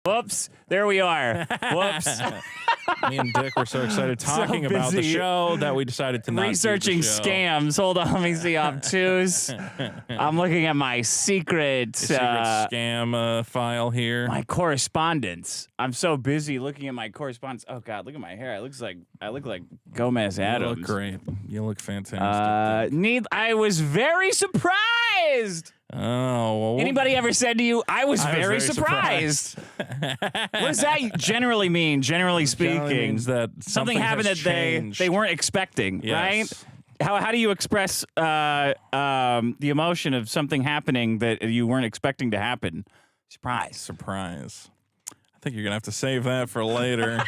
Whoops. There we are. Whoops. Me and Dick were so excited talking about the show that we decided to not researching do the show. scams. Hold on, let me see obtuse. I'm looking at my secret scam file here. My correspondence. I'm so busy looking at my correspondence. Oh God, look at my hair. I look like Gomez Adams. You look great. You look fantastic. I was very surprised. Oh, well, anybody ever said to you, I was very surprised? What does that generally mean? Generally speaking, means that something happened that they weren't expecting, right? How do you express the emotion of something happening that you weren't expecting to happen? Surprise. I think you're gonna have to save that for later.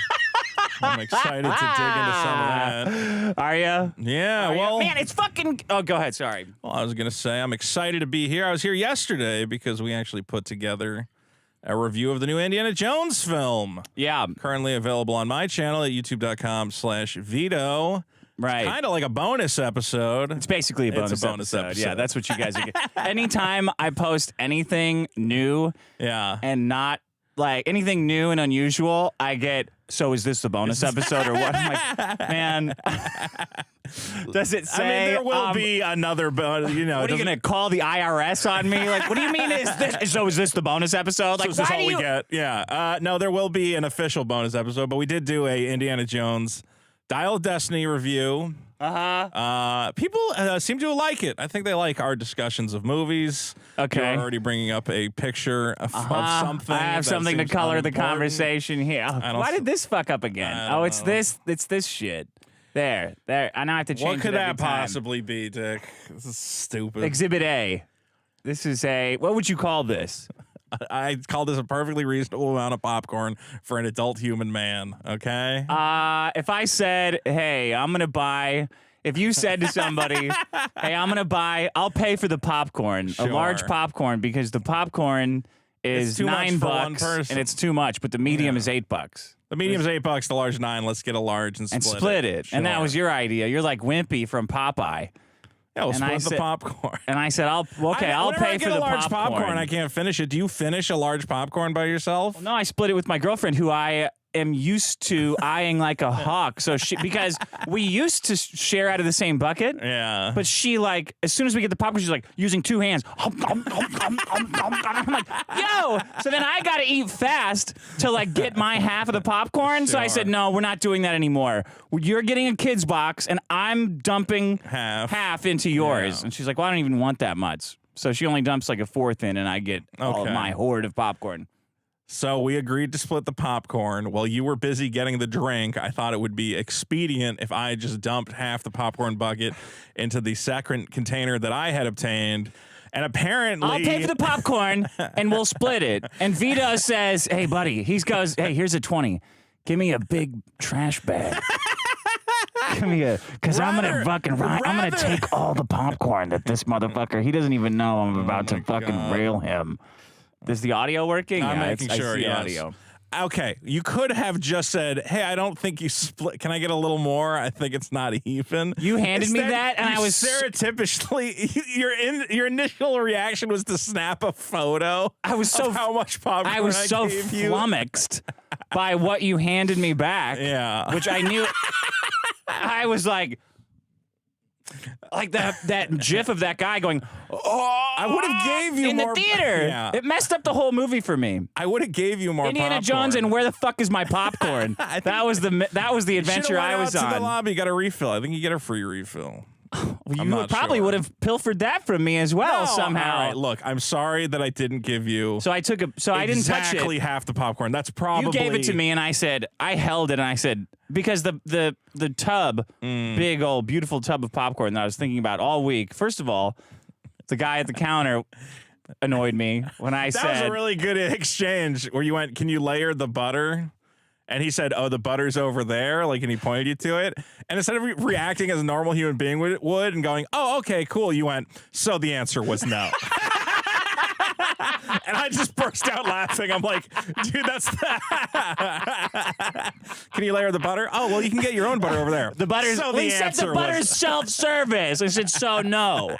I'm excited to dig into some of that. Are you? Yeah, well... Man, it's fucking... Oh, go ahead, sorry. Well, I was going to say, I'm excited to be here. I was here yesterday because we actually put together a review of the new Indiana Jones film. Yeah. Currently available on my channel at youtube.com/Vito. Right. Kind of like a bonus episode. It's basically a bonus episode. Yeah, that's what you guys are getting. Anytime I post anything new and not... like anything new and unusual, I get, so is this the bonus episode or what? I'm like, man, does it say? I mean, there will be another, you know. What are you going to call the IRS on me? Like, what do you mean is this? So is this the bonus episode? Like, so is this all we get? Yeah. No, there will be an official bonus episode, but we did do a Indiana Jones Dial of Destiny review. People seem to like it. I think they like our discussions of movies. Okay. You're already bringing up a picture of something. I have something to color the conversation here. Why did this fuck up again? Oh, it's this shit. There. I now have to change it. What could that time. possibly be, Dick? This is stupid. Exhibit A. This is a, what would you call this? I call this a perfectly reasonable amount of popcorn for an adult human man, okay? If I said, hey, I'm going to buy... If you said to somebody, hey, I'll pay for the popcorn, a large popcorn, because the popcorn is $9 and it's too much, but the medium is $8. The medium's $8, the large $9. Let's get a large and split it. Sure. And that was your idea. You're like Wimpy from Popeye. Yeah, we'll split the popcorn. And I said, I'll pay for the large popcorn. I can't finish it. Do you finish a large popcorn by yourself? Well, no, I split it with my girlfriend, who I am used to eyeing like a hawk. So because we used to share out of the same bucket. Yeah. But she, like, as soon as we get the popcorn, she's like using two hands. I'm like, yo. So then I got to eat fast to like get my half of the popcorn. Sure. So I said, no, we're not doing that anymore. You're getting a kid's box and I'm dumping half into yours. Yeah. And she's like, well, I don't even want that much. So she only dumps like a fourth in and I get all of my hoard of popcorn. So we agreed to split the popcorn. While you were busy getting the drink, I thought it would be expedient if I just dumped half the popcorn bucket into the second container that I had obtained. And apparently... I'll pay for the popcorn, and we'll split it. And Vito says, hey, buddy, he goes, hey, here's a 20. Give me a big trash bag. Give me because I'm going to take all the popcorn that this motherfucker, he doesn't even know I'm about to fucking rail him. Is the audio working? I'm making sure, I see yes. audio. Okay, you could have just said, hey, I don't think you split. Can I get a little more? I think it's not even. You handed me that, and I was... Stereotypically, your initial reaction was to snap a photo of how much popcorn I was so flummoxed by what you handed me back, which I knew... I was like that gif of that guy going, oh, I would have gave you in more the theater. Yeah. It messed up the whole movie for me. I would have gave you more Indiana popcorn. Jones and where the fuck is my popcorn? That was the adventure I was on. To the lobby, got a refill. I think you get a free refill. Well, you probably would have pilfered that from me as well somehow. All right, look, I'm sorry that I didn't give you. So I didn't touch it. Exactly half the popcorn. That's probably. You gave it to me, and I held it, and I said, because the tub, big old beautiful tub of popcorn that I was thinking about all week. First of all, the guy at the counter annoyed me when I said that was a really good exchange where you went, "Can you layer the butter?" And he said, oh, the butter's over there, like, and he pointed you to it. And instead of reacting as a normal human being would and going, oh, okay, cool, you went, so the answer was no. And I just burst out laughing. I'm like, dude, that's that. Can you layer the butter? Oh, well, you can get your own butter over there. The butter's, so the answer the butter's self-service. I said, so no.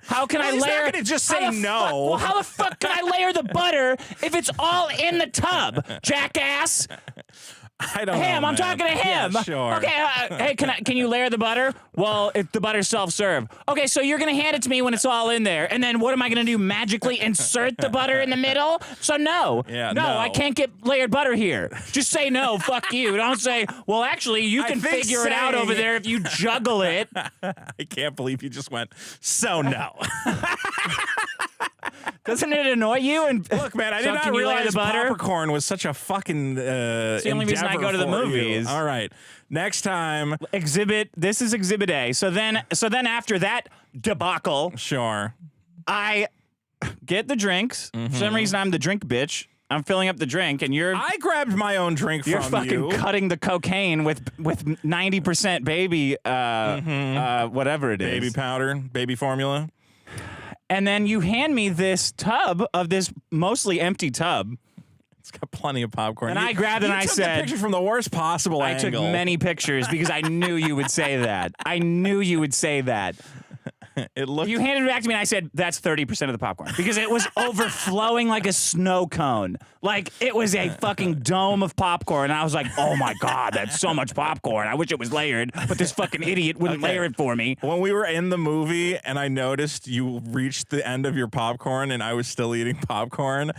How can I layer? He's not gonna just say no. Well, how the fuck can I layer the butter if it's all in the tub, jackass? I don't know, I'm talking to him. Yeah, sure. Okay, hey, can you layer the butter? Well, if the butter's self-serve. Okay, so you're going to hand it to me when it's all in there. And then what am I going to do, magically insert the butter in the middle? So no. Yeah, no, I can't get layered butter here. Just say no, fuck you. Don't say, well, actually, you can figure it out over there if you juggle it. I can't believe you just went, so no. Doesn't it annoy you? And look, man, I did not realize popcorn was such a fucking it's the only reason I go to the movies. All right, next time, this is Exhibit A. So then after that debacle, sure, I get the drinks. For some reason, I'm the drink bitch. I'm filling up the drink, and I grabbed my own drink from you. You're fucking cutting the cocaine with 90% baby, whatever it is, baby powder, baby formula. And then you hand me this tub of this mostly empty tub. It's got plenty of popcorn. And I grabbed it and I said... You took the picture from the worst possible angle. I took many pictures because I knew you would say that. I knew you would say that. You handed it back to me and I said, that's 30% of the popcorn. Because it was overflowing like a snow cone. Like, it was a fucking dome of popcorn. And I was like, oh my God, that's so much popcorn. I wish it was layered, but this fucking idiot wouldn't layer it for me. When we were in the movie and I noticed you reached the end of your popcorn and I was still eating popcorn,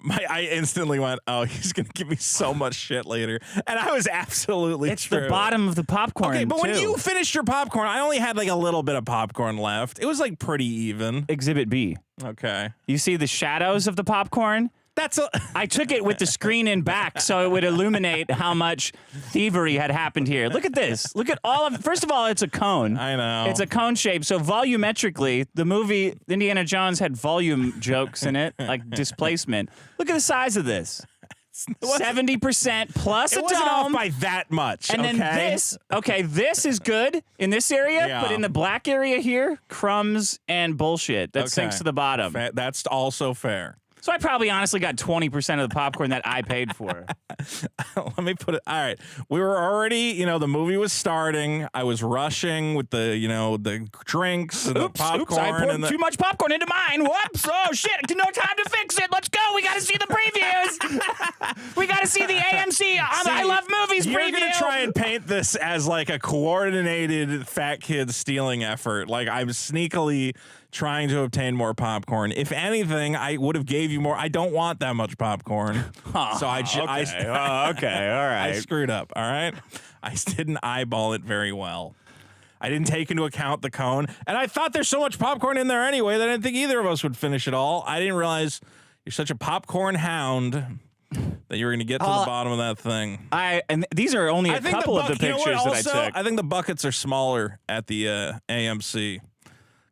I instantly went, oh, he's going to give me so much shit later. And I was absolutely It's the bottom of the popcorn, okay, but when you finished your popcorn, I only had like a little bit of popcorn left. It was like pretty even. Exhibit B. Okay. You see the shadows of the popcorn? I took it with the screen in back so it would illuminate how much thievery had happened here. Look at this. Look at all of it. First of all, it's a cone. I know. It's a cone shape. So volumetrically, the movie Indiana Jones had volume jokes in it, like displacement. Look at the size of this. 70% plus a dome. It wasn't off by that much. And then this is good in this area, but in the black area here, crumbs and bullshit that sinks to the bottom. That's also fair. So I probably honestly got 20% of the popcorn that I paid for. Let me put it. All right. We were already, the movie was starting. I was rushing with the, the drinks and the popcorn. I poured too much popcorn into mine. Whoops. Oh, shit. No time to fix it. Let's go. We got to see the previews. We got to see the AMC I Love Movies preview. You're going to try and paint this as like a coordinated fat kid stealing effort. Like I'm sneakily trying to obtain more popcorn. If anything, I would have gave you more. I don't want that much popcorn. So okay, all right. I screwed up, all right? I didn't eyeball it very well. I didn't take into account the cone. And I thought there's so much popcorn in there anyway that I didn't think either of us would finish it all. I didn't realize you're such a popcorn hound that you were going to get to the bottom of that thing. And these are only a couple of the pictures that I took. I think the buckets are smaller at the AMC.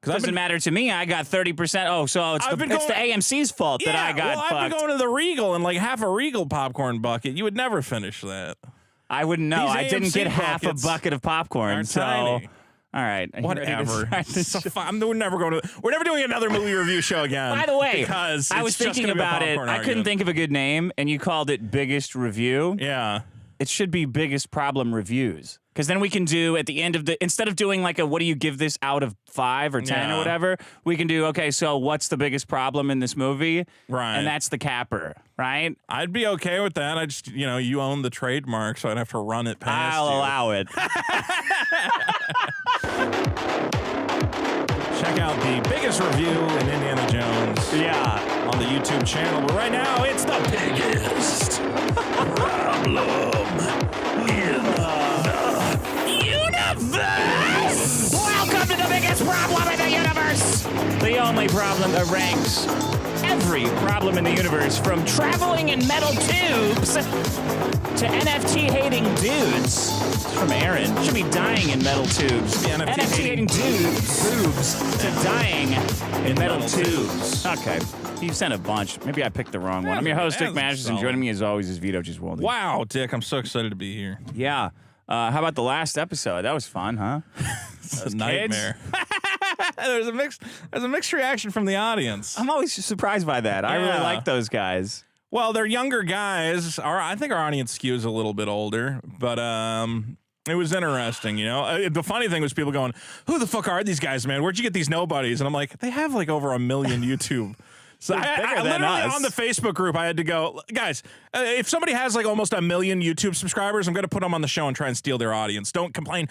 Doesn't matter to me. I got 30%. Oh, so it's the AMC's fault that I got fucked. I've been going to the Regal and like half a Regal popcorn bucket. You would never finish that. I wouldn't know. I didn't get half a bucket of popcorn. So, tiny. All right. Whatever. We're never doing another movie review show again. By the way, because I was thinking about it. I couldn't think of a good name, and you called it Biggest Review. Yeah. It should be Biggest Problem Reviews. Because then we can do at the end of instead of doing like what do you give this out of 5 or 10 or whatever, we can do, okay, so what's the biggest problem in this movie? Right. And that's the capper, right? I'd be okay with that. I just, you own the trademark, so I'd have to run it past I'll allow it. Check out the biggest review in Indiana Jones. Yeah. On the YouTube channel. But right now, it's the biggest problem in the universe. Welcome to the biggest problem in the universe. The only problem that ranks every problem in the universe, from traveling in metal tubes to NFT-hating dudes. It's from Aaron. Should be dying in metal tubes. NFT-hating dudes to dying in metal tubes. Okay. You sent a bunch. Maybe I picked the wrong one. I'm your host, Dick Masters, and joining me as always is Vito just Wolde. Wow, Dick, I'm so excited to be here. Yeah. How about the last episode? That was fun, huh? That was a nightmare. There's a mixed reaction from the audience. I'm always surprised by that. I really like those guys. Well, they're younger guys. I think our audience skews a little bit older, but it was interesting, The funny thing was people going, "Who the fuck are these guys, man? Where'd you get these nobodies?" And I'm like, they have like over 1 million YouTube. So I literally on the Facebook group, I had to go, guys, if somebody has like almost 1 million YouTube subscribers, I'm going to put them on the show and try and steal their audience. Don't complain.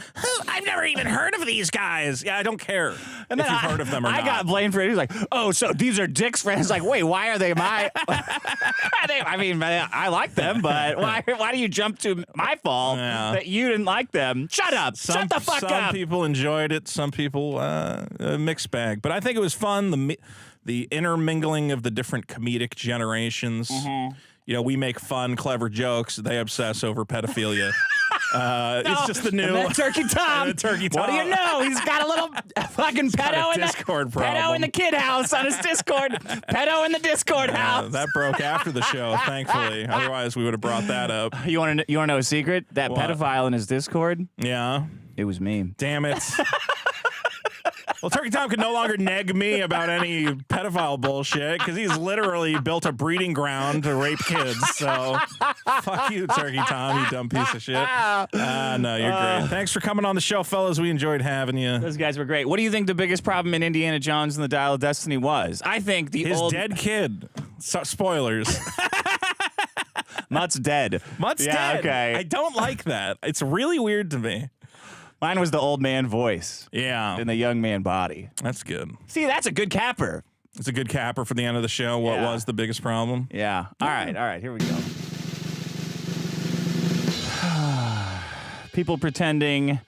I've never even heard of these guys. Yeah, I don't care if you've heard of them or not. I got blamed for it. He's like, oh, so these are Dick's friends. Like, wait, why are they my... I mean, I like them, but why do you jump to my fault that you didn't like them? Shut up. Shut the fuck up. Some people enjoyed it. Some people, mixed bag. But I think it was fun. The intermingling of the different comedic generations. Mm-hmm. We make fun, clever jokes. They obsess over pedophilia. It's just the new Turkey Tom. What do you know? He's got a little fucking pedo in Discord problem. Pedo in the kid house on his Discord. Pedo in the Discord house. That broke after the show, thankfully. Otherwise, we would have brought that up. You want to know a secret? That pedophile in his Discord? Yeah. It was me. Damn it. Well, Turkey Tom could no longer neg me about any pedophile bullshit because he's literally built a breeding ground to rape kids. So, fuck you, Turkey Tom, you dumb piece of shit. No, you're great. Thanks for coming on the show, fellas. We enjoyed having you. Those guys were great. What do you think the biggest problem in Indiana Jones and the Dial of Destiny was? I think his dead kid. Spoilers. Mutt's dead. Mutt's dead. Okay. I don't like that. It's really weird to me. Mine was the old man voice. Yeah. In the young man body. That's good. See, that's a good capper. It's a good capper for the end of the show. What was the biggest problem? Yeah. All right. Here we go. People pretending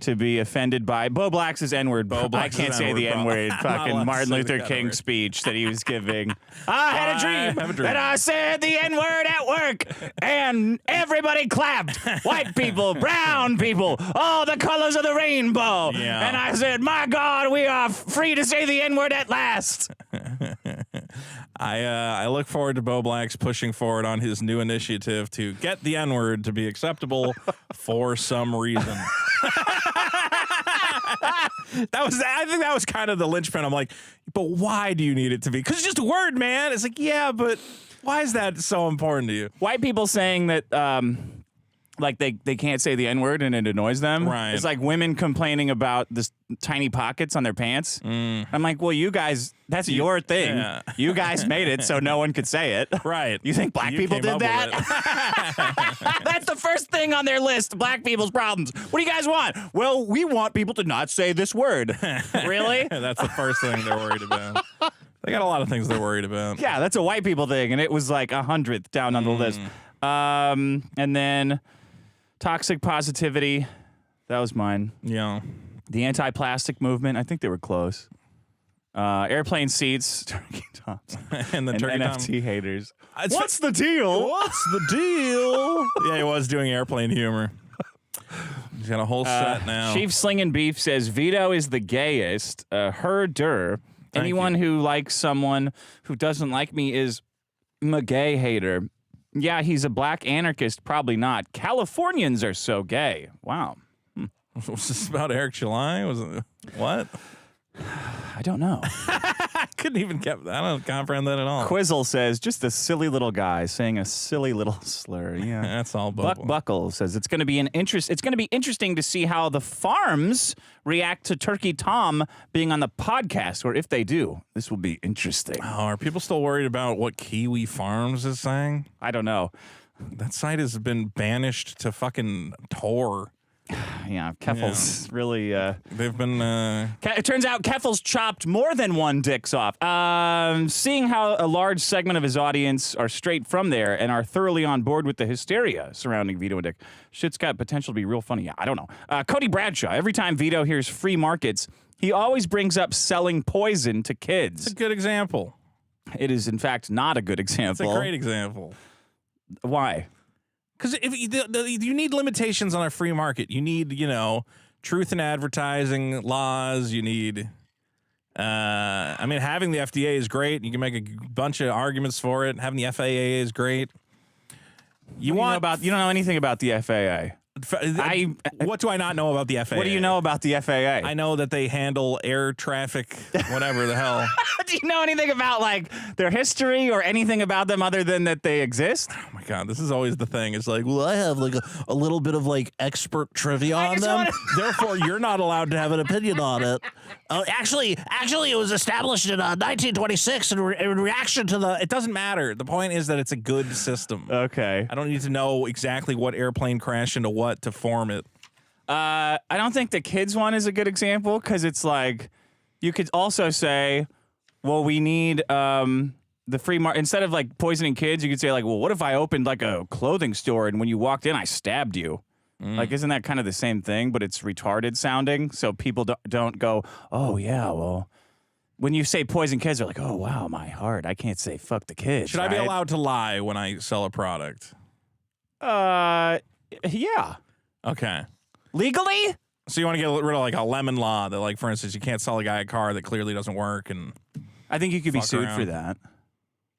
to be offended by Bo Black's N-word. I can't say the N-word. Fucking Martin Luther King speech that he was giving. I had a dream, and I said the N-word at work, and everybody clapped. White people, brown people, all the colors of the rainbow. Yeah. And I said, my God, we are free to say the N-word at last. I look forward to Bo Black's pushing forward on his new initiative to get the N-word to be acceptable for some reason. I think that was kind of the linchpin. I'm like, but why do you need it to be? Because it's just a word, man. It's like, yeah, but why is that so important to you? White people saying that like they can't say the N-word and it annoys them. Right. It's like women complaining about this tiny pockets on their pants. I'm like, well, you guys, that's your thing. Yeah. You guys made it so no one could say it. Right. You think black people did that? That's the first thing on their list, black people's problems. What do you guys want? Well, we want people to not say this word. Really? That's the first thing they're worried about. They got a lot of things they're worried about. Yeah, that's a white people thing, and it was like 100th down on the list. And then toxic positivity, that was mine. Yeah. The anti-plastic movement, I think they were close. Airplane seats, turkey tops, and the turkey NFT haters. What's the deal? What's the deal? Yeah, he was doing airplane humor. He's got a whole set now. Chief Slingin' Beef says Vito is the gayest. Herder. Anyone who likes someone who doesn't like me is a gay hater. Yeah, he's a black anarchist. Probably not. Californians are so gay. Wow. Was this about Eric July? Was it what? I don't know. I couldn't even I don't comprehend that at all. Quizzle says just a silly little guy saying a silly little slur. Yeah, that's all. Buck Buckle says it's going to be It's going to be interesting to see how the farms react to Turkey Tom being on the podcast, or if they do. This will be interesting. Oh, are people still worried about what Kiwi Farms is saying? I don't know. That site has been banished to fucking Tor. Yeah, Keffel's really... They've been... It turns out Keffel's chopped more than one dicks off. Seeing how a large segment of his audience are straight from there and are thoroughly on board with the hysteria surrounding Vito and Dick, shit's got potential to be real funny. Yeah, I don't know. Cody Bradshaw, every time Vito hears free markets, he always brings up selling poison to kids. It's a good example. It is, in fact, not a good example. It's a great example. Why? Because if you need limitations on a free market, you need, truth in advertising laws. You need, having the FDA is great. You can make a bunch of arguments for it. Having the FAA is great. You don't know anything about the FAA. What do I not know about the FAA? What do you know about the FAA? I know that they handle air traffic, whatever the hell. Do you know anything about, their history or anything about them other than that they exist? Oh, my God. This is always the thing. It's like, well, I have, a little bit of, expert trivia on them. Therefore, you're not allowed to have an opinion on it. Actually, it was established in 1926 in reaction to the... It doesn't matter. The point is that it's a good system. Okay. I don't need to know exactly what airplane crashed into what to form it. I don't think the kids one is a good example because it's like you could also say, well, we need the free market instead of poisoning kids. You could say well, what if I opened a clothing store and when you walked in, I stabbed you? Isn't that kind of the same thing? But it's retarded sounding, so people don't go, oh yeah, well. When you say poison kids, they're like, oh wow, my heart. I can't say fuck the kids. Should I be allowed to lie when I sell a product? Yeah. Okay. Legally? So you want to get rid of a lemon law that for instance, you can't sell a guy a car that clearly doesn't work and I think you could be sued for that.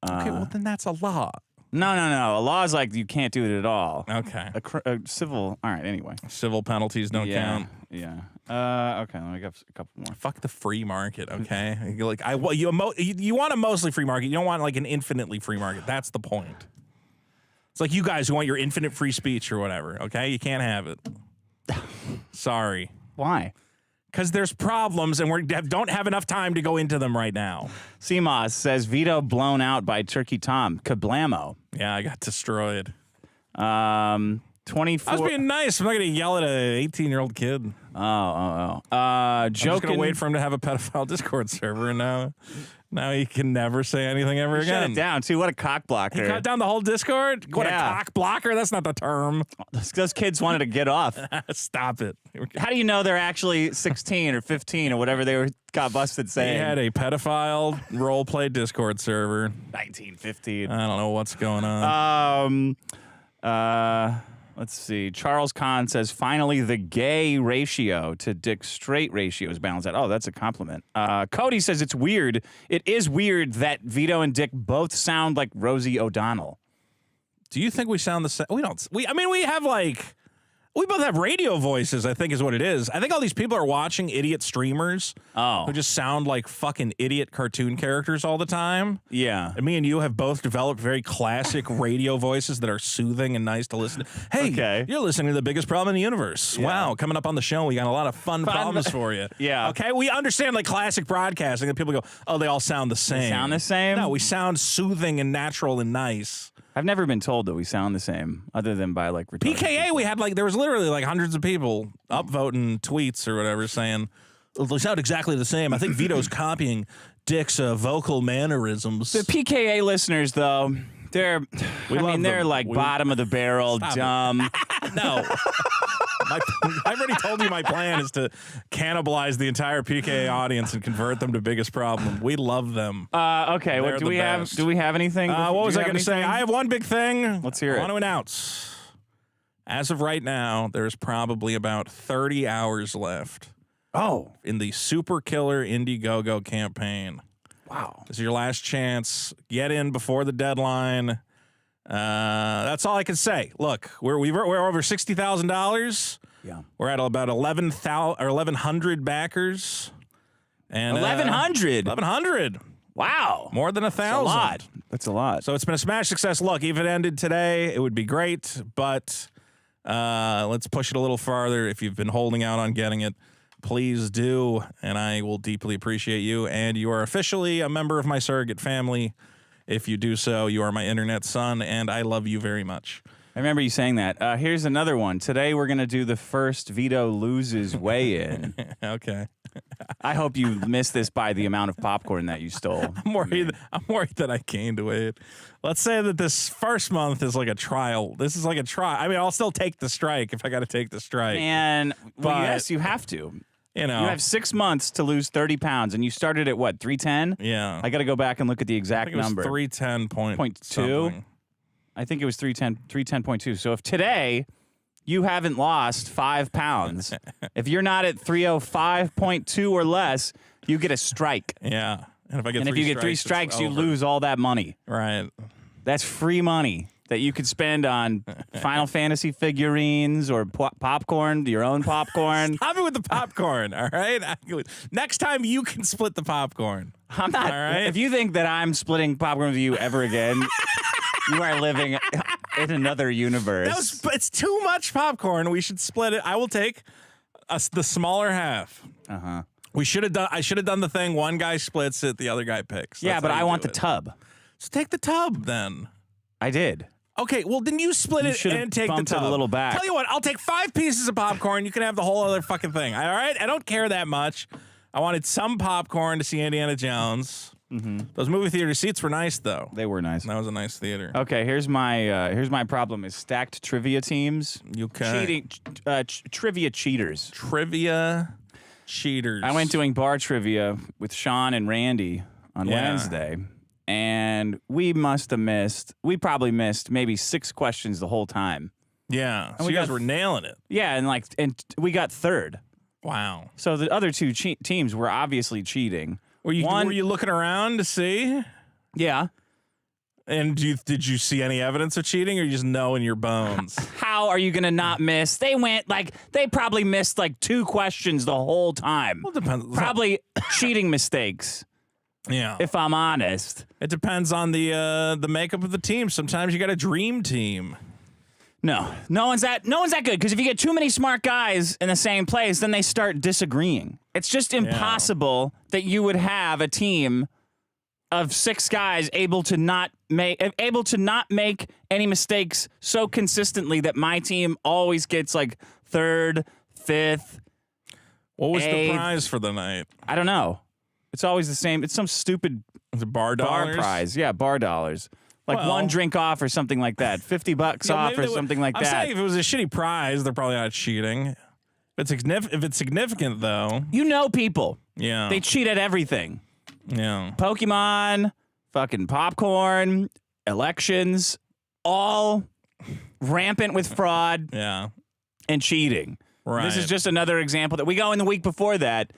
Okay, well then that's a law. No. A law is you can't do it at all. Okay. A civil, all right, anyway. Civil penalties don't count. Yeah. Okay, let me get a couple more. Fuck the free market, okay? you want a mostly free market. You don't want an infinitely free market. That's the point. It's you guys who want your infinite free speech or whatever, okay? You can't have it. Sorry. Why? Because there's problems and we don't have enough time to go into them right now. CMOS says Vito blown out by Turkey Tom. Kablamo. Yeah, I got destroyed. 24. I was being nice. I'm not going to yell at an 18-year-old kid. Oh. Joking. I'm just going to wait Joking. for him to have a pedophile Discord server, and now he can never say anything ever again. Shut it down, too. What a cock blocker. He cut down the whole Discord? What, a cock blocker? That's not the term. Those kids wanted to get off. Stop it. How do you know they're actually 16 or 15 or whatever they got busted saying? He had a pedophile role-play Discord server. 1915. I don't know what's going on. Let's see. Charles Kahn says, finally, the gay ratio to Dick straight ratio is balanced out. Oh, that's a compliment. Cody says it's weird. It is weird that Vito and Dick both sound like Rosie O'Donnell. Do you think we sound the same? We don't. We have like... We both have radio voices, I think is what it is. I think all these people are watching idiot streamers who just sound like fucking idiot cartoon characters all the time. Yeah. And me and you have both developed very classic radio voices that are soothing and nice to listen to. Hey, you're listening to the biggest problem in the universe. Yeah. Wow, coming up on the show, we got a lot of fun problems for you. Yeah. Okay, we understand like classic broadcasting that people go, oh, they all sound the same. They sound the same? No, we sound soothing and natural and nice. I've never been told that we sound the same, other than by like retarded PKA. people. We had like there was literally like hundreds of people upvoting tweets or whatever saying they sound exactly the same. I think Vito's copying Dick's vocal mannerisms. The PKA listeners, though, they're like bottom of the barrel, dumb. No. I already told you my plan is to cannibalize the entire PKA audience and convert them to biggest problem. We love them. Okay, what do we have? Do we have anything? What was I going to say? I have one big thing. Let's hear it. I want to announce. As of right now, there's probably about 30 hours left. Oh, in the Super Killer Indiegogo campaign. Wow. This is your last chance. Get in before the deadline. That's all I can say. Look, we're over $60,000. Yeah, we're at about 1,100 backers. And 1,100. 1,100. Wow, more than 1,000. That's a lot. That's a lot. So it's been a smash success. Look, if it ended today, it would be great. But let's push it a little farther. If you've been holding out on getting it, please do, and I will deeply appreciate you. And you are officially a member of my surrogate family. If you do so, you are my internet son, and I love you very much. I remember you saying that. Here's another one. Today we're going to do the first Vito loses weigh-in. Okay. I hope you missed this by the amount of popcorn that you stole. I'm worried that I gained weight. Let's say that this first month is like a trial. This is like a trial. I mean, I'll still take the strike if I got to take the strike. And yes, you have to. You know, you have 6 months to lose 30 pounds, and you started at what, 310? Yeah. I got to go back and look at the exact number. 310.2. I think it was 310.2. So if today you haven't lost 5 pounds, if you're not at 305.2 or less, you get a strike. Yeah. And if you get 3 strikes, you lose all that money. Right. That's free money that you could spend on Final Fantasy figurines or popcorn, your own popcorn. Stop it with the popcorn, all right? Next time you can split the popcorn. I'm not. All right? If you think that I'm splitting popcorn with you ever again, you are living in another universe. It's too much popcorn. We should split it. I will take the smaller half. Uh-huh. I should have done the thing. One guy splits it, the other guy picks. Yeah, but I want the tub. So take the tub then. I did. Okay, well, then you split it and take the tub. A little back. Tell you what, I'll take 5 pieces of popcorn. You can have the whole other fucking thing. All right? I don't care that much. I wanted some popcorn to see Indiana Jones. Mm-hmm. Those movie theater seats were nice, though. They were nice. That was a nice theater. Okay, here's my problem: is stacked trivia teams. Okay. Cheating, trivia cheaters. Trivia cheaters. I went doing bar trivia with Sean and Randy on Wednesday. And we probably missed maybe 6 questions the whole time. Yeah. So you guys were nailing it. Yeah, and we got 3rd. Wow. So the other 2 teams were obviously cheating. Were you looking around to see? Yeah. And did you see any evidence of cheating, or you just know in your bones? How are you going to not miss? They probably missed 2 questions the whole time. Well, it depends. Probably cheating mistakes. Yeah. If I'm honest. It depends on the makeup of the team. Sometimes you got a dream team. No one's that good, because if you get too many smart guys in the same place, then they start disagreeing. It's just impossible that you would have a team of 6 guys able to not make any mistakes so consistently that my team always gets like 3rd, 5th. What was 8th. the prize for the night? I don't know. It's always the same. It's some stupid Was it bar dollars? prize. Yeah, bar dollars. Like one drink off or something like that. $50 off or something like that. I'm saying if it was a shitty prize, they're probably not cheating. If it's significant, though. You know people. Yeah. They cheat at everything. Yeah. Pokemon, fucking popcorn, elections, all rampant with fraud and cheating. Right. This is just another example that we go in the week before that.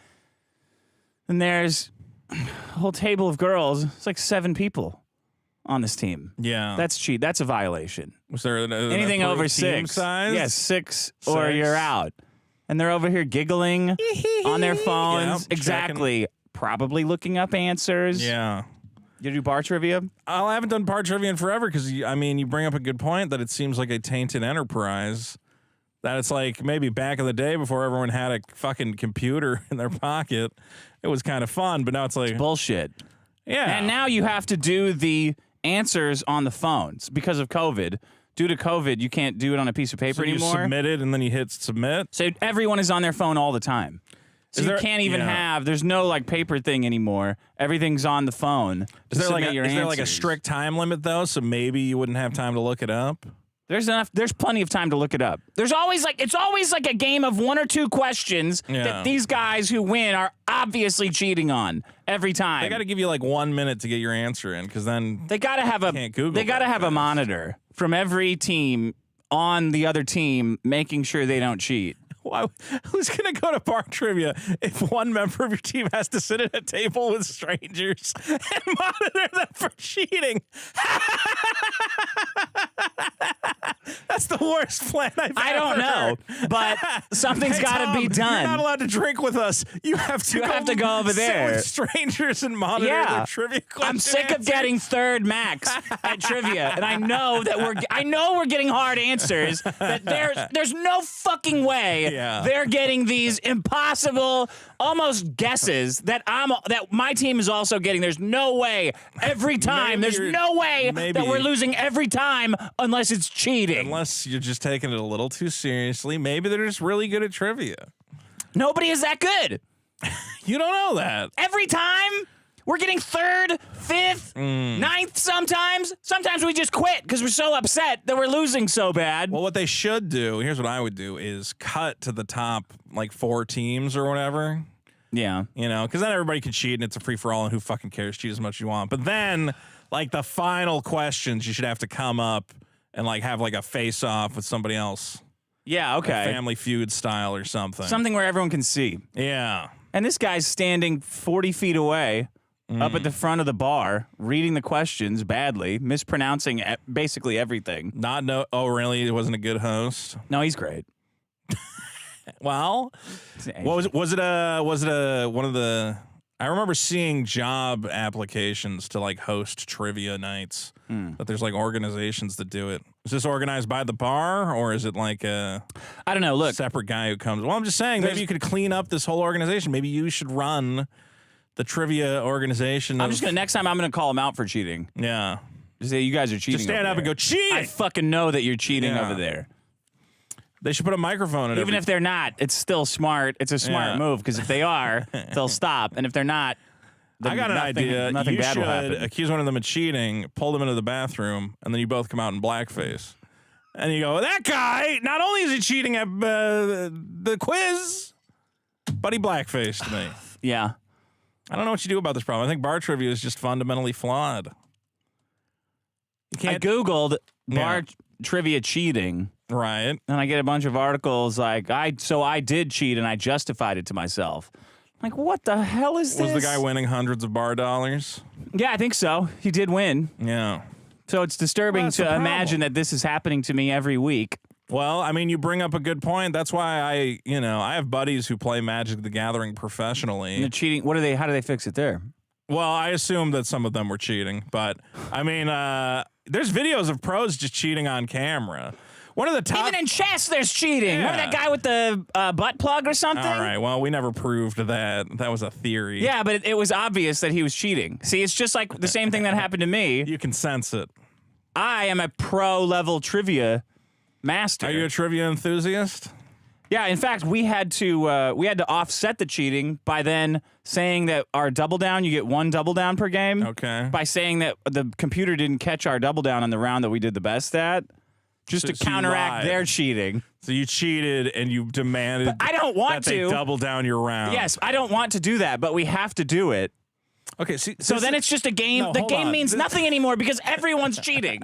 And there's a whole table of girls. It's like 7 people on this team. Yeah. That's cheat. That's a violation. Was there anything over 6? Size? Yes, 6 or you're out. And they're over here giggling on their phones. Yep, exactly. checking. Probably looking up answers. Yeah. You do bar trivia? I haven't done bar trivia in forever because, you bring up a good point that it seems like a tainted enterprise. That it's like maybe back in the day before everyone had a fucking computer in their pocket, it was kind of fun. But now it's like... It's bullshit. Yeah. And now you have to do the answers on the phones because of COVID. Due to COVID, you can't do it on a piece of paper anymore. You submit it and then you hit submit. So everyone is on their phone all the time. So you can't even there's no like paper thing anymore. Everything's on the phone. Is there like a strict time limit though? So maybe you wouldn't have time to look it up? There's plenty of time to look it up. It's always like a game of 1 or 2 questions that these guys who win are obviously cheating on every time. They got to give you like 1 minute to get your answer in because then they got to have a monitor from every team on the other team making sure they don't cheat. Who's going to go to bar trivia if one member of your team has to sit at a table with strangers and monitor them for cheating? That's the worst plan I've ever heard. I don't know, but something's got to be done. You're not allowed to drink with us. You have to go over there. Sit with strangers and monitor their trivia questions. I'm sick of getting 3rd max at trivia, and I know we're getting hard answers. That there's no fucking way they're getting these impossible, almost guesses that my team is also getting. There's no way every time. There's no way that we're losing every time unless it's cheating. Unless you're just taking it a little too seriously. Maybe they're just really good at trivia. Nobody is that good. You don't know that. Every time we're getting 3rd, 5th, 9th sometimes. Sometimes we just quit because we're so upset that we're losing so bad. Well, what they should do, here's what I would do, is cut to the top like 4 teams or whatever. Yeah. Because then everybody can cheat and it's a free-for-all and who fucking cares? Cheat as much as you want. But then, like, the final questions, you should have to come up and like have like a face-off with somebody else. Yeah, okay. Like Family Feud style or something. Something where everyone can see. Yeah. And this guy's standing 40 feet away up at the front of the bar, reading the questions badly, mispronouncing basically everything. Oh, really? He wasn't a good host? No, he's great. Well, was it one of the... I remember seeing job applications to like host trivia nights. That there's like organizations that do it. Is this organized by the bar or is it like I don't know. Look, separate guy who comes? Well, I'm just saying maybe you could clean up this whole organization. Maybe you should run the trivia organization. Next time I'm gonna call him out for cheating. Yeah. Just say you guys are cheating. Just stand up and go cheating. I fucking know that you're cheating over there. They should put a microphone in it. Even if they're not, it's still smart. It's a smart move because if they are, they'll stop. And if they're not, then I got an idea. Nothing bad will happen. You should accuse one of them of cheating, pull them into the bathroom, and then you both come out in blackface. And you go, that guy, not only is he cheating at the quiz, but he blackfaced me. Yeah. I don't know what you do about this problem. I think bar trivia is just fundamentally flawed. I Googled bar trivia cheating. Right. And I get a bunch of articles like, I did cheat and I justified it to myself. I'm like, what the hell is this? Was the guy winning hundreds of bar dollars? Yeah, I think so. He did win. Yeah. So it's disturbing to imagine that this is happening to me every week. Well, I mean, you bring up a good point. That's why I have buddies who play Magic the Gathering professionally. And they're cheating. How do they fix it there? Well, I assume that some of them were cheating, but I mean, there's videos of pros just cheating on camera. One of the top. Even in chess, there's cheating. Remember that guy with the butt plug or something? All right. Well, we never proved that. That was a theory. Yeah, but it was obvious that he was cheating. See, it's just like the same thing that happened to me. You can sense it. I am a pro-level trivia master. Are you a trivia enthusiast? Yeah, in fact, we had to offset the cheating by then saying that our double down, you get 1 double down per game. Okay. By saying that the computer didn't catch our double down on the round that we did the best at, just to counteract their cheating. So you cheated and you demanded I don't want that they double down your round. Yes, I don't want to do that, but we have to do it. Okay, see, so then it's just a game. No, the hold game on. means nothing anymore because everyone's cheating.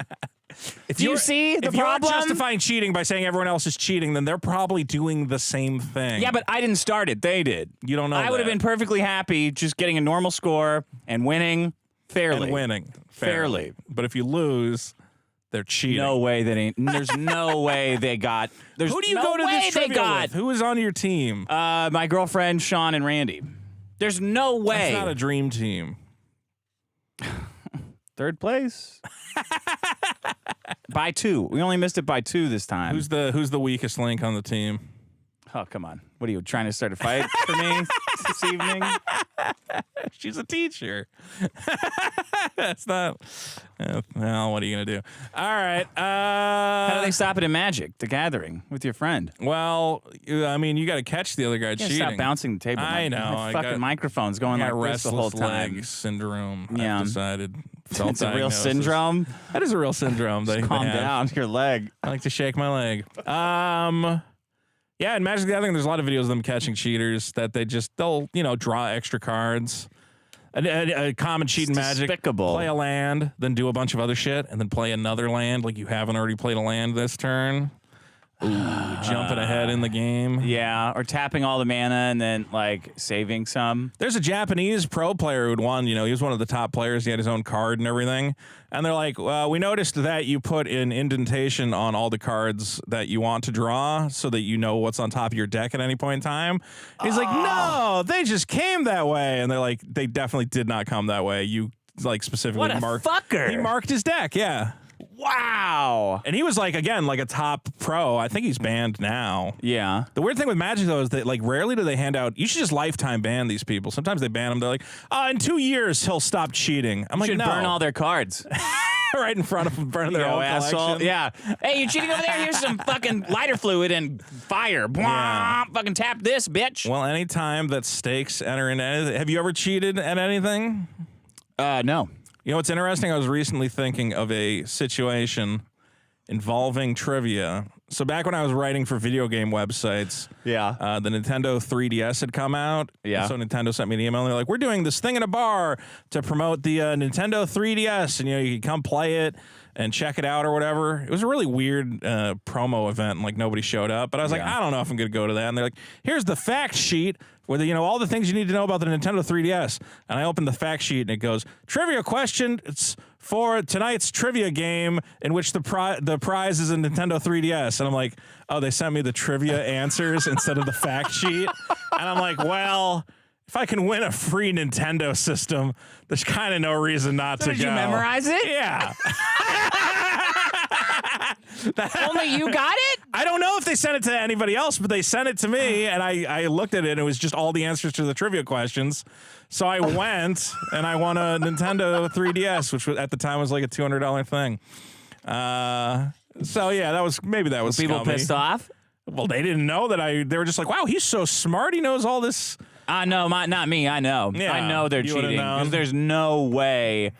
Do you see the problem? If you're justifying cheating by saying everyone else is cheating, then they're probably doing the same thing. Yeah, but I didn't start it. They did. You don't know I would have been perfectly happy just getting a normal score and winning fairly. Fairly. But if you lose, they're cheating. No way they ain't. There's no way they got. There's Who do you no go to way this they trivia got. with? Who is on your team? My girlfriend, Sean, and Randy. There's no way. That's not a dream team. 3rd place. By 2. We only missed it by 2 this time. Who's the weakest link on the team? Oh, come on. What are you trying to start a fight for me this evening? She's a teacher. That's not. Well, what are you going to do? All right. How do they stop it in Magic, the Gathering, with your friend? Well, I mean, you got to catch the other guy cheating. Stop bouncing the table. I know. My fucking microphone's going like this the whole time. Leg syndrome. Yeah. I've decided. It's a real syndrome. That is a real syndrome. Calm down, your leg. I like to shake my leg. Yeah, in Magic the Gathering, there's a lot of videos of them catching cheaters that they'll draw extra cards. A common cheat in Magic. Despicable. Play a land, then do a bunch of other shit, and then play another land like you haven't already played a land this turn. Ooh, jumping ahead in the game. Yeah, or tapping all the mana and then like saving some. There's a Japanese pro player who'd won. He was one of the top players. He had his own card and everything. And they're like, we noticed that you put an indentation on all the cards that you want to draw so that you know what's on top of your deck at any point in time. He's like, no, they just came that way. And they're like, they definitely did not come that way. You like specifically marked. What a fucker. He marked his deck, yeah. Wow. And he was like, again, like a top pro. I think he's banned now. Yeah. The weird thing with Magic, though, is that like rarely do they hand out, you should just lifetime ban these people. Sometimes they ban them. They're like, in 2 years, he'll stop cheating. I'm like, should no. burn all their cards. Right in front of them, burn their own asshole. collection. Yeah. Hey, you cheating over there? Here's some fucking lighter fluid and fire. Yeah. Fucking tap this, bitch. Well, anytime that stakes enter into anything, have you ever cheated at anything? No. You know what's interesting? I was recently thinking of a situation involving trivia. So back when I was writing for video game websites, the Nintendo 3DS had come out. Yeah. So Nintendo sent me an email and they're like, we're doing this thing in a bar to promote the Nintendo 3DS, and you can come play it and check it out or whatever. It was a really weird promo event, and like nobody showed up. But I was like, I don't know if I'm going to go to that. And they're like, here's the fact sheet with all the things you need to know about the Nintendo 3DS. And I opened the fact sheet and it goes, trivia question. It's for tonight's trivia game in which the prize is a Nintendo 3DS. And I'm like, oh, they sent me the trivia answers instead of the fact sheet. And I'm like, well, if I can win a free Nintendo system, there's kind of no reason not to go. Did you memorize it? Yeah. Only you got it? I don't know if they sent it to anybody else, but they sent it to me, and I looked at it, and it was just all the answers to the trivia questions. So I went, and I won a Nintendo 3DS, which at the time was like a $200 thing. So yeah, that was people scummy. pissed off. Well, they didn't know that they were just like, wow, he's so smart. He knows all this. No, not me. I know. Yeah, I know they're cheating. Because there's no way.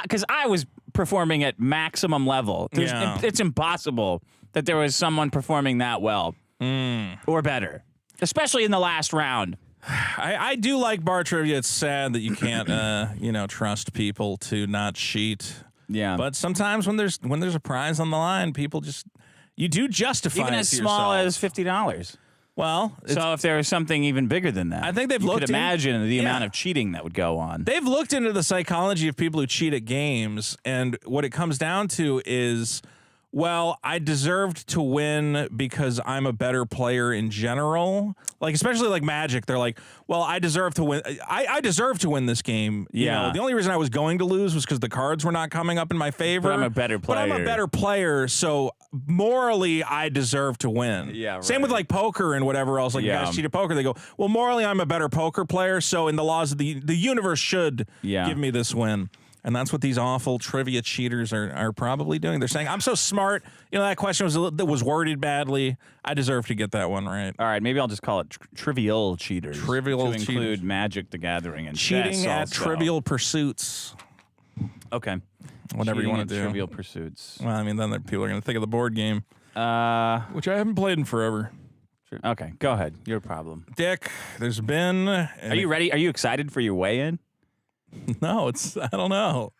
Because I was performing at maximum level. It's impossible that there was someone performing that well or better, especially in the last round. I do like bar trivia. It's sad that you can't, trust people to not cheat. Yeah. But sometimes when there's a prize on the line, people you do justify even it as to small yourself. as $50. Well, so if there was something even bigger than that, I think they've you looked could imagine the amount of cheating that would go on. They've looked into the psychology of people who cheat at games, and what it comes down to is, well, I deserved to win because I'm a better player in general. Like, especially like Magic, they're like, well, I deserve to win. I deserve to win this game. Yeah. The only reason I was going to lose was because the cards were not coming up in my favor. But I'm a better player. So morally, I deserve to win. Yeah, right. Same with like poker and whatever else. Like you guys cheat at poker, they go, well, morally, I'm a better poker player, so in the laws of the universe should give me this win. And that's what these awful trivia cheaters are probably doing. They're saying, I'm so smart. You know, that question was worded badly. I deserve to get that one right. All right, maybe I'll just call it trivial cheaters. Trivial to cheaters. include Magic the Gathering and cheating chess at also. Trivial Pursuits. Okay. Whatever cheating you want to do. Trivial Pursuits. Well, I mean, then people are going to think of the board game, which I haven't played in forever. Okay, go ahead. Your problem. Dick, there's been... Are you ready? Are you excited for your weigh-in? No, I don't know.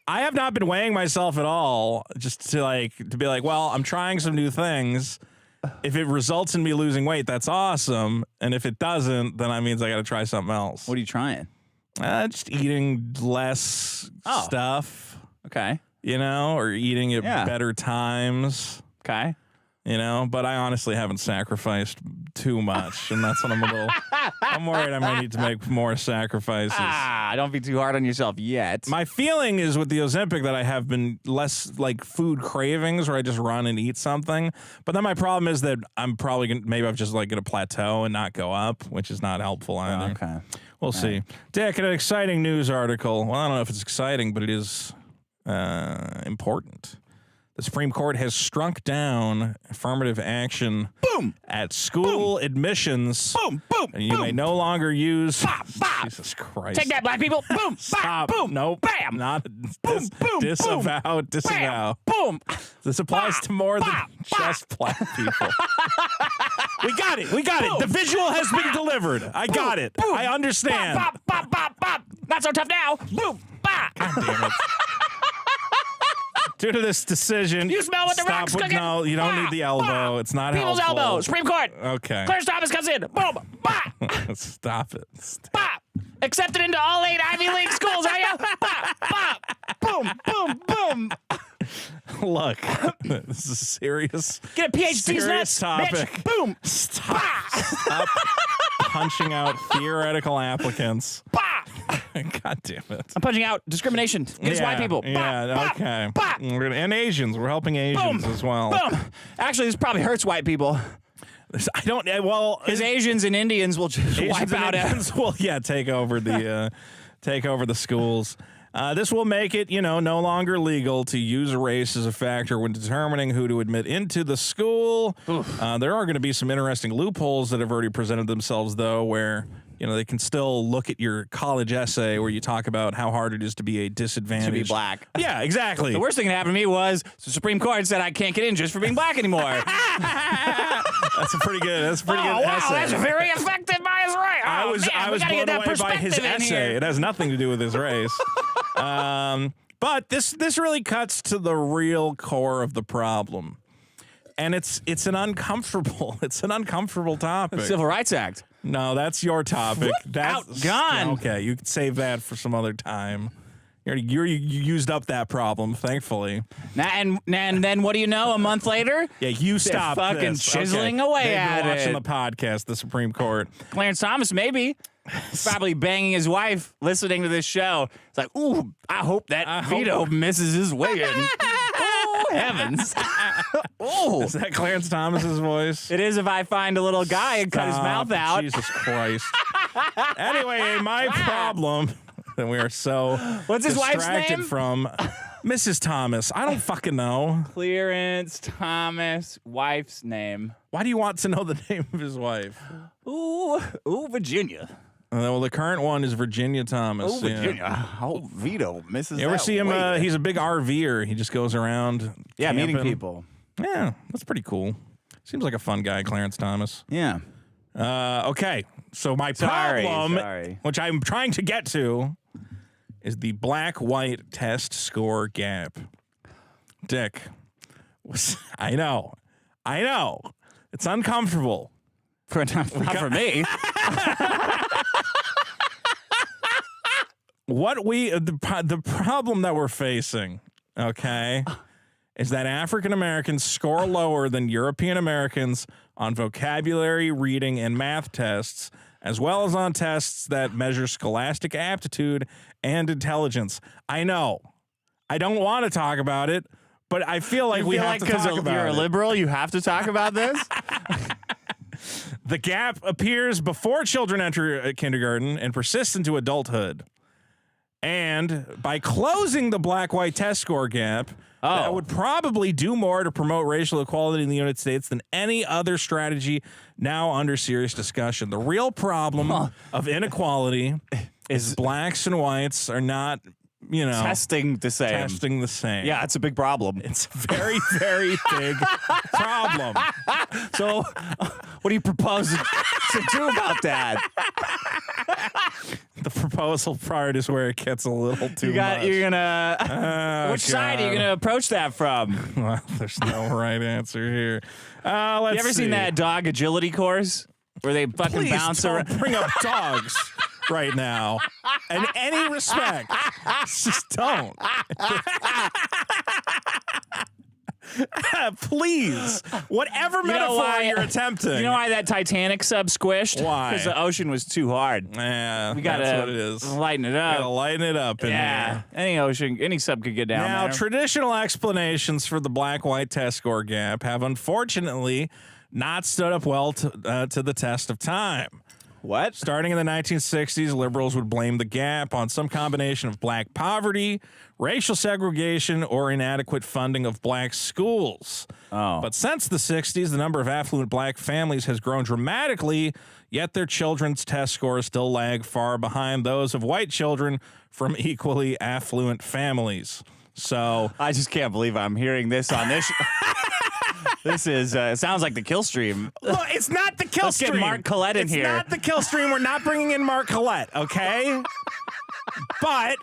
I have not been weighing myself at all, just to be like, well, I'm trying some new things. If it results in me losing weight, that's awesome. And if it doesn't, then that means I got to try something else. What are you trying? Just eating less stuff. Okay. You know, or eating at better times. Okay. You know, but I honestly haven't sacrificed too much, and that's what I'm worried I might need to make more sacrifices. Don't be too hard on yourself yet. My feeling is with the Ozempic that I have been less like food cravings where I just run and eat something. But then my problem is that I'm probably maybe I'm just like going to plateau and not go up, which is not helpful either. Okay. We'll see. Dick, an exciting news article. Well, I don't know if it's exciting, but it is important. The Supreme Court has struck down affirmative action at school admissions. And you may no longer use... Jesus Christ. Take that, black people. Boom. Stop. Boom. Nope. Bam. Not Boom. Boom. disavow. Disavow. Boom. This applies to more than just black people. We got it. The visual has been delivered. I got it. I understand. Bop. Not so tough now. Boom. Bop. God damn it. Due to this decision, you smell what the rock's cooking? No, you don't need the elbow. It's not People's helpful. elbow. Supreme Court. Okay. Clarence Thomas comes in. Boom. Bop. Stop it. Bop. Accepted into all 8 Ivy League schools, are you? Bop. Boom. Look, this is serious. Get a PhD's serious nuts, topic. Bitch. Boom. Stop punching out theoretical applicants. Bop. God damn it. I'm punching out discrimination against white people. Yeah, okay. Bop. And Asians. We're helping Asians as well. Boom. Actually, this probably hurts white people. I don't. Well, because Asians and Indians will just wipe out. Indians will take over the schools. This will make it, no longer legal to use race as a factor when determining who to admit into the school. There are going to be some interesting loopholes that have already presented themselves, though, where they can still look at your college essay where you talk about how hard it is to be a disadvantaged. To be black. Yeah, exactly. The worst thing that happened to me was the Supreme Court said I can't get in just for being black anymore. That's a pretty good essay. Wow, that's very effective by his race. I was blown away by his essay. It has nothing to do with his race. But this really cuts to the real core of the problem. And it's an uncomfortable topic. The Civil Rights Act. No, that's your topic. That's gone. Okay, you can save that for some other time. You used up that problem, thankfully. And then what do you know? A month later, you stop fucking this. chiseling away at it. Watching the podcast, the Supreme Court. Clarence Thomas, maybe. He's probably banging his wife, listening to this show. It's like, ooh, I hope that Vito misses his weigh-in. Oh, heavens. Oh, is that Clarence Thomas's voice? It is if I find a little guy and cut his mouth out. Jesus Christ. Anyway, my problem that we are so What's his wife's distracted name? from Mrs. Thomas. I don't fucking know. Clarence Thomas, wife's name. Why do you want to know the name of his wife? Ooh, Virginia. Well, the current one is Virginia Thomas. Oh, Virginia. Yeah. Oh, Vito misses. You ever see him? He's a big RVer. He just goes around. Yeah, camping. meeting people. Yeah, that's pretty cool. Seems like a fun guy, Clarence Thomas. Yeah. Okay, so my problem, which I'm trying to get to, is the black-white test score gap. Dick, I know. It's uncomfortable. Not for me. The problem that we're facing, okay, is that African Americans score lower than European Americans on vocabulary, reading, and math tests, as well as on tests that measure scholastic aptitude and intelligence. I know. I don't want to talk about it, but I feel like we have to talk about it. Because you're a liberal, you have to talk about this? The gap appears before children enter kindergarten and persists into adulthood. And by closing the black-white test score gap, that would probably do more to promote racial equality in the United States than any other strategy now under serious discussion. The real problem of inequality is blacks and whites are not, testing the same. Yeah, it's a big problem. It's a very, very big problem. So, what do you propose to do about that? The proposal part is where it gets a little too much. You're gonna. Which side are you gonna approach that from? Well, there's no right answer here. Let's You ever see. seen that dog agility course where they fucking bounce around? Don't bring up dogs right now. In any respect, just don't. Please, whatever metaphor you're attempting. You know why that Titanic sub squished? Why? Because the ocean was too hard. Yeah, We gotta that's what it is. lighten it up. Gotta lighten it up in there. Any sub could get down Now, there. traditional explanations for the black-white test score gap have unfortunately not stood up well to the test of time. What? Starting in the 1960s, liberals would blame the gap on some combination of black poverty, racial segregation, or inadequate funding of black schools. But since the 60s, the number of affluent black families has grown dramatically, yet their children's test scores still lag far behind those of white children from equally affluent families. So I just can't believe I'm hearing this on this. This is it sounds like the kill stream. Look, it's not the kill stream. Let's get Mark Collette in here. It's not the kill stream. We're not bringing in Mark Collette, okay? But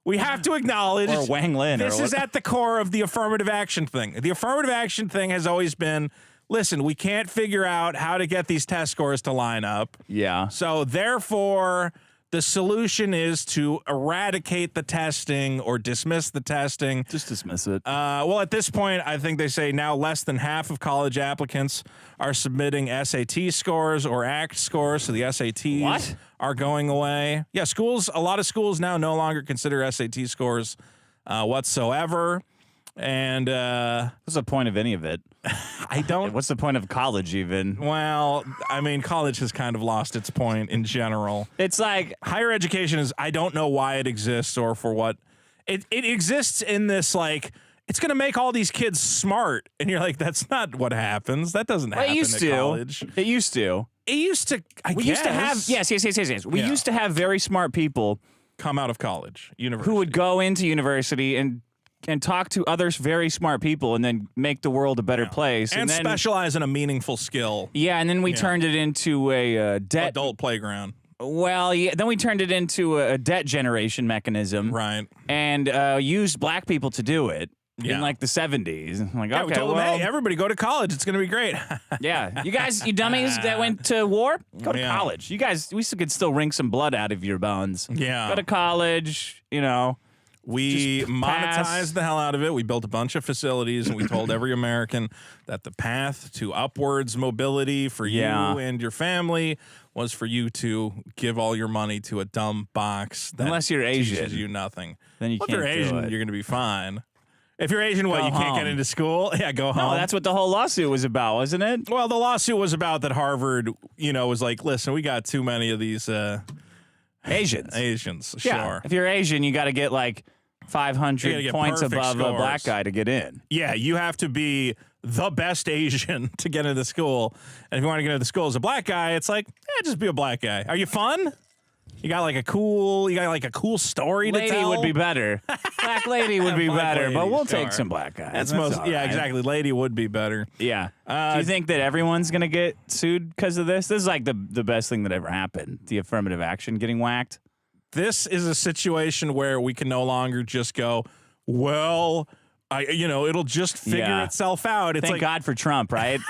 we have to acknowledge Or Wang Lin. this is at the core of the affirmative action thing. The affirmative action thing has always been, listen, we can't figure out how to get these test scores to line up. Yeah. So therefore, the solution is to eradicate the testing or dismiss the testing. Just dismiss it. Well, at this point, I think they say now less than half of college applicants are submitting SAT scores or ACT scores, so the SATs are going away. Yeah, a lot of schools now no longer consider SAT scores whatsoever. And what's the point of any of it? I don't. What's the point of college even? Well, I mean, college has kind of lost its point in general. It's like higher education is, I don't know why it exists or for what. It exists in this, like, it's going to make all these kids smart. And you're like, that's not what happens. That doesn't happen at college. It used to. It used to, We used to have, yes. We used to have very smart people come out of college, university, who would go into university and talk to other very smart people and then make the world a better place. And then, specialize in a meaningful skill. Yeah, and then we turned it into a debt. Adult playground. Well, yeah, then we turned it into a debt generation mechanism. Right. And used black people to do it in like the 70s. Like, yeah, okay, we told well, them, hey, everybody go to college. It's going to be great. yeah. You guys, you dummies that went to war, go to college. You guys, we could still wring some blood out of your bones. Yeah. Go to college, We monetized the hell out of it. We built a bunch of facilities, and we told every American that the path to upwards mobility for you and your family was for you to give all your money to a dumb box that unless you're Asian, teaches you nothing. Then you well, can't if you're Asian, do it. you're going to be fine. If you're Asian, what, you can't get into school? Yeah, go home. No, that's what the whole lawsuit was about, wasn't it? Well, the lawsuit was about that Harvard, was like, listen, we got too many of these Asians. Asians, yeah. Sure. If you're Asian, you got to get like 500 points above scores. a black guy to get in. Yeah, you have to be the best Asian to get into school. And if you want to get into the school as a black guy, it's like, just be a black guy. Are you fun? You got like a cool story to tell? Lady would be better. Black lady would be Black better, lady, but we'll sure. take some black guys. That's all yeah, right. exactly. Lady would be better. Yeah. Do you think that everyone's going to get sued because of this? This is like the best thing that ever happened. The affirmative action getting whacked. This is a situation where we can no longer just go, well, it'll just figure itself out. It's Thank God for Trump, right?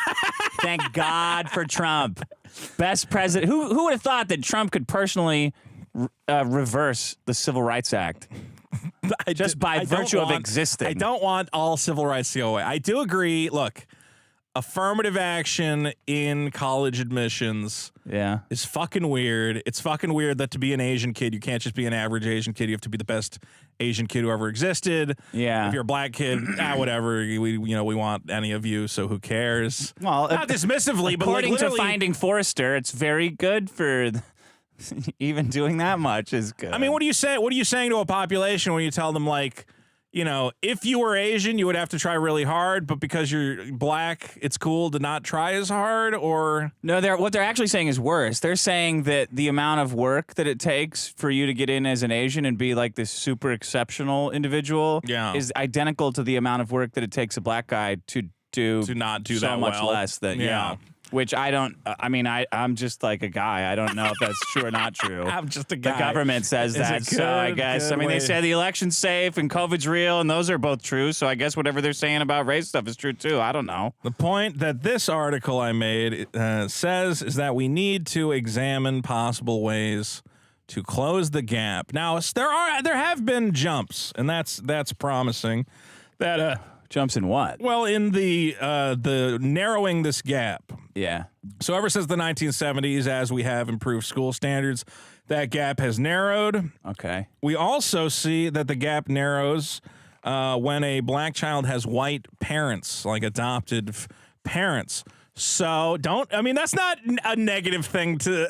Thank God for Trump. Best president. Who would have thought that Trump could personally reverse the Civil Rights Act just by virtue of existing? I don't want all civil rights to go away. I do agree. Look, affirmative action in college admissions is fucking weird. It's fucking weird that to be an Asian kid, you can't just be an average Asian kid. You have to be the best Asian kid who ever existed. Yeah. If you're a black kid, whatever. We want any of you, so who cares? Well, not dismissively, but according to Finding Forrester, it's very good for even doing that much is good. I mean, what do you say? What are you saying to a population when you tell them, like, if you were Asian, you would have to try really hard, but because you're black, it's cool to not try as hard? Or no, what they're actually saying is worse. They're saying that the amount of work that it takes for you to get in as an Asian and be like this super exceptional individual is identical to the amount of work that it takes a black guy to not do so that much well. less than Which I don't. I mean, I'm just like a guy. I don't know if that's true or not true. I'm just a guy. The government says that, so I guess. I mean, they say the election's safe and COVID's real, and those are both true. So I guess whatever they're saying about race stuff is true too. I don't know. The point that this article I made says is that we need to examine possible ways to close the gap. Now, there have been jumps, and that's promising. That jumps in what? Well, in the narrowing this gap. Yeah. So ever since the 1970s, as we have improved school standards, that gap has narrowed. Okay. We also see that the gap narrows when a black child has white parents, like adopted parents. So that's not a negative thing to...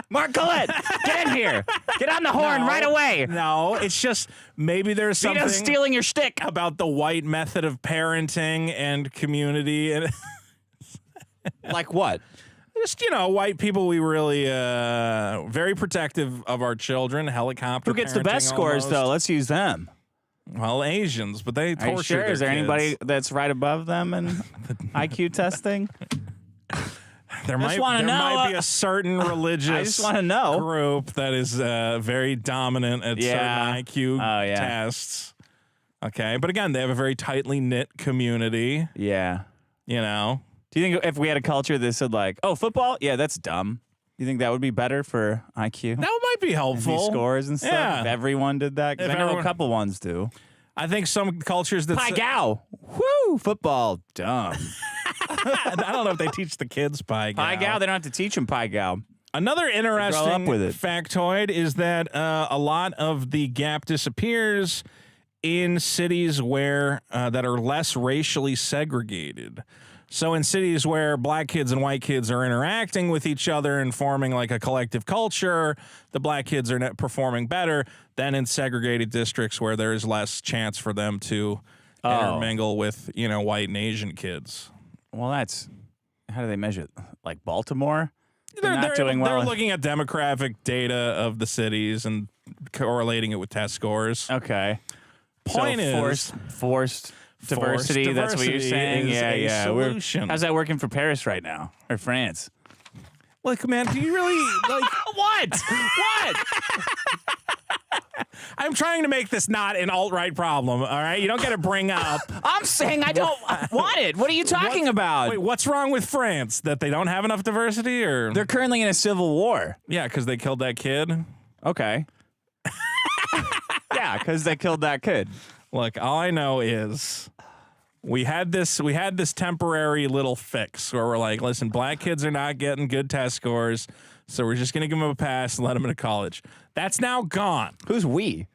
Mark Collette, get in here. Get on the horn right away. No, it's just maybe there's something Vito's stealing your shtick about the white method of parenting and community. And like what? Just, white people, we really very protective of our children, helicopter. Who gets the best scores, though? Let's use them. Well, Asians, but they torture sure? their Is there kids. Anybody that's right above them in IQ testing? There might be a certain religious group that is very dominant at certain IQ tests. Okay, but again, they have a very tightly knit community. Yeah. Do you think if we had a culture that said like, oh, football? Yeah, that's dumb. You think that would be better for IQ? That might be helpful. And scores and stuff. Yeah. If everyone did that. Because I know a couple ones do. I think some cultures that... Pai Gow. Woo! Football. Dumb. I don't know if they teach the kids Pai Gow. Pai Gow, they don't have to teach them Pai Gow. Another interesting factoid is that a lot of the gap disappears in cities where that are less racially segregated. So in cities where black kids and white kids are interacting with each other and forming like a collective culture, the black kids are performing better than in segregated districts where there is less chance for them to intermingle with, white and Asian kids. Well, how do they measure it? Like Baltimore? They're not doing well. They're looking at demographic data of the cities and correlating it with test scores. Okay. Point is forced diversity. That's what you're saying. Yeah. Solution. How's that working for Paris right now or France? Like, man, do you really like what? What? I'm trying to make this not an alt-right problem, all right? You don't get to bring up. I'm saying I don't want it. What are you talking about? Wait, what's wrong with France? That they don't have enough diversity, or they're currently in a civil war? Yeah, because they killed that kid. Okay. Yeah, because they killed that kid. Look, all I know is we had this temporary little fix where we're like, listen, black kids are not getting good test scores, so we're just gonna give them a pass and let them into college. That's now gone. Who's we?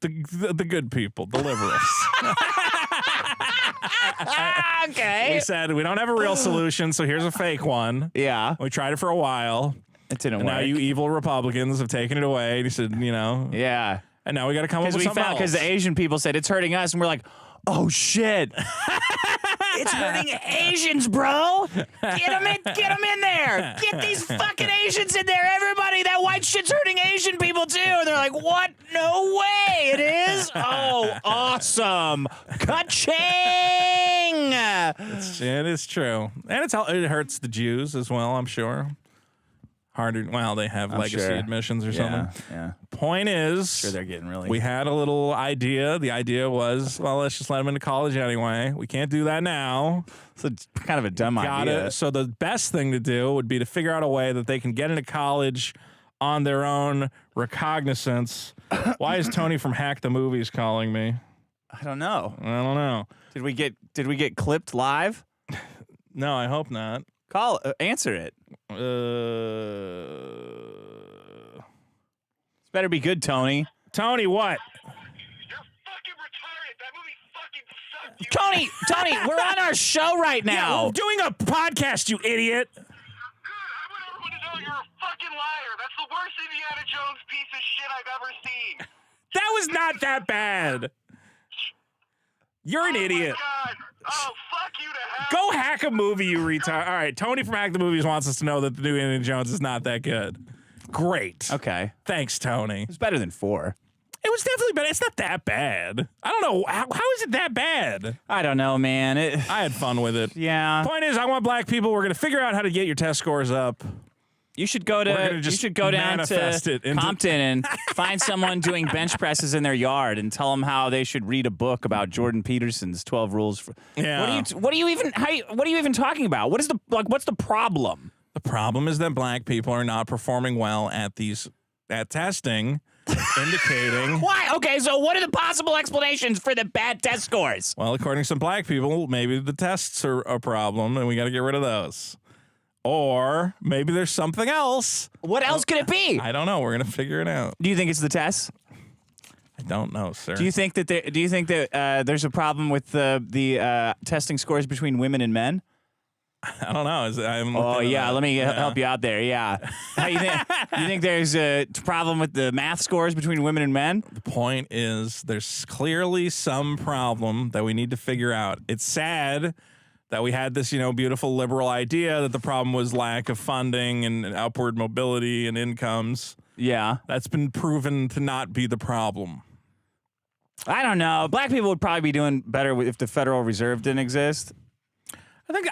The good people, the liberals. Okay. We said we don't have a real solution, so here's a fake one. Yeah. We tried it for a while. It didn't work. Now you evil Republicans have taken it away. And he said, Yeah. And now we got to come up with something else. Because the Asian people said it's hurting us, and we're like, oh shit. It's hurting Asians, bro. Get them in there. Get these fucking Asians in there. Everybody, that white shit's hurting Asian people too. And they're like, what? No way. It is? Oh, awesome. Ka-ching. It is true. And it hurts the Jews as well, I'm sure. Harder. Well, they have legacy admissions or something. Yeah. Point is, sure they're getting really. We had a little idea. The idea was, well, let's just let them into college anyway. We can't do that now. It's kind of a dumb idea. So the best thing to do would be to figure out a way that they can get into college on their own recognizance. Why is Tony from Hack the Movies calling me? I don't know. I don't know. Did we get clipped live? No, I hope not. Call answer it. This better be good, Tony. Tony, what? You're fucking retarded. That movie fucking sucked. Tony, we're on our show right now. Yeah, we're doing a podcast, you idiot. Good. I want everyone to know you're a fucking liar. That's the worst Indiana Jones piece of shit I've ever seen. That was not that bad. You're an idiot. My God. Oh, fuck you to hell. Go hack a movie, you retard. All right, Tony from Hack the Movies wants us to know that the new Indiana Jones is not that good. Great. Okay. Thanks, Tony. It's better than 4. It was definitely better. It's not that bad. I don't know. How is it that bad? I don't know, man. I had fun with it. Yeah. Point is, I want black people. We're going to figure out how to get your test scores up. You should go down to Compton and find someone doing bench presses in their yard and tell them how they should read a book about Jordan Peterson's 12 rules. Yeah. What are you even talking about? What's the problem? The problem is that black people are not performing well at testing, indicating. Why? Okay, so what are the possible explanations for the bad test scores? Well, according to some black people, maybe the tests are a problem and we got to get rid of those. Or maybe there's something else. What else could it be? I don't know. We're gonna figure it out. Do you think it's the tests? I don't know, sir. Do you think that there's a problem with the testing scores between women and men? I don't know. Let me help you out there. Yeah. How you think there's a problem with the math scores between women and men? The point is, there's clearly some problem that we need to figure out. It's sad that we had this, beautiful liberal idea that the problem was lack of funding and upward mobility and incomes. Yeah. That's been proven to not be the problem. I don't know. Black people would probably be doing better if the Federal Reserve didn't exist.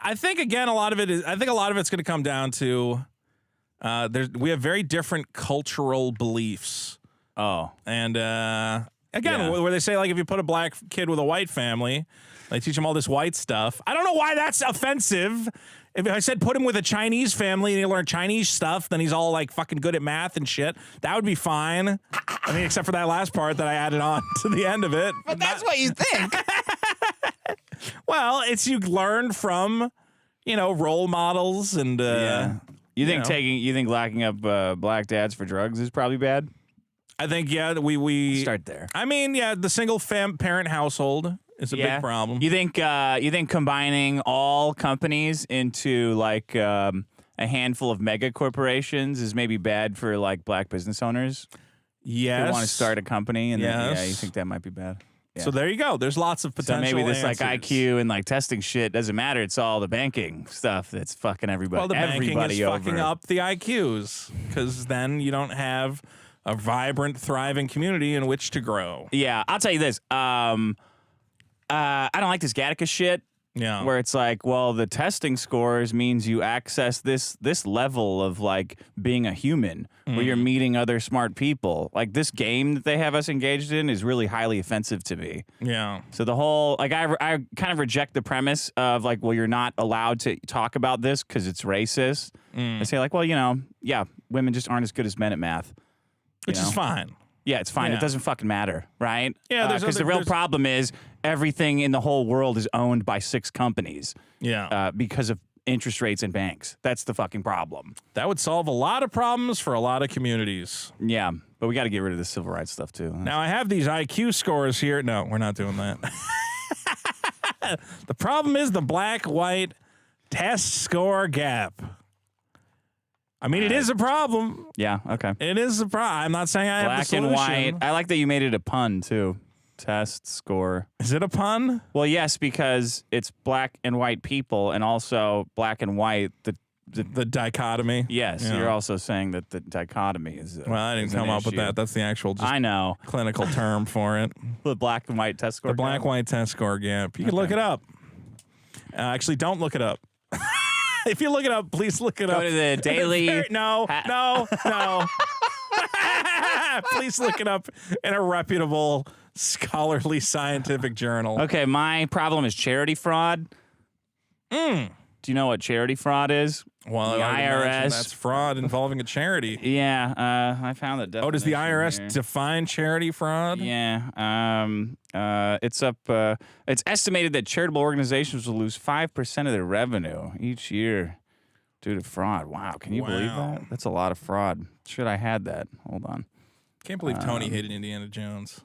I think again, a lot of it's going to come down to we have very different cultural beliefs. Oh. And where they say, like, if you put a black kid with a white family, they teach him all this white stuff. I don't know why that's offensive. If I said put him with a Chinese family and he learned Chinese stuff, then he's all like fucking good at math and shit. That would be fine. I mean, except for that last part that I added on to the end of it. But that's what you think. Well, it's you learn from, role models and yeah. You think locking up black dads for drugs is probably bad? I think we start there. I mean, the single parent household is a big problem. You think combining all companies into like a handful of mega corporations is maybe bad for like black business owners? Yes. Who want to start a company and yes. then, you think that might be bad? Yeah. So there you go. There's lots of potential. So maybe this answers. like IQ and like testing shit doesn't matter. It's all the banking stuff that's fucking everybody. Well, the banking is over. fucking up the IQs because then you don't have a vibrant, thriving community in which to grow. Yeah, I'll tell you this. I don't like this Gattaca shit. Yeah. Where it's like, well, the testing scores means you access this level of like being a human where you're meeting other smart people. Like this game that they have us engaged in is really highly offensive to me. Yeah. So the whole like I kind of reject the premise of like, well, you're not allowed to talk about this because it's racist. I say like, well, women just aren't as good as men at math. Which is fine. Yeah, it's fine. Yeah. It doesn't fucking matter, right? Yeah, because the real problem is everything in the whole world is owned by 6 companies. Yeah. Because of interest rates and banks. That's the fucking problem. That would solve a lot of problems for a lot of communities. Yeah, but we got to get rid of the civil rights stuff too. Now I have these IQ scores here. No, we're not doing that. The problem is the black-white test score gap. I mean, it is a problem. Yeah, okay. It is a problem. I'm not saying I have the solution. Black and white. I like that you made it a pun, too. Test score. Is it a pun? Well, yes, because it's black and white people and also black and white. The dichotomy? Yes, Yeah. you're also saying that the dichotomy is well, I didn't come up with that. That's the actual I know. clinical term for it. The black and white test score The black-white test score gap. You can look it up. Actually, don't look it up. If you look it up, please look it up. Go to the Daily. No. Please look it up in a reputable, scholarly, scientific journal. Okay, my problem is charity fraud. Do you know what charity fraud is? Well, the I would IRS. imagine that's fraud involving a charity. Yeah, I found the definition. Oh, does the IRS here. define charity fraud? Yeah, it's up. It's estimated that charitable organizations will lose 5% of their revenue each year due to fraud. Wow, can you believe that? That's a lot of fraud. Should I had that? Hold on. Can't believe Tony hated Indiana Jones.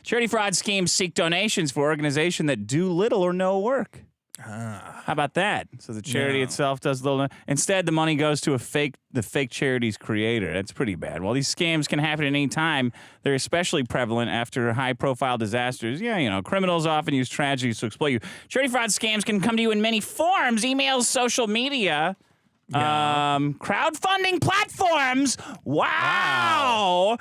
Charity fraud schemes seek donations for organizations that do little or no work. How about that? So the charity itself does little. Instead, the money goes to the fake charity's creator. That's pretty bad. While these scams can happen at any time, they're especially prevalent after high-profile disasters. Yeah, you know, criminals often use tragedies to exploit you. Charity fraud scams can come to you in many forms: emails, social media. Crowdfunding platforms. Wow.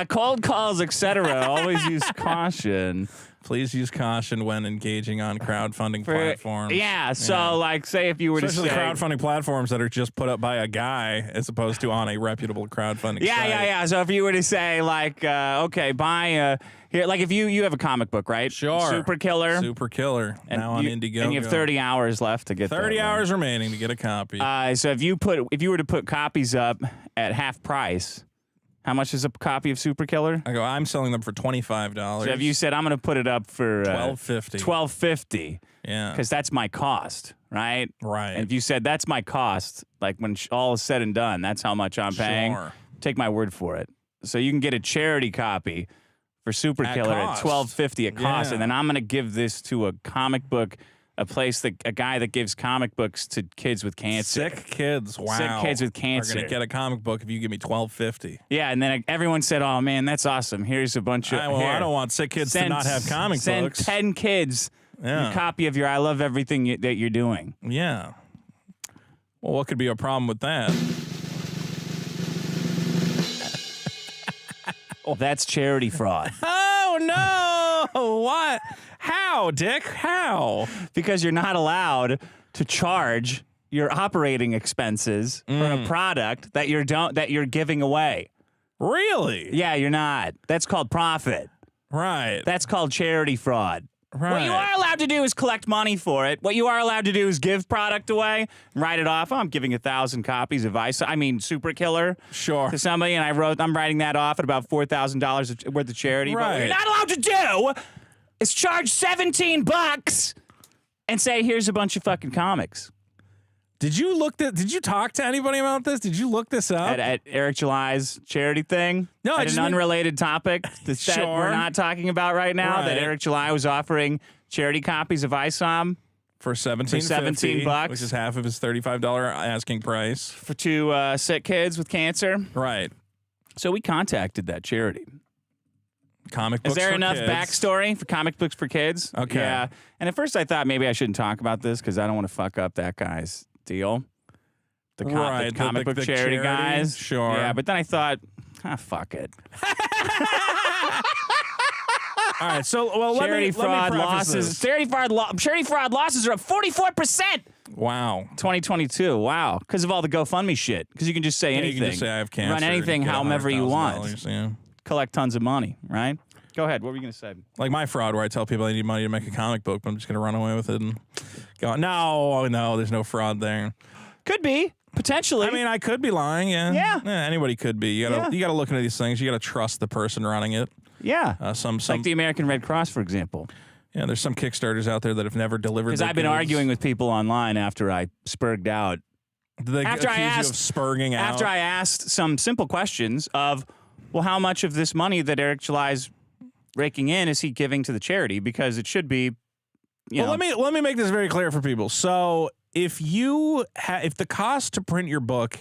Cold calls, etc. Always use caution. Please use caution when engaging on crowdfunding platforms. Yeah, so like, say if you were Especially to say crowdfunding platforms that are just put up by a guy as opposed to on a reputable crowdfunding site. Yeah. So if you were to say like, okay, buy here, like if you have a comic book, right? Sure. Super Killer. And now on Indiegogo. And you have 30 hours left to get 30 hours remaining to get a copy. So if you were to put copies up at half price, how much is a copy of Super Killer? I'm selling them for $25. So if you said I'm going to put it up for $12.50, yeah, because that's my cost, right? Right. And if you said that's my cost, like when all is said and done, that's how much I'm paying. Sure. Take my word for it. So you can get a charity copy for Super Killer at $12.50 at cost, and then I'm going to give this to a comic book. A guy that gives comic books to kids with cancer. Sick kids, wow. Sick kids with cancer. Are going to get a comic book if you give me $12.50. Yeah, and then everyone said, "Oh man, that's awesome. Here's a bunch of." I don't want sick kids to not have comic books. Send 10 kids a copy of your "I love everything that you're doing." Yeah. Well, what could be a problem with that? That's charity fraud. Oh no! What? How, Dick? How? Because you're not allowed to charge your operating expenses for a product that you're giving away. Really? Yeah, you're not. That's called profit. Right. That's called charity fraud. Right. What you are allowed to do is collect money for it. What you are allowed to do is give product away, write it off. Oh, I'm giving 1,000 copies of Super Killer to somebody, and I'm writing that off at about $4,000 worth of charity. Right. But what you're not allowed to do is charge $17 and say, here's a bunch of fucking comics. Did you talk to anybody about this? Did you look this up? At Eric July's charity thing? No, at an unrelated topic that we're not talking about right now, that Eric July was offering charity copies of ISOM for $17, which is half of his $35 asking price. For two sick kids with cancer. Right. So we contacted that charity. Comic books. Is there for enough kids. backstory for comic books for kids? Okay. Yeah. And at first I thought maybe I shouldn't talk about this because I don't want to fuck up that guy's deal. The comic book charity guys. Sure. Yeah, but then I thought, fuck it. All right, so charity fraud losses. Charity fraud losses are up 44%. Wow. 2022. Wow. Because of all the GoFundMe shit. Because you can just say anything. You can just say I have cancer. Run anything however you want. Yeah. Collect tons of money, right? Go ahead. What were you going to say? Like my fraud where I tell people I need money to make a comic book, but I'm just going to run away with it and go, no, there's no fraud there. Could be. Potentially. I mean, I could be lying, yeah. Anybody could be. You gotta look into these things. You gotta trust the person running it. Yeah. Some like the American Red Cross, for example. Yeah, there's some Kickstarters out there that have never delivered. Because I've been arguing with people online after I spurged out. After I asked some simple questions of, well, how much of this money that Eric July's raking in is he giving to the charity? Because it should be, let me make this very clear for people. So if the cost to print your book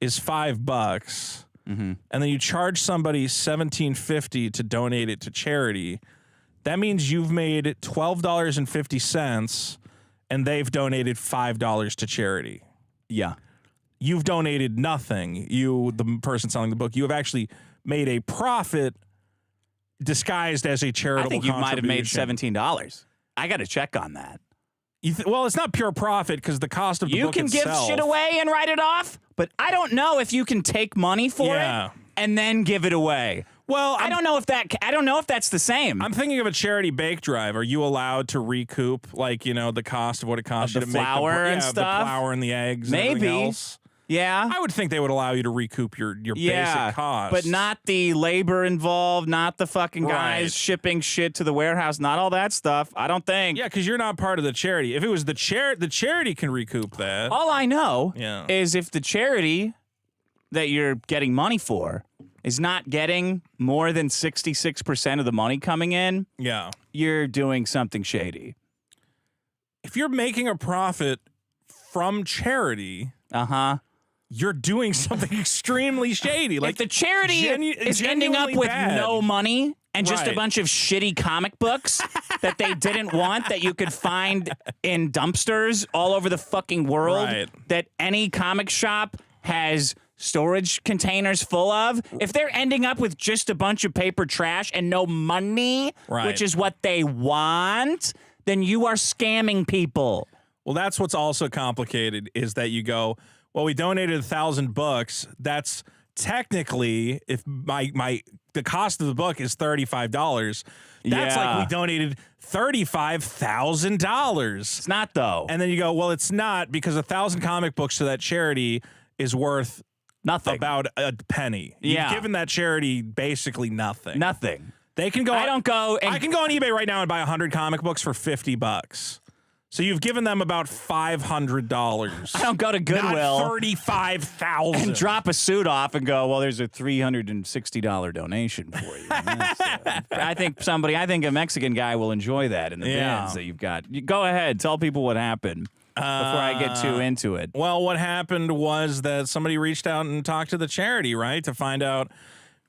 is $5, and then you charge somebody $17.50 to donate it to charity, that means you've made $12.50, and they've donated $5 to charity. Yeah, you've donated nothing. The person selling the book, you have actually made a profit disguised as a charitable. I think you might have made $17. I got to check on that. Well, it's not pure profit because the cost of the book itself. You can give shit away and write it off, but I don't know if you can take money for it and then give it away. Well, I don't know if that's the same. I'm thinking of a charity bake drive. Are you allowed to recoup, like, the cost of what it costs you to make the flour and stuff? The flour and the eggs and Maybe. everything else? Yeah. I would think they would allow you to recoup your basic costs. But not the labor involved, not the fucking guys shipping shit to the warehouse, not all that stuff. I don't think. Yeah, because you're not part of the charity. If it was the charity can recoup that. All I know is if the charity that you're getting money for is not getting more than 66% of the money coming in, you're doing something shady. If you're making a profit from charity, you're doing something extremely shady. Like if the charity is ending up with no money and just a bunch of shitty comic books that they didn't want that you could find in dumpsters all over the fucking world that any comic shop has storage containers full of, if they're ending up with just a bunch of paper trash and no money, which is what they want, then you are scamming people. Well, that's what's also complicated is that you go, well, we donated 1,000 books. That's technically, if the cost of the book is $35, that's like we donated $35,000. It's not, though. And then you go, well, it's not, because 1,000 comic books to that charity is worth nothing. About a penny. You've given that charity basically nothing. Nothing. They can go. I can go on eBay right now and buy 100 comic books for $50. So you've given them about $500. I don't go to Goodwill. Not $35,000. And drop a suit off and go, well, there's a $360 donation for you. I think a Mexican guy will enjoy that in the bins that you've got. Go ahead. Tell people what happened before I get too into it. Well, what happened was that somebody reached out and talked to the charity, right, to find out,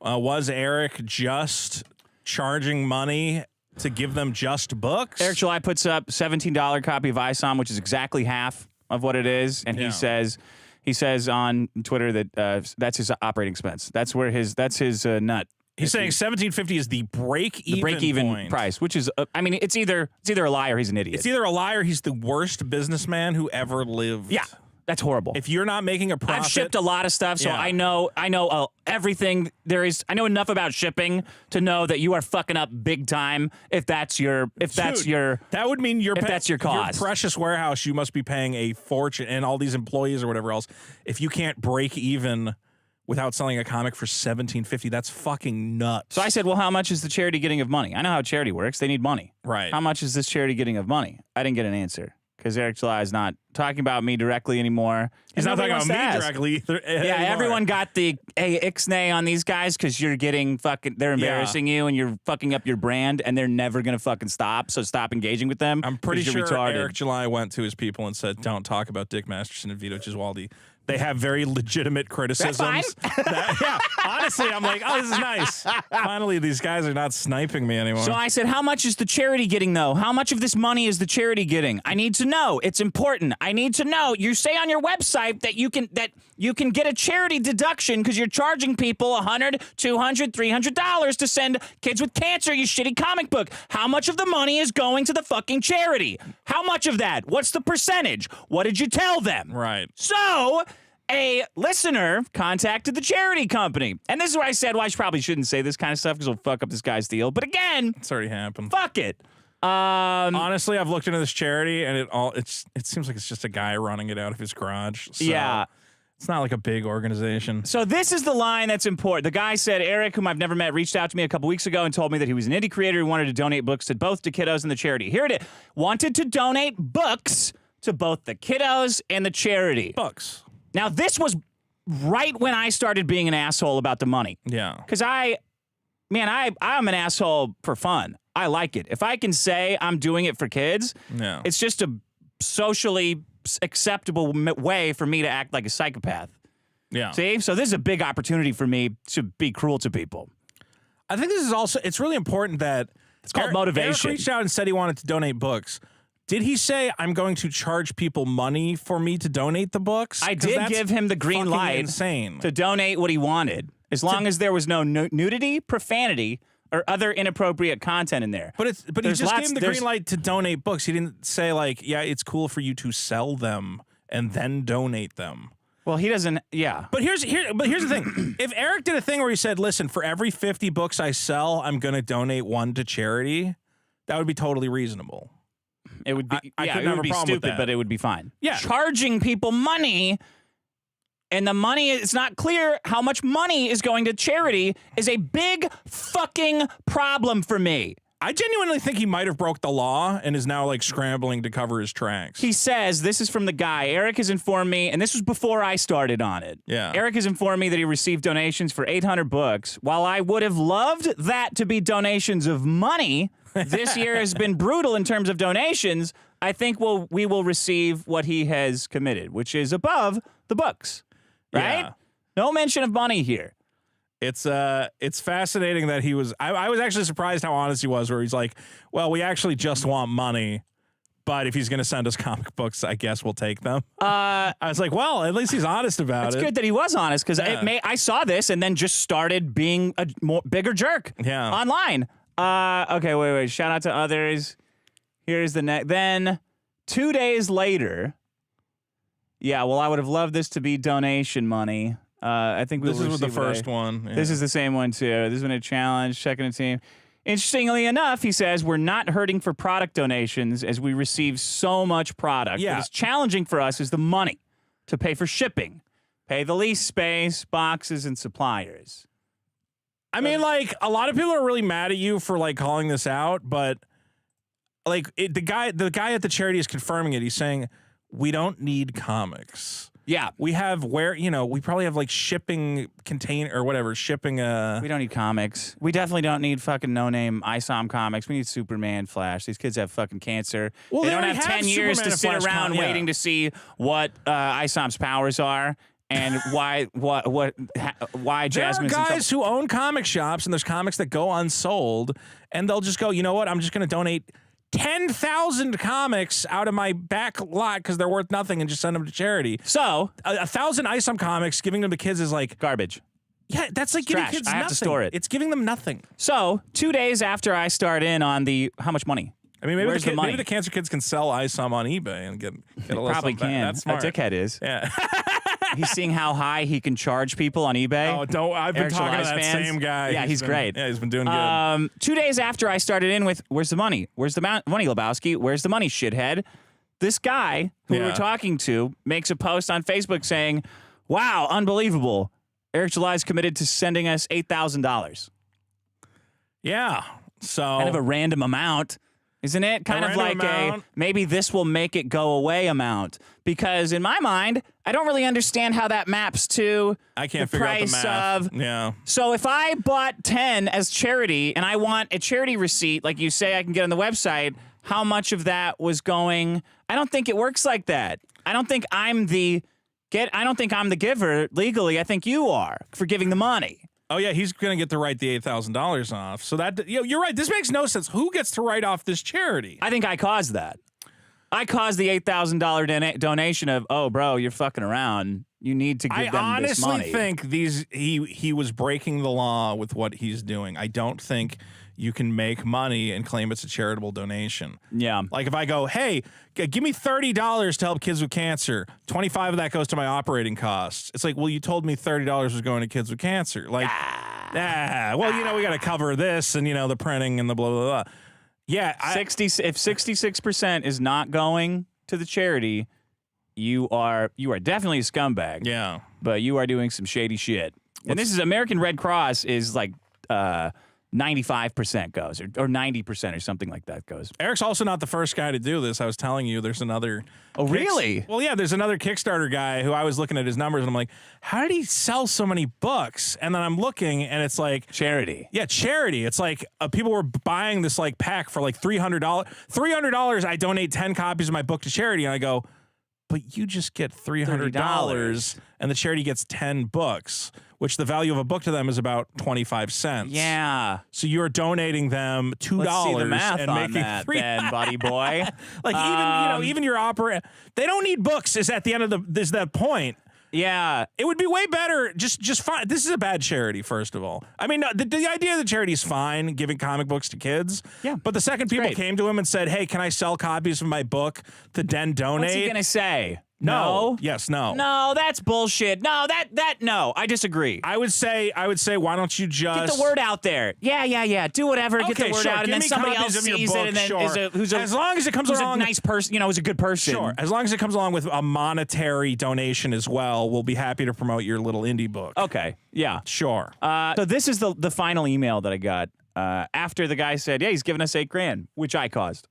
was Eric just charging money to give them just books? Eric July puts up $17 copy of ISOM, which is exactly half of what it is, and he says on Twitter that that's his operating expense. That's his nut. He's saying $17.50 is the break-even point. Price, which is it's either a lie or he's an idiot. It's either a lie or he's the worst businessman who ever lived. Yeah. That's horrible. If you're not making a profit, I've shipped a lot of stuff, so I know everything there is. I know enough about shipping to know that you are fucking up big time. That's your that would mean that's your cost. Your precious warehouse, you must be paying a fortune, and all these employees or whatever else. If you can't break even without selling a comic for $17.50, that's fucking nuts. So I said, well, how much is the charity getting of money? I know how charity works. They need money. Right. How much is this charity getting of money? I didn't get an answer. Because Eric July is not talking about me directly anymore. He's not talking about me directly either. Yeah, everyone got the ixnay on these guys because you're getting they're embarrassing you and you're fucking up your brand and they're never going to fucking stop. So stop engaging with them. I'm pretty sure retarded. Eric July went to his people and said, don't talk about Dick Masterson and Vito Gesualdi. They have very legitimate criticisms. That's fine. Honestly, I'm like, oh, this is nice. Finally, these guys are not sniping me anymore. So I said, how much is the charity getting, though? How much of this money is the charity getting? I need to know. It's important. I need to know. You say on your website that you can get a charity deduction because you're charging people $100, $200, $300 to send kids with cancer you shitty comic book. How much of the money is going to the fucking charity? How much of that? What's the percentage? What did you tell them? Right. So a listener contacted the charity company. And this is where I said, well, I probably shouldn't say this kind of stuff because it'll fuck up this guy's deal. But again, it's already happened. Fuck it. Honestly, I've looked into this charity and it seems like it's just a guy running it out of his garage. So yeah. It's not like a big organization. So this is the line that's important. The guy said, Eric, whom I've never met, reached out to me a couple weeks ago and told me that he was an indie creator who wanted to donate books to both the kiddos and the charity. Here it is. Wanted to donate books to both the kiddos and the charity. Books. Now, this was right when I started being an asshole about the money. Yeah. Because I'm an asshole for fun. I like it. If I can say I'm doing it for kids, it's just a socially acceptable way for me to act like a psychopath. Yeah. See? So this is a big opportunity for me to be cruel to people. I think this is also, it's really important that it's called motivation. Eric reached out and said he wanted to donate books. Did he say, I'm going to charge people money for me to donate the books? I did give him the green light to donate what he wanted, as long as there was no nudity, profanity, or other inappropriate content in there. But he just gave him the green light to donate books. He didn't say, like, yeah, it's cool for you to sell them and then donate them. Well, he doesn't. Yeah. But here's the thing. If Eric did a thing where he said, listen, for every 50 books I sell, I'm going to donate one to charity, that would be totally reasonable. It would be. I yeah, couldn't it have would a be problem with stupid, that. but it would be fine. Yeah. Charging people money, and the money, it's not clear how much money is going to charity, is a big fucking problem for me. I genuinely think he might have broke the law and is now like scrambling to cover his tracks. He says, this is from the guy, Eric has informed me, and this was before I started on it. Yeah. Eric has informed me that he received donations for 800 books. While I would have loved that to be donations of money, this year has been brutal in terms of donations. I think we will receive what he has committed, which is above the books, right? Yeah. No mention of money here. It's fascinating that he was. I was actually surprised how honest he was, where he's like, "Well, we actually just want money, but if he's going to send us comic books, I guess we'll take them." I was like, "Well, at least he's honest about it." It's good that he was honest because I saw this and then just started being a bigger jerk. Yeah. Online. Okay, wait. Shout out to others. Here's the next. Then 2 days later. Yeah, well, I would have loved this to be donation money. I think this was the first one. Yeah. This is the same one too. This has been a challenge. Checking a team. Interestingly enough, he says we're not hurting for product donations as we receive so much product. Yeah. What is challenging for us is the money to pay for shipping, pay the lease space, boxes, and suppliers. I mean, like, a lot of people are really mad at you for like calling this out, but like the guy at the charity is confirming it. He's saying we don't need comics. Yeah. We have we probably have like shipping container or whatever, shipping We don't need comics. We definitely don't need fucking no-name ISOM comics. We need Superman, Flash. These kids have fucking cancer. Well, they they don't already have 10 have years Superman to and sit Flash around yeah. waiting to see what ISOM's powers are and why Jasmine's There are in guys who own comic shops and there's comics that go unsold and they'll just go, you know what, I'm just going to donate 10,000 comics out of my back lot because they're worth nothing and just send them to charity. So 1,000 ISOM comics, giving them to kids is like garbage. Yeah, that's like giving trash. kids I nothing. have to store it. It's giving them nothing. So 2 days after I start in on the how much money? I mean, maybe Where's the money? maybe the cancer kids can sell ISOM on eBay and get a little Probably something back. can. That's smart. A dickhead is. Yeah. He's seeing how high he can charge people on eBay. Oh, don't! I've been Eric talking to July's that fans. same guy. Yeah, he's been, great. Yeah, he's been doing good. 2 days after I started in with, where's the money? Where's the money, Lebowski? Where's the money, shithead? This guy who we were talking to makes a post on Facebook saying, wow, unbelievable. Eric July's committed to sending us $8,000. Yeah. So kind of a random amount, isn't it? Kind of like a maybe this will make it go away amount. Because in my mind, I don't really understand how that maps to I can't the figure out the price math. of. Yeah. So if I bought 10 as charity and I want a charity receipt, like you say I can get on the website, how much of that was going? I don't think it works like that. I don't think I'm the giver legally. I think you are for giving the money. Oh yeah, he's gonna get to write the $8,000 off. So that you're right. This makes no sense. Who gets to write off this charity? I think I caused that. I caused the $8,000 donation of, oh, bro, you're fucking around. You need to give them this money. I honestly think he was breaking the law with what he's doing. I don't think you can make money and claim it's a charitable donation. Yeah. Like if I go, hey, give me $30 to help kids with cancer. 25 of that goes to my operating costs. It's like, well, you told me $30 was going to kids with cancer. Like, well, we got to cover this and, the printing and the blah, blah, blah. Yeah. If 66% is not going to the charity, you are definitely a scumbag. Yeah. But you are doing some shady shit. And this is American Red Cross is like 95% goes or 90% or something like that goes. Eric's also not the first guy to do this. I was telling you there's another. Oh, really? Well, yeah, there's another Kickstarter guy who I was looking at his numbers and I'm like, how did he sell so many books? And then I'm looking and it's like. Charity. Yeah, charity. It's like people were buying this like pack for like $300. $300, I donate 10 copies of my book to charity. And I go, but you just get $300 and the charity gets 10 books, which the value of a book to them is about 25 cents. Yeah. So you're donating them $2 Let's see the math and on making that, $3. then, buddy boy. Like even your they don't need books is at the end of the point. Yeah. It would be way better. Just fine. This is a bad charity, first of all. I mean, the idea of the charity is fine, giving comic books to kids. Yeah. But the second people came to him and said, hey, can I sell copies of my book to then donate? What's he going to say? No. Yes, no. No, that's bullshit. No, no. I disagree. I would say, why don't you just get the word out there? Yeah. Do whatever. Get the word out, and then somebody else of your sees book, it, and then sure. As long as it comes along, a nice person, who's a good person. Sure. As long as it comes along with a monetary donation as well, we'll be happy to promote your little indie book. Okay. Yeah. Sure. So this is the final email that I got after the guy said, "Yeah, he's giving us $8,000," which I caused.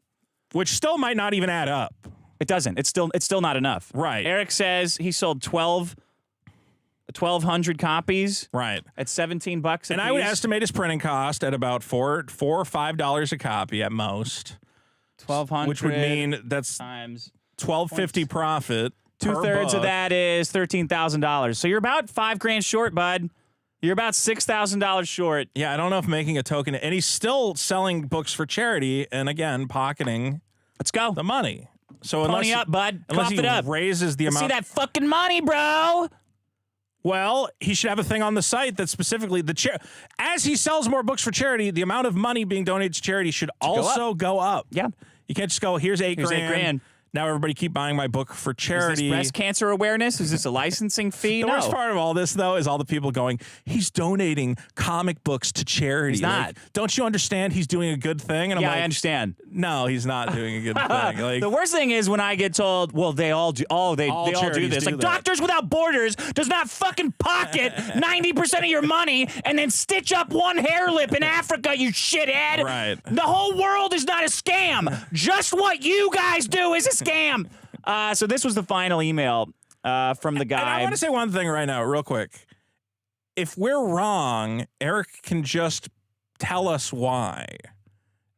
Which still might not even add up. It doesn't. It's still not enough. Right. Eric says he sold 1,200 copies. Right. At $17 and I would estimate his printing cost at about $4 or $5 a copy at most. 1,200, which would mean that's times $1,250 profit. 2/3 of that is $13,000. So you're about $5,000 short, bud. You're about $6,000 short. Yeah, I don't know if making a token, and he's still selling books for charity, and again, pocketing. Let's go. The money. So Pony up, bud. Unless Cough he it up. raises the amount. See that fucking money, bro. Well, he should have a thing on the site that specifically as he sells more books for charity, the amount of money being donated to charity should also go up. Yeah. You can't just go, here's $8,000. Now everybody keep buying my book for charity. Is this breast cancer awareness? Is this a licensing fee? The worst part of all this, though, is all the people going, he's donating comic books to charity. He's not. Like, don't you understand he's doing a good thing? And I'm like, I understand. No, he's not doing a good thing. Like, the worst thing is when I get told, well, they all do. Oh, they all do this. Like, Doctors Without Borders does not fucking pocket 90% of your money and then stitch up one hair lip in Africa, you shithead. Right. The whole world is not a scam. Just what you guys do is a scam. So this was the final email from the guy. And I want to say one thing right now, real quick. If we're wrong, Eric can just tell us why.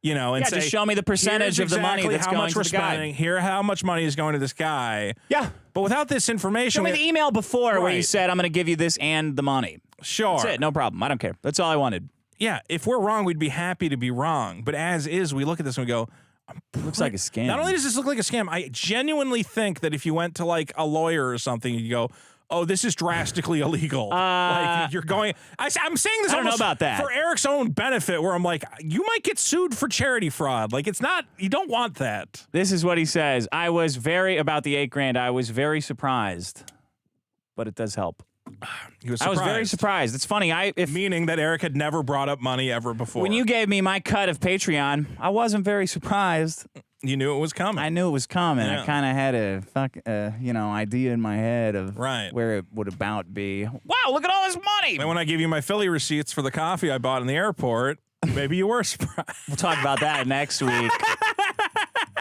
And say, just show me the percentage of the money that's going to the guy. Here, how much money is going to this guy. Yeah. But without this information. Show me the email before where you said, I'm going to give you this and the money. Sure. That's it. No problem. I don't care. That's all I wanted. Yeah. If we're wrong, we'd be happy to be wrong. But as is, we look at this and we go, looks like a scam. Not only does this look like a scam, I genuinely think that if you went to like a lawyer or something, you go, oh, this is drastically illegal. Like you're going. I'm saying this. I don't know about that for Eric's own benefit. Where I'm like, you might get sued for charity fraud. Like it's not. You don't want that. This is what he says. I was about the $8,000. I was very surprised, but it does help. I was very surprised. It's funny. Meaning that Eric had never brought up money ever before. When you gave me my cut of Patreon, I wasn't very surprised. You knew it was coming. I knew it was coming. Yeah. I kind of had a idea in my head of where it would about be. Wow, look at all this money. And when I gave you my Philly receipts for the coffee I bought in the airport, maybe you were surprised. We'll talk about that next week.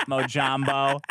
Mojambo.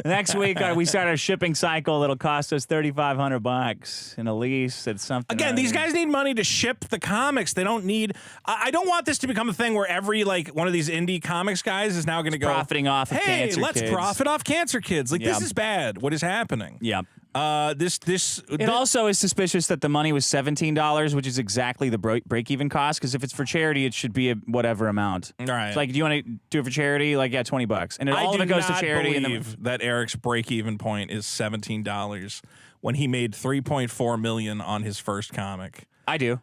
Next week, we start our shipping cycle that'll cost us $3,500 in a lease. It's something. Again, these guys need money to ship the comics. They don't need. I don't want this to become a thing where every one of these indie comics guys is now going to go profiting off. Of hey, cancer let's kids. Profit off cancer kids. Like this is bad. What is happening? Yeah. It also is suspicious that the money was $17, which is exactly the break-even cost. Because if it's for charity, it should be a whatever amount. All right. It's like, do you want to do it for charity? Like, yeah, $20, and all of it goes to charity. I believe that Eric's break-even point is $17 when he made $3.4 million on his first comic. I do.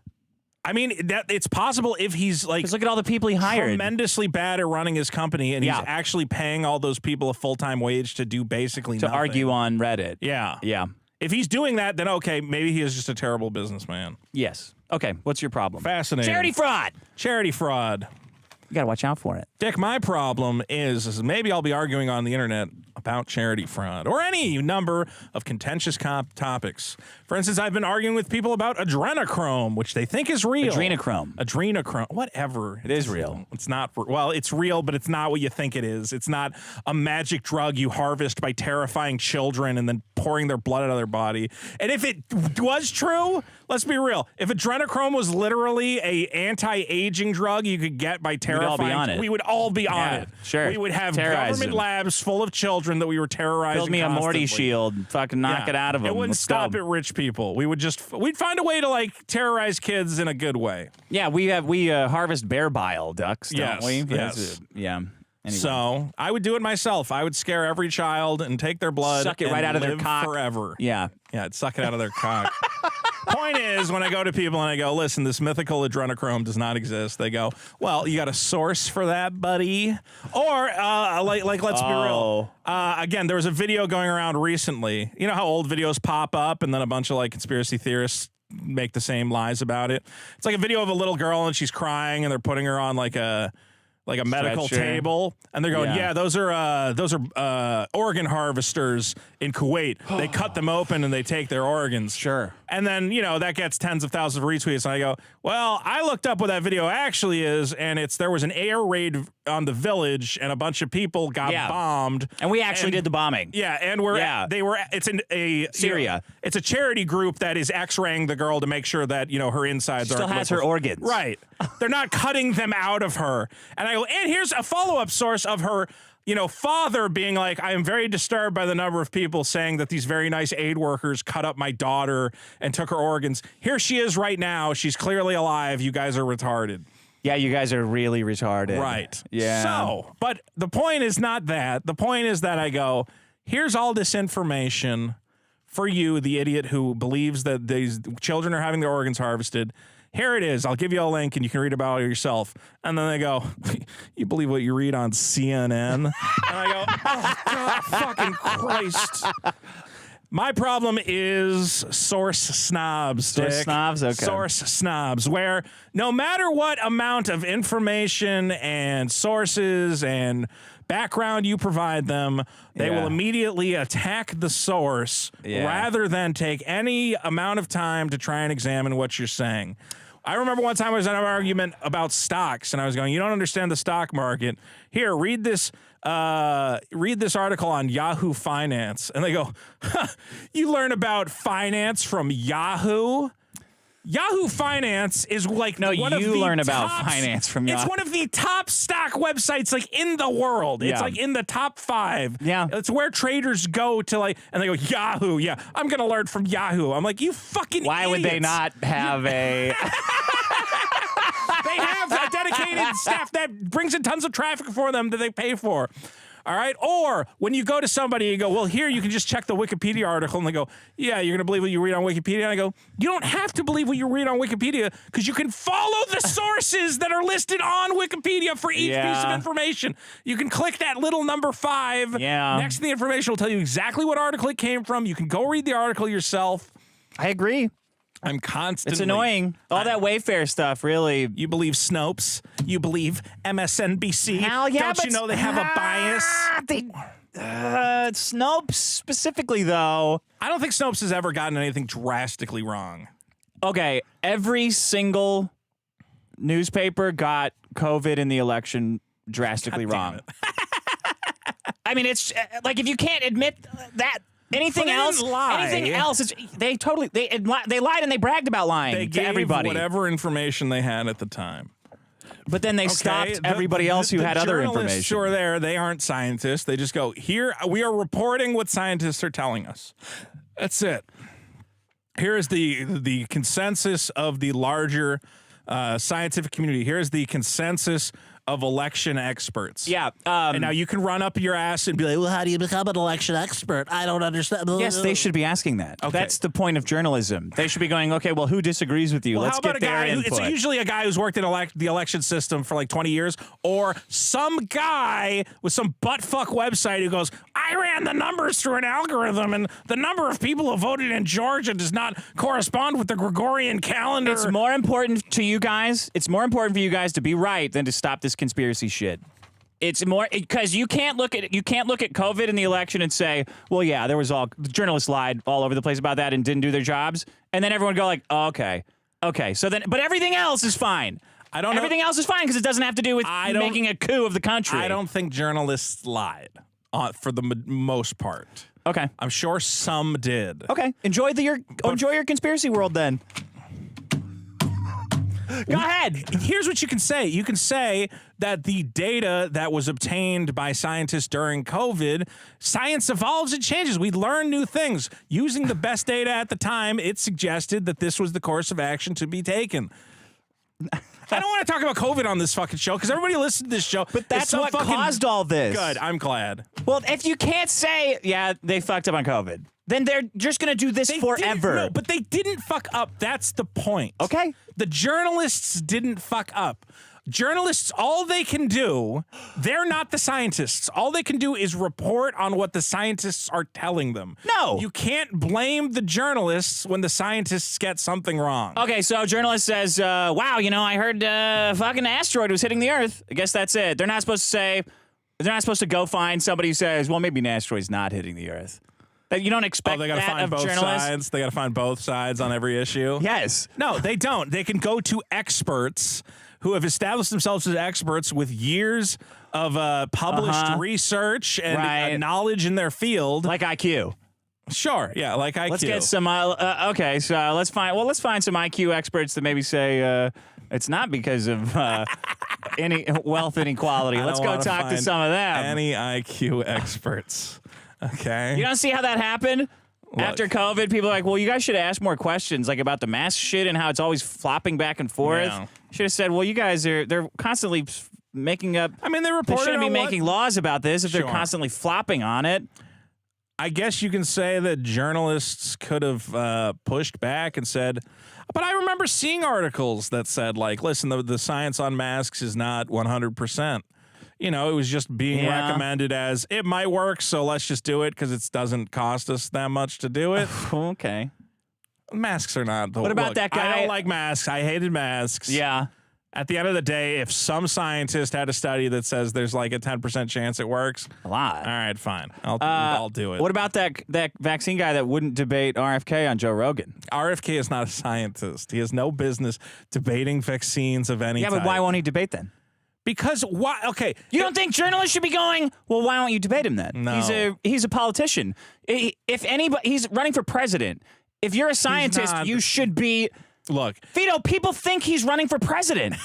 I mean, that it's possible if he's like, look at all the people he hired. Tremendously bad at running his company, and he's actually paying all those people a full-time wage to do basically nothing. To argue on Reddit. Yeah. Yeah. If he's doing that, then okay, maybe he is just a terrible businessman. Yes. Okay, what's your problem? Fascinating. Charity fraud. Charity fraud. You got to watch out for it. Dick, my problem is maybe I'll be arguing on the internet about charity fraud or any number of contentious topics. For instance, I've been arguing with people about adrenochrome, which they think is real. Adrenochrome. Whatever. It is real. It's not. Well, it's real, but it's not what you think it is. It's not a magic drug you harvest by terrifying children and then pouring their blood out of their body. And if it was true, let's be real. If adrenochrome was literally a anti-aging drug you could get by terrifying, we would all be on it. Sure. We would have government labs full of children that we were terrorizing. Build me constantly. a Morty shield. Fucking knock it out of them. It wouldn't stop at rich people. We'd find a way to terrorize kids in a good way. Yeah, we harvest bear bile ducks, don't we? Yes. Yeah. Anyway. So I would do it myself. I would scare every child and take their blood, suck it right out of their cock forever. Yeah, I'd suck it out of their cock. Point is, when I go to people and I go, listen, this mythical adrenochrome does not exist, they go, well, you got a source for that, buddy? Or, let's be real. Again, there was a video going around recently. You know how old videos pop up and then a bunch of like conspiracy theorists make the same lies about it? It's like a video of a little girl and she's crying and they're putting her on like a medical table, and they're going, yeah, those are organ harvesters in Kuwait. They cut them open and they take their organs. Sure. And then, that gets tens of thousands of retweets, and I go, well, I looked up what that video actually is, and there was an air raid on the village, and a bunch of people got bombed. And we actually did the bombing. Yeah, and it's Syria. It's a charity group that is x-raying the girl to make sure that, her insides still has her organs. Right. They're not cutting them out of her. And I go, and here's a follow-up source of her, father being like, I am very disturbed by the number of people saying that these very nice aid workers cut up my daughter and took her organs. Here she is right now. She's clearly alive. You guys are retarded. Yeah, you guys are really retarded. Right. Yeah. So, but the point is not that. The point is that I go, here's all this information for you, the idiot who believes that these children are having their organs harvested. Here it is. I'll give you a link and you can read about it yourself. And then they go, you believe what you read on CNN? And I go, oh, God, fucking Christ. My problem is source snobs, Dick. Source snobs? Okay. Source snobs, where no matter what amount of information and sources and background you provide them, they will immediately attack the source rather than take any amount of time to try and examine what you're saying. I remember one time I was in an argument about stocks, and I was going, you don't understand the stock market. Here, read this article on Yahoo Finance. And they go, you learn about finance from Yahoo? Yahoo Finance is like learn about finance from Yahoo. It's one of the top stock websites like in the world. It's like in the top 5. Yeah. It's where traders go to and they go, Yahoo. Yeah, I'm going to learn from Yahoo. I'm like, you fucking Why would they not have a... They have a dedicated staff that brings in tons of traffic for them that they pay for. All right. Or when you go to somebody and go, well, here, you can just check the Wikipedia article. And they go, yeah, you're going to believe what you read on Wikipedia. And I go, you don't have to believe what you read on Wikipedia because you can follow the sources that are listed on Wikipedia for each piece of information. You can click that little number 5 next to the information. Will tell you exactly what article it came from. You can go read the article yourself. I agree. I'm constantly... It's annoying. All that Wayfair stuff, really. You believe Snopes. You believe MSNBC. Hell yeah, Don't you know they have a bias? Snopes specifically, though. I don't think Snopes has ever gotten anything drastically wrong. Okay, every single newspaper got COVID in the election drastically wrong. I mean, it's like if you can't admit that... Anything else? They lied and they bragged about lying they to everybody. Whatever information they had at the time. But then they stopped everybody else who had other information. Sure, they aren't scientists. They just go, here, we are reporting what scientists are telling us. That's it. Here is the consensus of the larger scientific community. Here's the consensus of election experts. Yeah. And now you can run up your ass and be like, well, how do you become an election expert? I don't understand. Yes, they should be asking that. Okay. That's the point of journalism. They should be going, okay, well, who disagrees with you? Well, Let's get their input. It's usually a guy who's worked in the election system for like 20 years, or some guy with some buttfuck website who goes, I ran the numbers through an algorithm, and the number of people who voted in Georgia does not correspond with the Gregorian calendar. It's more important to you guys. It's more important for you guys to be right than to stop this conspiracy shit. It's more because you can't look at COVID in the election and say, well, yeah, the journalists lied all over the place about that and didn't do their jobs, and then everyone go like, oh, okay, so then, but everything else is fine. I don't know. Everything else is fine because it doesn't have to do with making a coup of the country. I don't think journalists lied for the most part. Okay, I'm sure some did. Okay, enjoy your conspiracy world then. Go ahead. Here's what you can say. You can say that the data that was obtained by scientists during COVID, science evolves and changes. We learn new things. Using the best data at the time, it suggested that this was the course of action to be taken. I don't want to talk about COVID on this fucking show because everybody listens to this show. But that's what caused all this. Good. I'm glad. Well, if you can't say, yeah, they fucked up on COVID. then they're just going to do this forever. No, but they didn't fuck up. That's the point. Okay. The journalists didn't fuck up. Journalists, all they can do, they're not the scientists. All they can do is report on what the scientists are telling them. No. You can't blame the journalists when the scientists get something wrong. Okay, so a journalist says, wow, I heard fucking asteroid was hitting the Earth. I guess that's it. They're not supposed to go find somebody who says, well, maybe an asteroid's not hitting the Earth. You don't expect they gotta that find of both journalists. sides. They got to find both sides on every issue. Yes. No, they don't. They can go to experts who have established themselves as experts with years of published research and knowledge in their field. Like IQ. Sure, yeah, like IQ. Let's get some. Okay, so let's find some IQ experts that maybe say it's not because of any wealth inequality. Let's go talk to some of them. Any IQ experts? Okay. You don't see how that happened? Look. After COVID, people are like, well, you guys should ask more questions, like about the mask shit and how it's always flopping back and forth. Yeah. Should have said, well, you guys they're constantly making up. I mean, they shouldn't be making laws about this if they're Sure. constantly flopping on it. I guess you can say that journalists could have pushed back and said, but I remember seeing articles that said, like, listen, the science on masks is not 100%. It was just being recommended as it might work, so let's just do it because it doesn't cost us that much to do it. Okay. Masks are not. What about that guy? I don't like masks. I hated masks. Yeah. At the end of the day, if some scientist had a study that says there's like a 10% chance it works, a lot. All right, fine. I'll do it. What about that vaccine guy that wouldn't debate RFK on Joe Rogan? RFK is not a scientist. He has no business debating vaccines of any type. Yeah, but why won't he debate then? Because why? Okay, you don't think journalists should be going? Well, why don't you debate him then? No. He's a politician. If anybody, he's running for president. If you're a scientist, you should be. Look, Vito, people think he's running for president.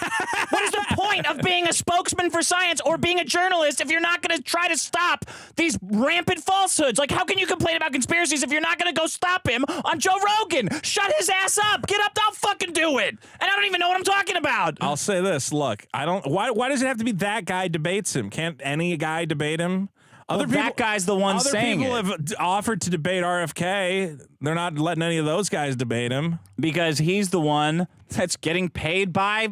What is the point of being a spokesman for science or being a journalist if you're not going to try to stop these rampant falsehoods? Like, how can you complain about conspiracies if you're not going to go stop him on Joe Rogan? Shut his ass up. Get up, I'll fucking do it. And I don't even know what I'm talking about. I'll say this. Look, I don't. Why does it have to be that guy debates him? Can't any guy debate him? That guy's the one saying it. Other people have offered to debate RFK. They're not letting any of those guys debate him. Because he's the one that's getting paid by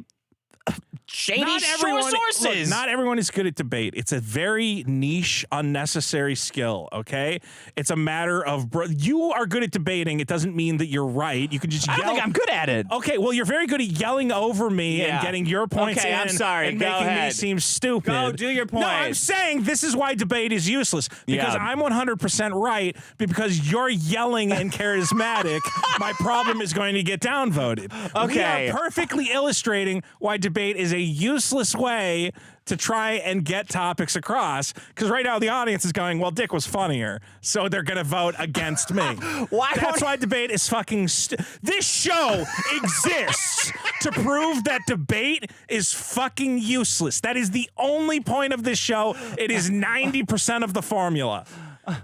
shady sources. Look, not everyone is good at debate. It's a very niche, unnecessary skill, okay? It's a matter of, you are good at debating. It doesn't mean that you're right. You can just yell. I don't think I'm good at it. Okay, well, you're very good at yelling over me and getting your points in. I'm sorry. And Go making ahead. me seem stupid. Go do your point. No, I'm saying this is why debate is useless. Because I'm 100% right, because you're yelling and charismatic, my problem is going to get downvoted. Okay. We are perfectly illustrating why debate is a useless way to try and get topics across, because right now the audience is going, well, Dick was funnier, so they're going to vote against me. That's why debate is fucking this show exists to prove that debate is fucking useless. That is the only point of this show. It is 90% of the formula.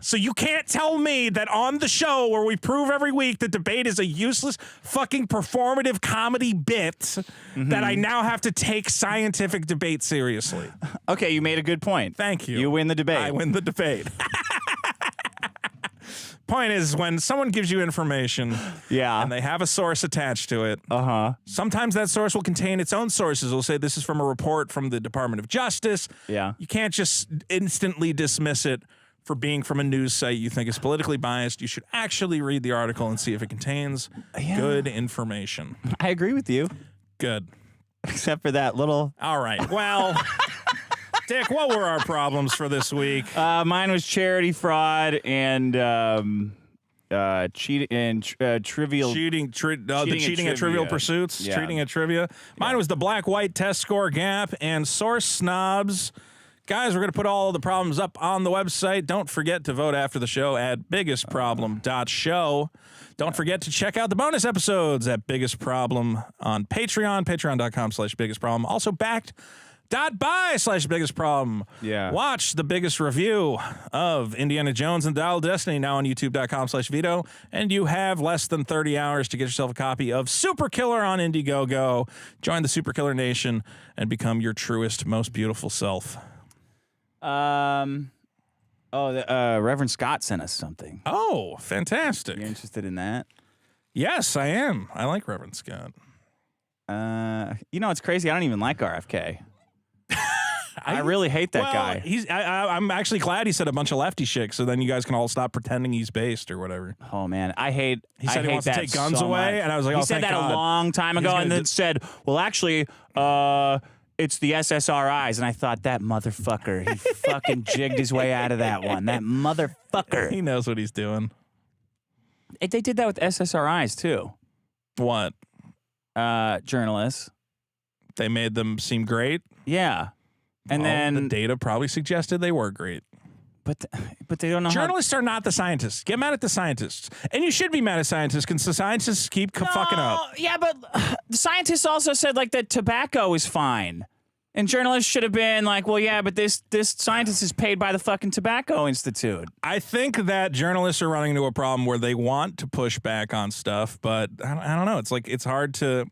So you can't tell me that on the show where we prove every week that debate is a useless fucking performative comedy bit that I now have to take scientific debate seriously. Okay, you made a good point. Thank you. You win the debate. I win the debate. Point is, when someone gives you information and they have a source attached to it, sometimes that source will contain its own sources. It'll say this is from a report from the Department of Justice. Yeah. You can't just instantly dismiss it for being from a news site you think is politically biased. You should actually read the article and see if it contains good information. I agree with you. Good. Except for that little... All right. Well, Dick, what were our problems for this week? Mine was charity fraud and cheating and trivial... Cheating at Trivial Pursuits. Yeah. Cheating at trivia. Mine was the black-white test score gap and source snobs. Guys, we're going to put all the problems up on the website. Don't forget to vote after the show at biggestproblem.show. Don't forget to check out the bonus episodes at Biggest Problem on Patreon, patreon.com/biggestproblem. Also backed.by/biggestproblem. Yeah. Watch the biggest review of Indiana Jones and Dial of Destiny now on youtube.com/Vito. And you have less than 30 hours to get yourself a copy of Super Killer on Indiegogo. Join the Super Killer Nation and become your truest, most beautiful self. Oh, Reverend Scott sent us something. Oh, fantastic. You interested in that? Yes, I am. I like Reverend Scott. It's crazy. I don't even like RFK. I really hate that guy. I'm actually glad he said a bunch of lefty shit, so then you guys can all stop pretending he's based or whatever. Oh man, He said he wants to take guns away, and I was like, he said that a long time ago, and then said, well, actually, it's the SSRIs, and I thought that motherfucker, he fucking jigged his way out of that one. That motherfucker. He knows what he's doing. They did that with SSRIs too. What? Journalists. They made them seem great. Yeah. And then the data probably suggested they were great. But they don't know. Journalists are not the scientists. Get mad at the scientists. And you should be mad at scientists because the scientists keep fucking up. Yeah, but the scientists also said like that tobacco is fine. And journalists should have been like, well, yeah, but this scientist is paid by the fucking Tobacco Institute. I think that journalists are running into a problem where they want to push back on stuff, but I don't know. It's like it's hard to.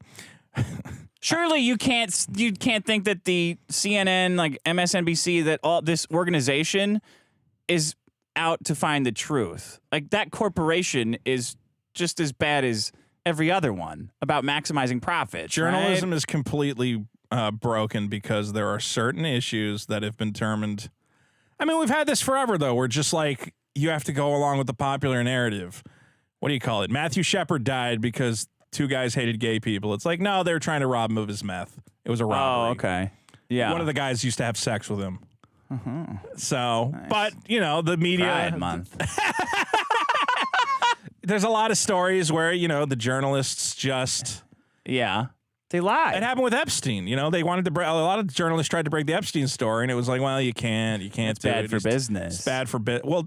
Surely you can't think that the CNN, like MSNBC, that all this organization is out to find the truth. Like that corporation is just as bad as every other one about maximizing profits. Journalism is completely broken because there are certain issues that have been determined. I mean, we've had this forever, though. We're just like, you have to go along with the popular narrative. What do you call it? Matthew Shepard died because 2 guys hated gay people. It's like, no, they were trying to rob him of his meth. It was a robbery. Oh, okay. Yeah. One of the guys used to have sex with him. So, nice. But, the media. Pride Month. There's a lot of stories where, the journalists just. Yeah. They lied. It happened with Epstein. They wanted to. A lot of journalists tried to break the Epstein story, and it was like, well, you can't. It's bad for business. It's bad for business. Well,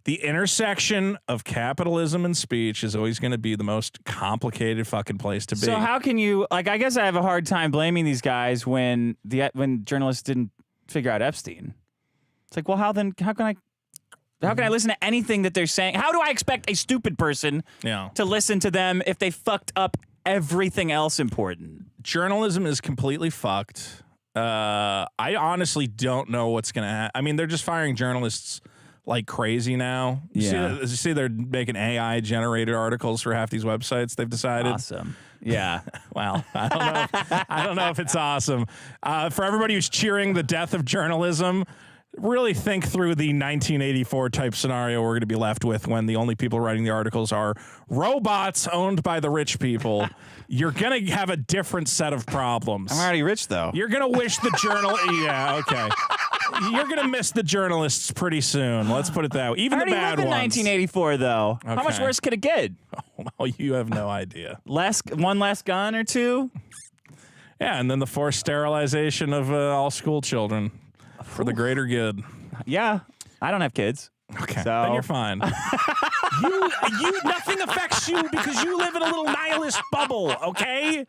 the intersection of capitalism and speech is always going to be the most complicated fucking place to be. So how can you I guess I have a hard time blaming these guys when journalists didn't figure out Epstein. It's like, well, how can I listen to anything that they're saying? How do I expect a stupid person to listen to them if they fucked up everything else important? Journalism is completely fucked. I honestly don't know what's going to happen. I mean, they're just firing journalists like crazy now. You see they're making AI generated articles for half these websites. They've decided. Awesome. Yeah. Well, I don't know if it's awesome. For everybody who's cheering the death of journalism, really think through the 1984 type scenario we're going to be left with when the only people writing the articles are robots owned by the rich people. You're going to have a different set of problems. I'm already rich, though. You're going to wish the journal. Yeah, okay. You're going to miss the journalists pretty soon. Let's put it that way. Even the bad ones. In 1984, though. Okay. How much worse could it get? Oh, you have no idea. One less gun or two? Yeah, and then the forced sterilization of all school children for the greater good. Yeah, I don't have kids. Okay, so. Then you're fine. Nothing affects you because you live in a little nihilist bubble, okay?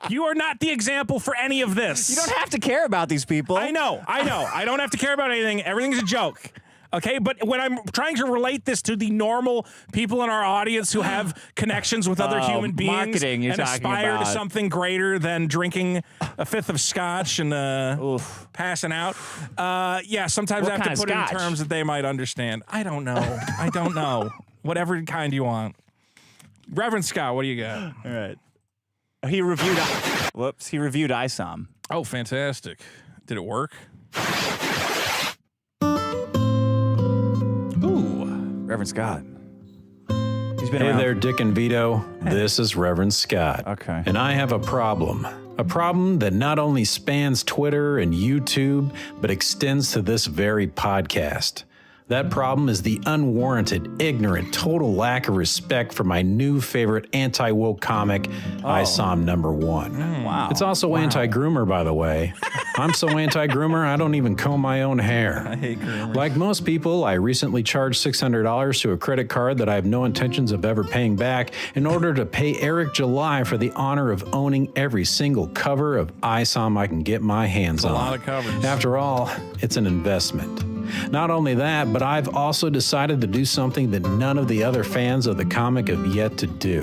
You are not the example for any of this. You don't have to care about these people. I know. I don't have to care about anything. Everything's a joke. Okay, but when I'm trying to relate this to the normal people in our audience who have connections with other human beings and aspire to something greater than drinking a fifth of scotch and passing out, sometimes I have to put it in terms that they might understand. I don't know. Whatever kind you want. Reverend Scott, what do you got? All right. He reviewed ISOM. Oh, fantastic. Did it work? Reverend Scott. Hey there, Dick and Vito. This is Reverend Scott. Okay. And I have a problem. A problem that not only spans Twitter and YouTube, but extends to this very podcast. That problem is the unwarranted, ignorant, total lack of respect for my new favorite anti-woke comic, ISOM #1. Wow. It's also anti-groomer, by the way. I'm so anti-groomer, I don't even comb my own hair. I hate groomers. Like most people, I recently charged $600 to a credit card that I have no intentions of ever paying back in order to pay Eric July for the honor of owning every single cover of ISOM I can get my hands on. A lot of covers. After all, it's an investment. Not only that, but I've also decided to do something that none of the other fans of the comic have yet to do.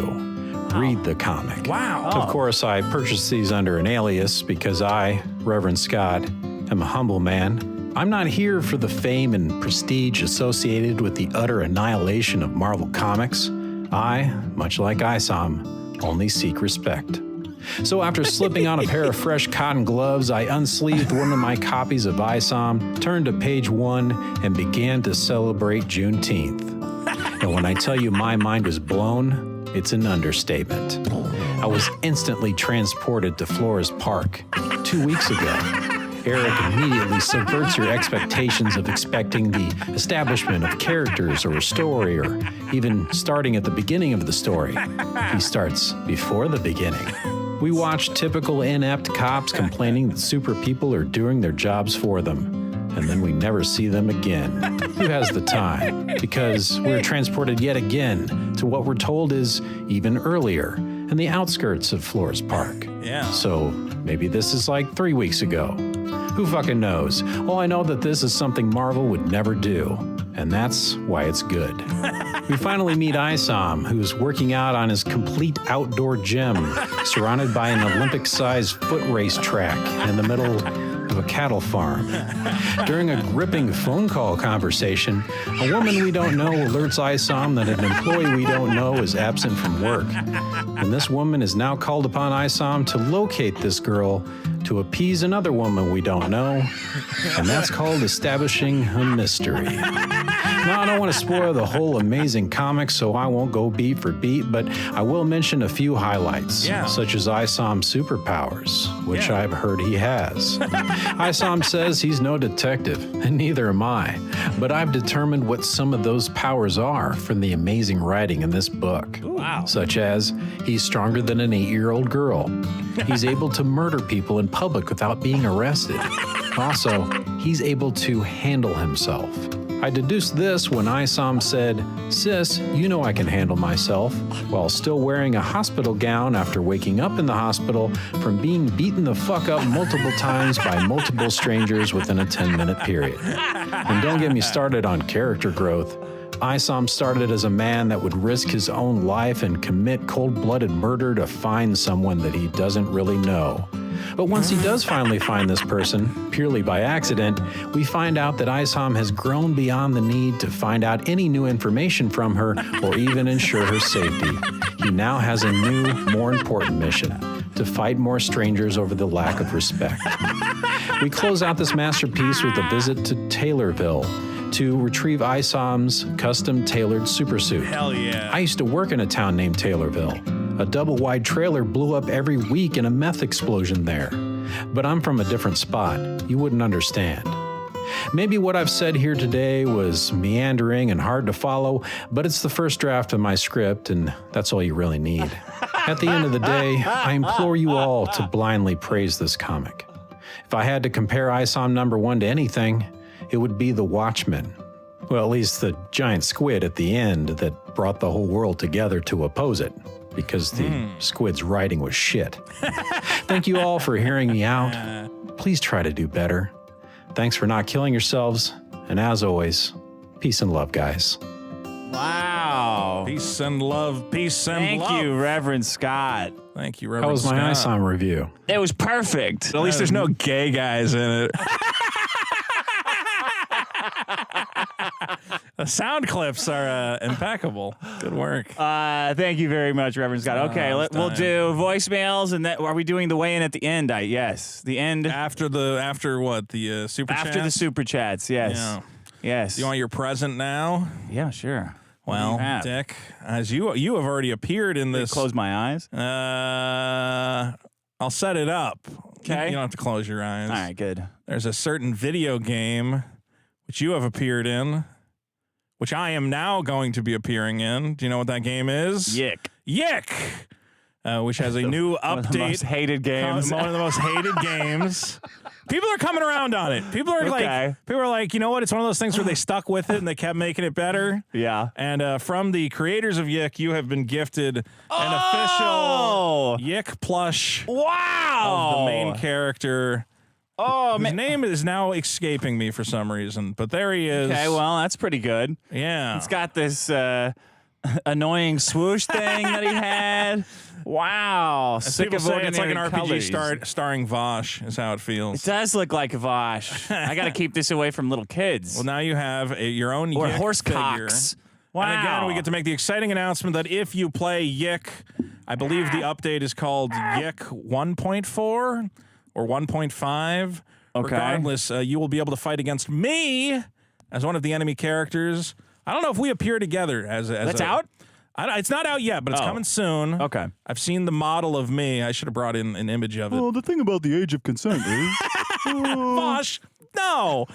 Read the comic. Wow. Of course, I purchased these under an alias because I, Reverend Scott, am a humble man I'm not here for the fame and prestige associated with the utter annihilation of Marvel Comics. I, much like Isom, only seek respect. So after slipping on a pair of fresh cotton gloves, I unsleeved one of my copies of Isom, turned to page 1, and began to celebrate Juneteenth. And when I tell you my mind was blown, it's an understatement. I was instantly transported to Flores Park 2 weeks ago. Eric immediately subverts your expectations of expecting the establishment of characters or a story, or even starting at the beginning of the story. He starts before the beginning. We watch typical inept cops complaining that super people are doing their jobs for them, and then we never see them again. Who has the time? Because we're transported yet again to what we're told is even earlier, in the outskirts of Flores Park. Yeah. So maybe this is like 3 weeks ago. Who fucking knows? All I know that this is something Marvel would never do, and that's why it's good. We finally meet Isom, who's working out on his complete outdoor gym, surrounded by an Olympic-sized foot race track in the middle of a cattle farm. During a gripping phone call conversation, a woman we don't know alerts Isom that an employee we don't know is absent from work. And this woman is now called upon Isom to locate this girl to appease another woman we don't know, and that's called establishing a mystery. Now, I don't want to spoil the whole amazing comic, so I won't go beat for beat, but I will mention a few highlights, such as Isom's superpowers, which I've heard he has. Isom says he's no detective, and neither am I, but I've determined what some of those powers are from the amazing writing in this book. Wow. Such as, he's stronger than an 8-year-old girl. He's able to murder people in public without being arrested. Also, he's able to handle himself. I deduced this when Isom said, "Sis, you know I can handle myself," while still wearing a hospital gown after waking up in the hospital from being beaten the fuck up multiple times by multiple strangers within a 10-minute period. And don't get me started on character growth. Isom started as a man that would risk his own life and commit cold-blooded murder to find someone that he doesn't really know. But once he does finally find this person, purely by accident, we find out that Isom has grown beyond the need to find out any new information from her or even ensure her safety. He now has a new, more important mission: to fight more strangers over the lack of respect. We close out this masterpiece with a visit to Taylorville to retrieve Isom's custom-tailored supersuit. Hell yeah. I used to work in a town named Taylorville. A double-wide trailer blew up every week in a meth explosion there. But I'm from a different spot. You wouldn't understand. Maybe what I've said here today was meandering and hard to follow, but it's the first draft of my script, and that's all you really need. At the end of the day, I implore you all to blindly praise this comic. If I had to compare Isom #1 to anything, it would be The Watchmen. Well, at least the giant squid at the end that brought the whole world together to oppose it, because the squid's writing was shit. Thank you all for hearing me out. Please try to do better. Thanks for not killing yourselves. And as always, peace and love, guys. Wow. Peace and love. Peace and love. Thank you, Reverend Scott. Thank you, Reverend How was my Isom review? It was perfect. At least there's no gay guys in it. The sound clips are impeccable. Good work. Thank you very much, Reverend Scott. Okay, we'll do voicemails, and are we doing the weigh-in at the end? Yes, the end. After what? The super chats? After the super chats, yes. Yeah. Yes. You want your present now? Yeah, sure. Well, Dick, as you have already appeared in this. Close my eyes. I'll set it up. Okay. You don't have to close your eyes. All right, good. There's a certain video game which you have appeared in, which I am now going to be appearing in. Do you know what that game is? Yick. Which has a new update. One of the most hated games. One of the most hated games. People are coming around on it. People are like, you know what? It's one of those things where they stuck with it and they kept making it better. Yeah. And from the creators of Yick, you have been gifted an official Yick plush. Wow. Of the main character. Oh, his name is now escaping me for some reason, but there he is. Okay, well, that's pretty good. Yeah. It's got this annoying swoosh thing that he had. Wow. Sick People of say it's like an ordinary RPG colors. starring Vosh is how it feels. It does look like a Vosh. I got to keep this away from little kids. Well, now you have your own or Yick horse figure. cocks. Wow. And again, we get to make the exciting announcement that if you play Yick, I believe the update is called Yick 1.4 or 1.5. Okay. Regardless, you will be able to fight against me as one of the enemy characters. I don't know if we appear together as That's out? It's not out yet, but it's coming soon. Okay. I've seen the model of me. I should have brought in an image of it. Well, the thing about the age of consent is, Bosh, no.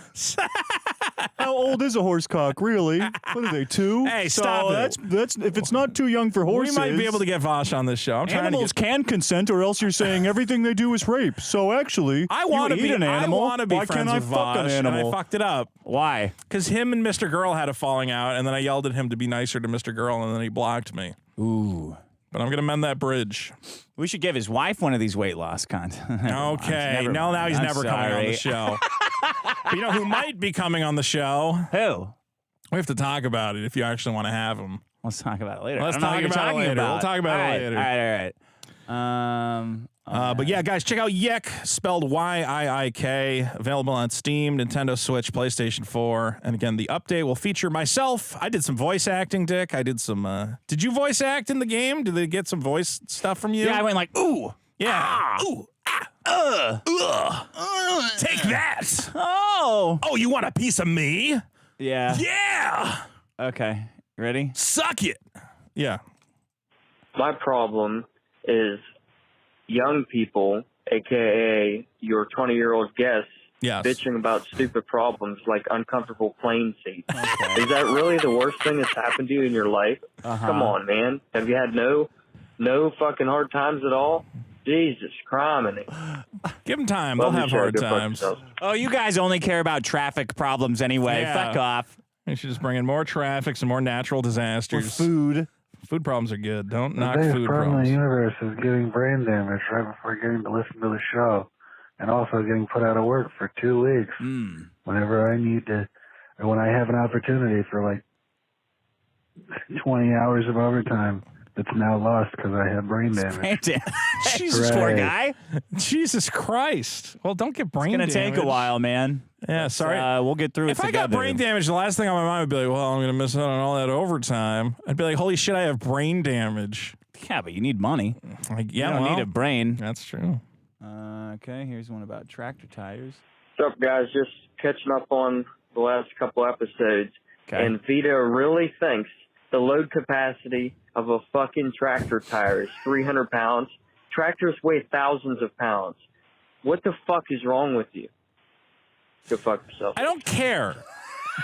how old is a horse cock, really? What are they, 2? Hey, so stop it. That's if it's not too young for horses. We might be able to get Vosh on this show. I'm trying to Animals can consent, or else you're saying everything they do is rape. So actually, I want to you be eat an animal. I want to be Why friends can't I with fuck Vosh, an and animal? I fucked it up. Why? Because him and Mr. Girl had a falling out, and then I yelled at him to be nicer to Mr. Girl, and then he blocked me. Ooh. But I'm going to mend that bridge. We should give his wife one of these weight loss content. Okay. Now he's never coming on the show. But you know who might be coming on the show? Who? We have to talk about it if you actually want to have him. Let's talk about it later. Let's I don't know talk what you're about it talking later. about. We'll talk about it later. All right. But yeah, guys, check out Yick, spelled Y-I-I-K, available on Steam, Nintendo Switch, PlayStation 4. And again, the update will feature myself. I did some voice acting, Dick. I did some, did you voice act in the game? Did they get some voice stuff from you? Yeah, I went like, ooh. Yeah. Ooh. Take that. Oh. Oh, you want a piece of me? Yeah. Yeah. Okay. Ready? Suck it. Yeah. My problem is young people, aka your 20-year-old guests, Yes. bitching about stupid problems like uncomfortable plane seats. Okay. Is that really the worst thing that's happened to you in your life? Come on, man. Have you had no fucking hard times at all? Jesus, criminy. Give them time. Love They'll your have show. hard Go fuck times. yourself. Oh, you guys only care about traffic problems anyway. Yeah. Fuck off. You should just bring in more traffic, some more natural disasters. food. Food problems are good. Don't The knock biggest food problem in the problems. universe is getting brain damage right before getting to listen to the show, and also getting put out of work for 2 weeks. Whenever I need to, or when I have an opportunity for like 20 hours of overtime, that's now lost because I have brain damage. Jesus, Poor Right. guy. Jesus Christ. Well, don't get brain It's damage. gonna take a while, man. Yeah, sorry. We'll get through it If I together. got brain damage, the last thing on my mind would be like, well, I'm going to miss out on all that overtime. I'd be like, holy shit, I have brain damage. Yeah, but you need money. Like, You yeah, don't well, need a brain. that's true. Okay, here's one about tractor tires. What's up, guys? Just catching up on the last couple episodes. Okay. And Vito really thinks the load capacity of a fucking tractor tire is 300 pounds. Tractors weigh thousands of pounds. What the fuck is wrong with you? Go fuck yourself. I don't care.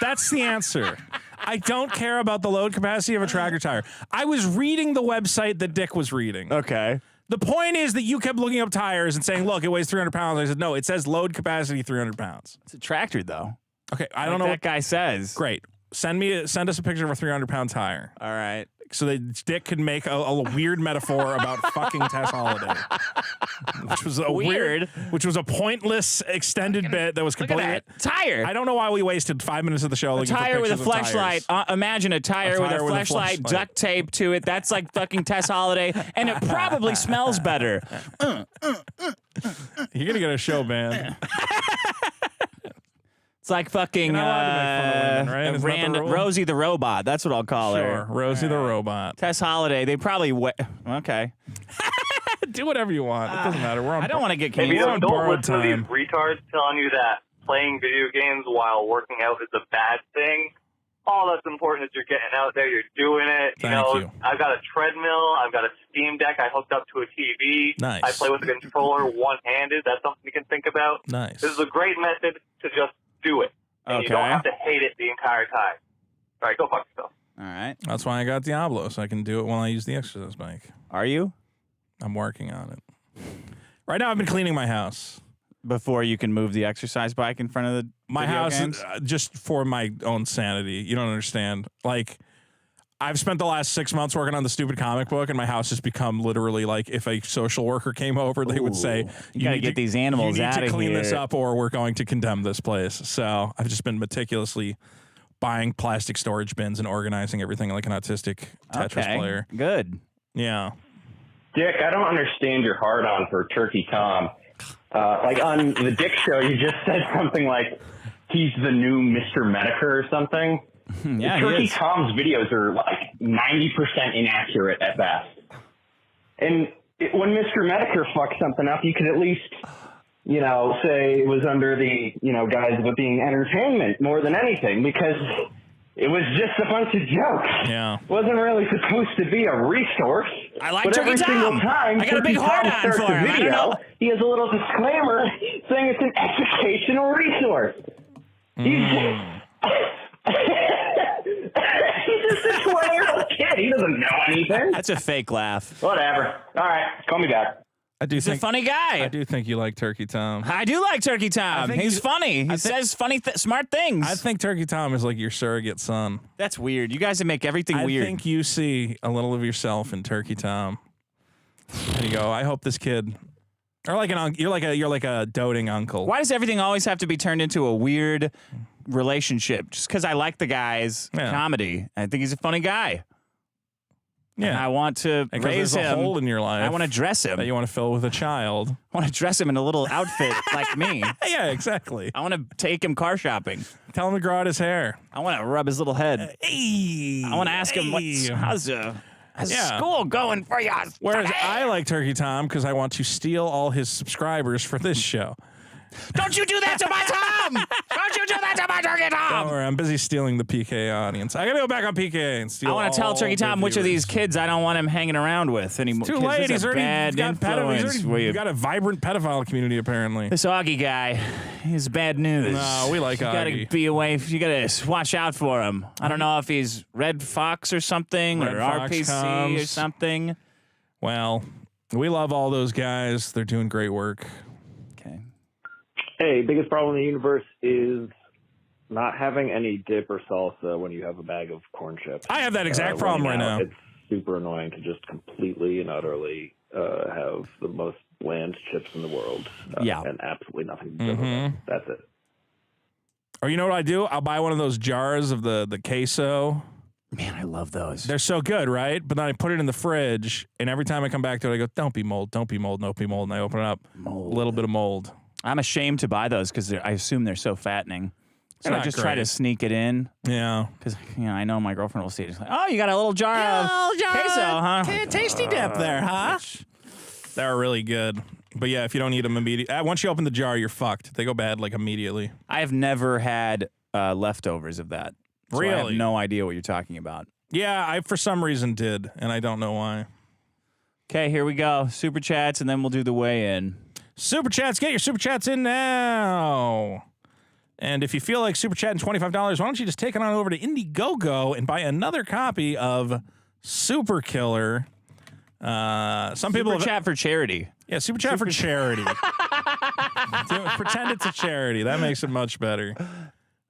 That's the answer. I don't care about the load capacity of a tractor tire. I was reading the website that Dick was reading. Okay. The point is that you kept looking up tires and saying, look, it weighs 300 pounds. I said, no, it says load capacity 300 pounds. It's a tractor, though. Okay, I don't Like know that what guy says. Great. Send us a picture of a 300-pound tire. All right. So that Dick could make a weird metaphor about fucking Tess Holiday, which was a Weird. which was a pointless extended bit that was Look at completely. that tire. I don't know why we wasted 5 minutes of the show A looking for tire with a pictures of tires. flashlight. Imagine a tire with a flashlight duct tape to it. That's like fucking Tess Holiday, and it probably smells better. You're gonna get a show band. It's like fucking You're not allowed to make fun of women, right? Isn't that the rule? Rosie the Robot. That's what I'll call Sure, her. Rosie the robot. Tess Holiday. They probably okay. Do whatever you want. It doesn't matter. We're on. I don't want to get Maybe canceled. we're on Don't borrowed listen to these time. retards telling you that playing video games while working out is a bad thing. All that's important is you're getting out there, you're doing it. Thank you. I've got a treadmill, I've got a Steam Deck I hooked up to a TV. Nice. I play with a controller one-handed. That's something you can think about. Nice. This is a great method to just do it. And you don't Okay. have to hate it the entire time. All right, go fuck yourself. All right. That's why I got Diablo, so I can do it while I use the exercise bike. Are you? I'm working on it. Right now, I've been cleaning my house. Before you can move the exercise bike in front of the My video house, games? just for my own sanity. You don't understand. Like, I've spent the last 6 months working on the stupid comic book, and my house has become literally like if a social worker came over, they would say, You gotta need get to- these animals you need outta to clean this here." up, or we're going to condemn this place. So I've just been meticulously buying plastic storage bins and organizing everything like an autistic Tetris player. Good. Yeah. Dick, I don't understand your hard-on for Turkey Tom. Like on the Dick show, you just said something like he's the new Mr. Medicare or something. Yeah, Turkey Tom's videos are like 90% inaccurate at best. And when Mr. Medicare fucks something up, you could at least, you know, say it was under the, you know, guise of it being entertainment more than anything, because it was just a bunch of jokes. Yeah. It wasn't really supposed to be a resource. I like but Turkey every single Tom. time I got a Turkey big Tom hard-on starts for a him. I don't know. video, he has a little disclaimer saying it's an educational resource. He's just a 20-year-old kid. He doesn't know anything. That's a fake laugh. Whatever. All right, call me back. He's a funny guy. I do think you like Turkey Tom. I do like Turkey Tom. He's funny. He says funny, smart things. I think Turkey Tom is like your surrogate son. That's weird. You guys make everything weird. I think you see a little of yourself in Turkey Tom. There you go. I hope this kid, or like you're like a doting uncle. Why does everything always have to be turned into a weird relationship? Just because I like the guy's comedy. I think he's a funny guy. Yeah, and I want to raise him. There's a hole in your life. I want to dress him. That you want to fill with a child. I want to dress him in a little outfit like me. Yeah, exactly. I want to take him car shopping. Tell him to grow out his hair. I want to rub his little head. I want to ask him how's school going for you. Whereas I like Turkey Tom because I want to steal all his subscribers for this show. Don't you do that to my Tom! Don't you do that to my Turkey Tom! Don't worry, I'm busy stealing the PK audience. I gotta go back on PK and steal. I want to tell Turkey Tom which of these kids I don't want him hanging around with anymore. Too late. He's already got got a vibrant pedophile community apparently. This Augie guy, he's bad news. No, we like Augie. You gotta be away. You gotta watch out for him. I don't know if he's Red Fox or something, or RPC or something. Well, we love all those guys. They're doing great work. Hey, biggest problem in the universe is not having any dip or salsa when you have a bag of corn chips. I have that exact problem right now. It's super annoying to just completely and utterly have the most bland chips in the world. And absolutely nothing to do with them. That's it. Or you know what I do? I'll buy one of those jars of the queso. Man, I love those. They're so good, right? But then I put it in the fridge, and every time I come back to it, I go, don't be mold, don't be mold, don't be mold. And I open it up, a little bit of mold. I'm ashamed to buy those because I assume they're so fattening. So I just try to sneak it in. Yeah. Because, I know my girlfriend will see it. It's like, oh, you got a little jar of queso, huh? Tasty dip there, huh? They're really good. But yeah, if you don't eat them immediately, once you open the jar, you're fucked. They go bad like immediately. I have never had leftovers of that. So really? I have no idea what you're talking about. Yeah, I for some reason did, and I don't know why. Okay, here we go. Super chats, and then we'll do the weigh-in. Super chats, get your super chats in now. And if you feel like super chatting $25, why don't you just take it on over to Indiegogo and buy another copy of Super Killer. Some people chat for charity. Yeah, super chat for charity. Pretend it's a charity. That makes it much better.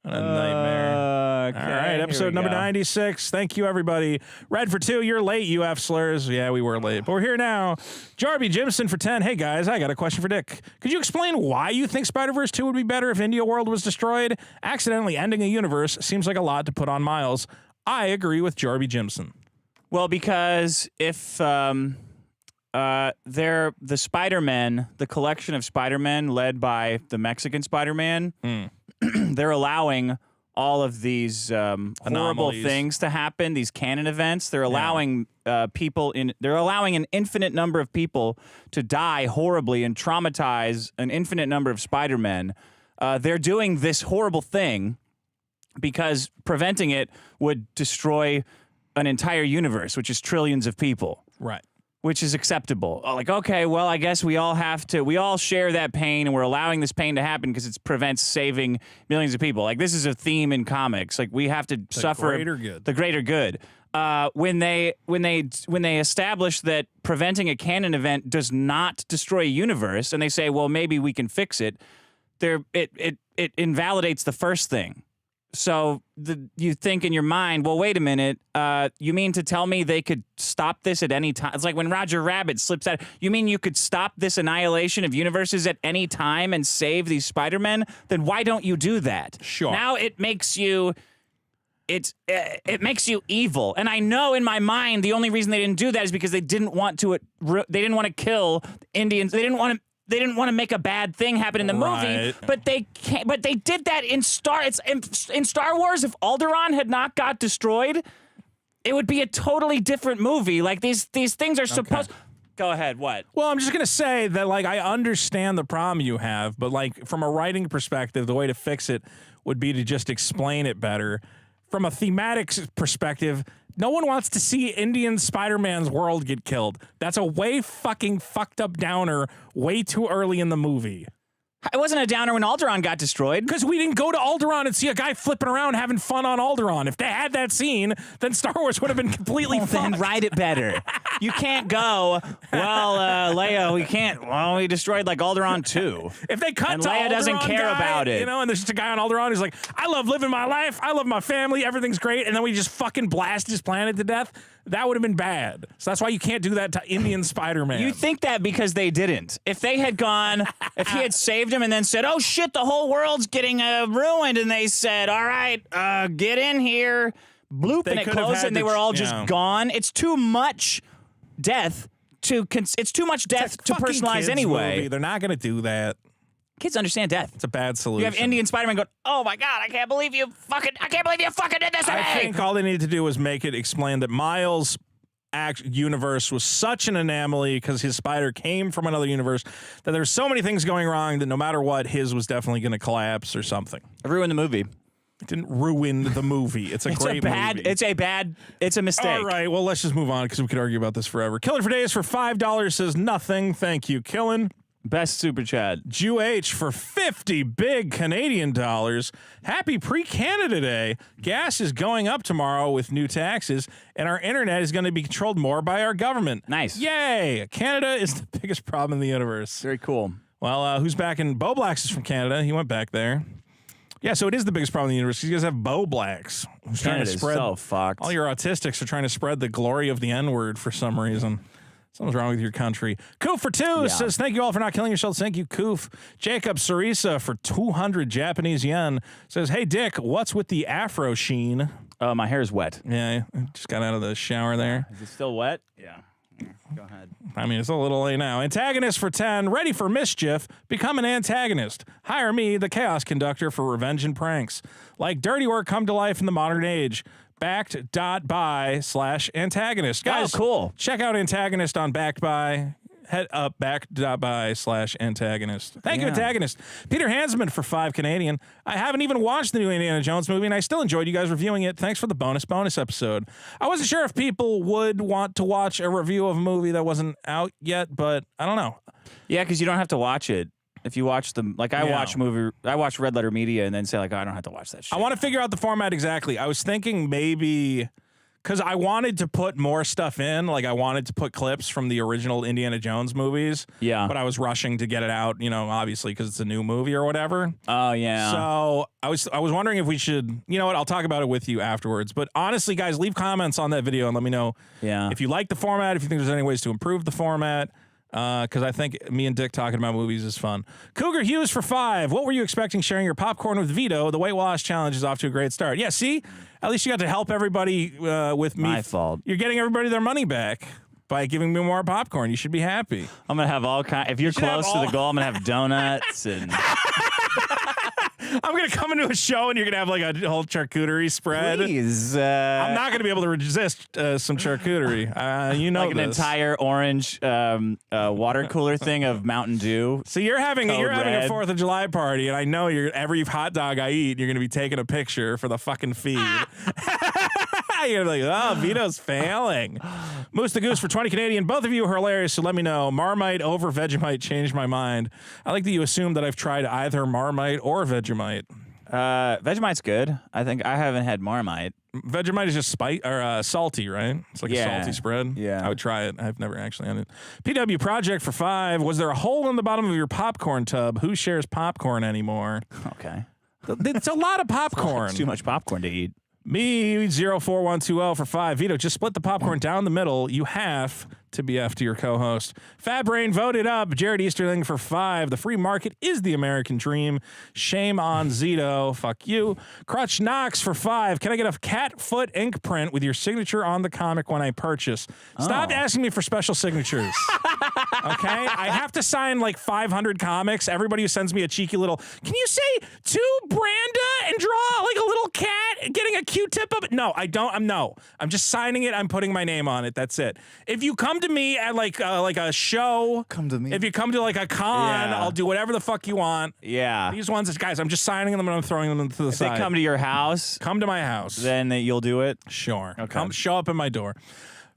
What a nightmare. Okay, all right, episode number 96. Thank you, everybody. Red for 2. You're late, UF slurs. Yeah, we were late, but we're here now. Jarby Jimson for 10. Hey, guys, I got a question for Dick. Could you explain why you think Spider-Verse 2 would be better if India World was destroyed? Accidentally ending a universe seems like a lot to put on Miles. I agree with Jarby Jimson. Well, because if they're the Spider-Men, the collection of Spider-Men led by the Mexican Spider-Man, they're allowing all of these horrible things to happen, these canon events. They're allowing they're allowing an infinite number of people to die horribly and traumatize an infinite number of Spider-Men. They're doing this horrible thing because preventing it would destroy an entire universe, which is trillions of people. Right. Which is acceptable. Like, okay, well, I guess we all share that pain, and we're allowing this pain to happen because it prevents saving millions of people. Like, this is a theme in comics. Like, we have to suffer the greater good. When they establish that preventing a canon event does not destroy a universe, and they say, well, maybe we can fix it, it invalidates the first thing. So you think in your mind, well, wait a minute. You mean to tell me they could stop this at any time? It's like when Roger Rabbit slips out. You mean you could stop this annihilation of universes at any time and save these Spider-Men? Then why don't you do that? Sure. Now it makes you it makes you evil. And I know in my mind the only reason they didn't do that is because they didn't want to kill Indians. They didn't want to make a bad thing happen in the movie, but they can't. But they did that in Star Wars. If Alderaan had not got destroyed, it would be a totally different movie. Like these things are supposed. Go ahead. What? Well, I'm just gonna say that like I understand the problem you have, but like from a writing perspective, the way to fix it would be to just explain it better. From a thematic perspective, no one wants to see Indian Spider-Man's world get killed. That's a way fucking fucked up downer way too early in the movie. It wasn't a downer when Alderaan got destroyed. Because we didn't go to Alderaan and see a guy flipping around having fun on Alderaan. If they had that scene, then Star Wars would have been completely fucked. Then write it better. You can't go, well, Leia, we can't. Well, we destroyed like Alderaan 2. If they cut and to Leia Alderaan doesn't care about it. You know, and there's just a guy on Alderaan who's like, I love living my life. I love my family. Everything's great. And then we just fucking blast his planet to death. That would have been bad. So that's why you can't do that to Indian Spider-Man. You think that because they didn't. If they had gone, if he had saved him and then said, oh shit, the whole world's getting ruined, and they said, all right, get in here, bloop, and it closed, and they were all just gone. It's too much death to personalize anyway. Movie. They're not going to do that. Kids understand death. It's a bad solution. You have Indian Spider-Man going, oh my God, I can't believe you fucking did this to me. I think all they needed to do was make it explain that Miles' universe was such an anomaly because his spider came from another universe that there's so many things going wrong that no matter what, his was definitely going to collapse or something. It ruined the movie. It didn't ruin the movie. It's a great movie. It's a mistake. All right, well, let's just move on because we could argue about this forever. Killer for Days for $5 says nothing. Thank you, Killin. Best super chat. Jew H for 50 big Canadian dollars. Happy pre-Canada Day. Gas is going up tomorrow with new taxes, and our internet is going to be controlled more by our government. Nice. Yay. Canada is the biggest problem in the universe. Very cool. Well, who's back in Bo Blacks is from Canada. He went back there. Yeah, so it is the biggest problem in the universe. You guys have Bo Blacks. Who's trying to spread so fucked. All your autistics are trying to spread the glory of the N-word for some reason. Something's wrong with your country. Koof for 2 says, thank you all for not killing yourselves. Thank you, Koof. Jacob Sarisa for 200 Japanese yen says, hey, Dick, what's with the afro sheen? My hair's wet. Yeah, just got out of the shower there. Is it still wet? Yeah. Go ahead. I mean, it's a little late now. Antagonist for 10, ready for mischief. Become an antagonist. Hire me, the chaos conductor, for revenge and pranks. Like dirty work come to life in the modern age. Backed.by/antagonist. Guys, cool. Check out Antagonist on Backed By. Head up backed.by/antagonist. Thank you, Antagonist. Peter Hansman for 5 Canadian. I haven't even watched the new Indiana Jones movie, and I still enjoyed you guys reviewing it. Thanks for the bonus episode. I wasn't sure if people would want to watch a review of a movie that wasn't out yet, but I don't know. Yeah, because you don't have to watch it. If you watch them, like I watch Red Letter Media and then say like, oh, I don't have to watch that shit. I want to figure out the format exactly. I was thinking maybe because I wanted to put more stuff in, like I wanted to put clips from the original Indiana Jones movies. Yeah. But I was rushing to get it out, you know, obviously because it's a new movie or whatever. Oh yeah. So I was wondering if we should, you know what, I'll talk about it with you afterwards. But honestly, guys, leave comments on that video and let me know if you like the format, if you think there's any ways to improve the format. Because I think me and Dick talking about movies is fun. Cougar Hughes for 5. What were you expecting sharing your popcorn with Vito? The Weight Loss Challenge is off to a great start. Yeah, see? At least you got to help everybody with me. My fault. You're getting everybody their money back by giving me more popcorn. You should be happy. I'm going to have all kinds. If you're close to the goal, I'm going to have donuts and... I'm going to come into a show and you're going to have like a whole charcuterie spread. Please. I'm not going to be able to resist some charcuterie. You know, like an entire orange water cooler thing of Mountain Dew. So you're having a 4th of July party, and I know every hot dog I eat, you're going to be taking a picture for the fucking feed. You're like, oh, Vito's failing. Moose the Goose for 20 Canadian. Both of you are hilarious, so let me know. Marmite over Vegemite changed my mind. I like that you assume that I've tried either Marmite or Vegemite. Vegemite's good. I think I haven't had Marmite. Vegemite is just salty, right? It's like a salty spread. Yeah. I would try it. I've never actually had it. PW Project for 5. Was there a hole in the bottom of your popcorn tub? Who shares popcorn anymore? Okay. It's a lot of popcorn. It's too much popcorn to eat. Me 04120 for 5. Vito, just split the popcorn down the middle. You have to BF to your co-host. Fat Brain voted up Jared Easterling for 5. The free market is the American dream. Shame on Zito. Fuck you. Crutch Knox for 5. Can I get a cat foot ink print with your signature on the comic when I purchase? Stop asking me for special signatures. Okay? I have to sign like 500 comics. Everybody who sends me a cheeky little, can you say to Branda and draw like a little cat getting a Q-tip up? No, I don't. I'm just signing it. I'm putting my name on it. That's it. If you come to me at like a show, come to me. If you come to like a con, I'll do whatever the fuck you want. Yeah. These ones, guys, I'm just signing them and I'm throwing them to the side. If they come to your house, come to my house, then you'll do it. Sure. Okay. Come show up at my door.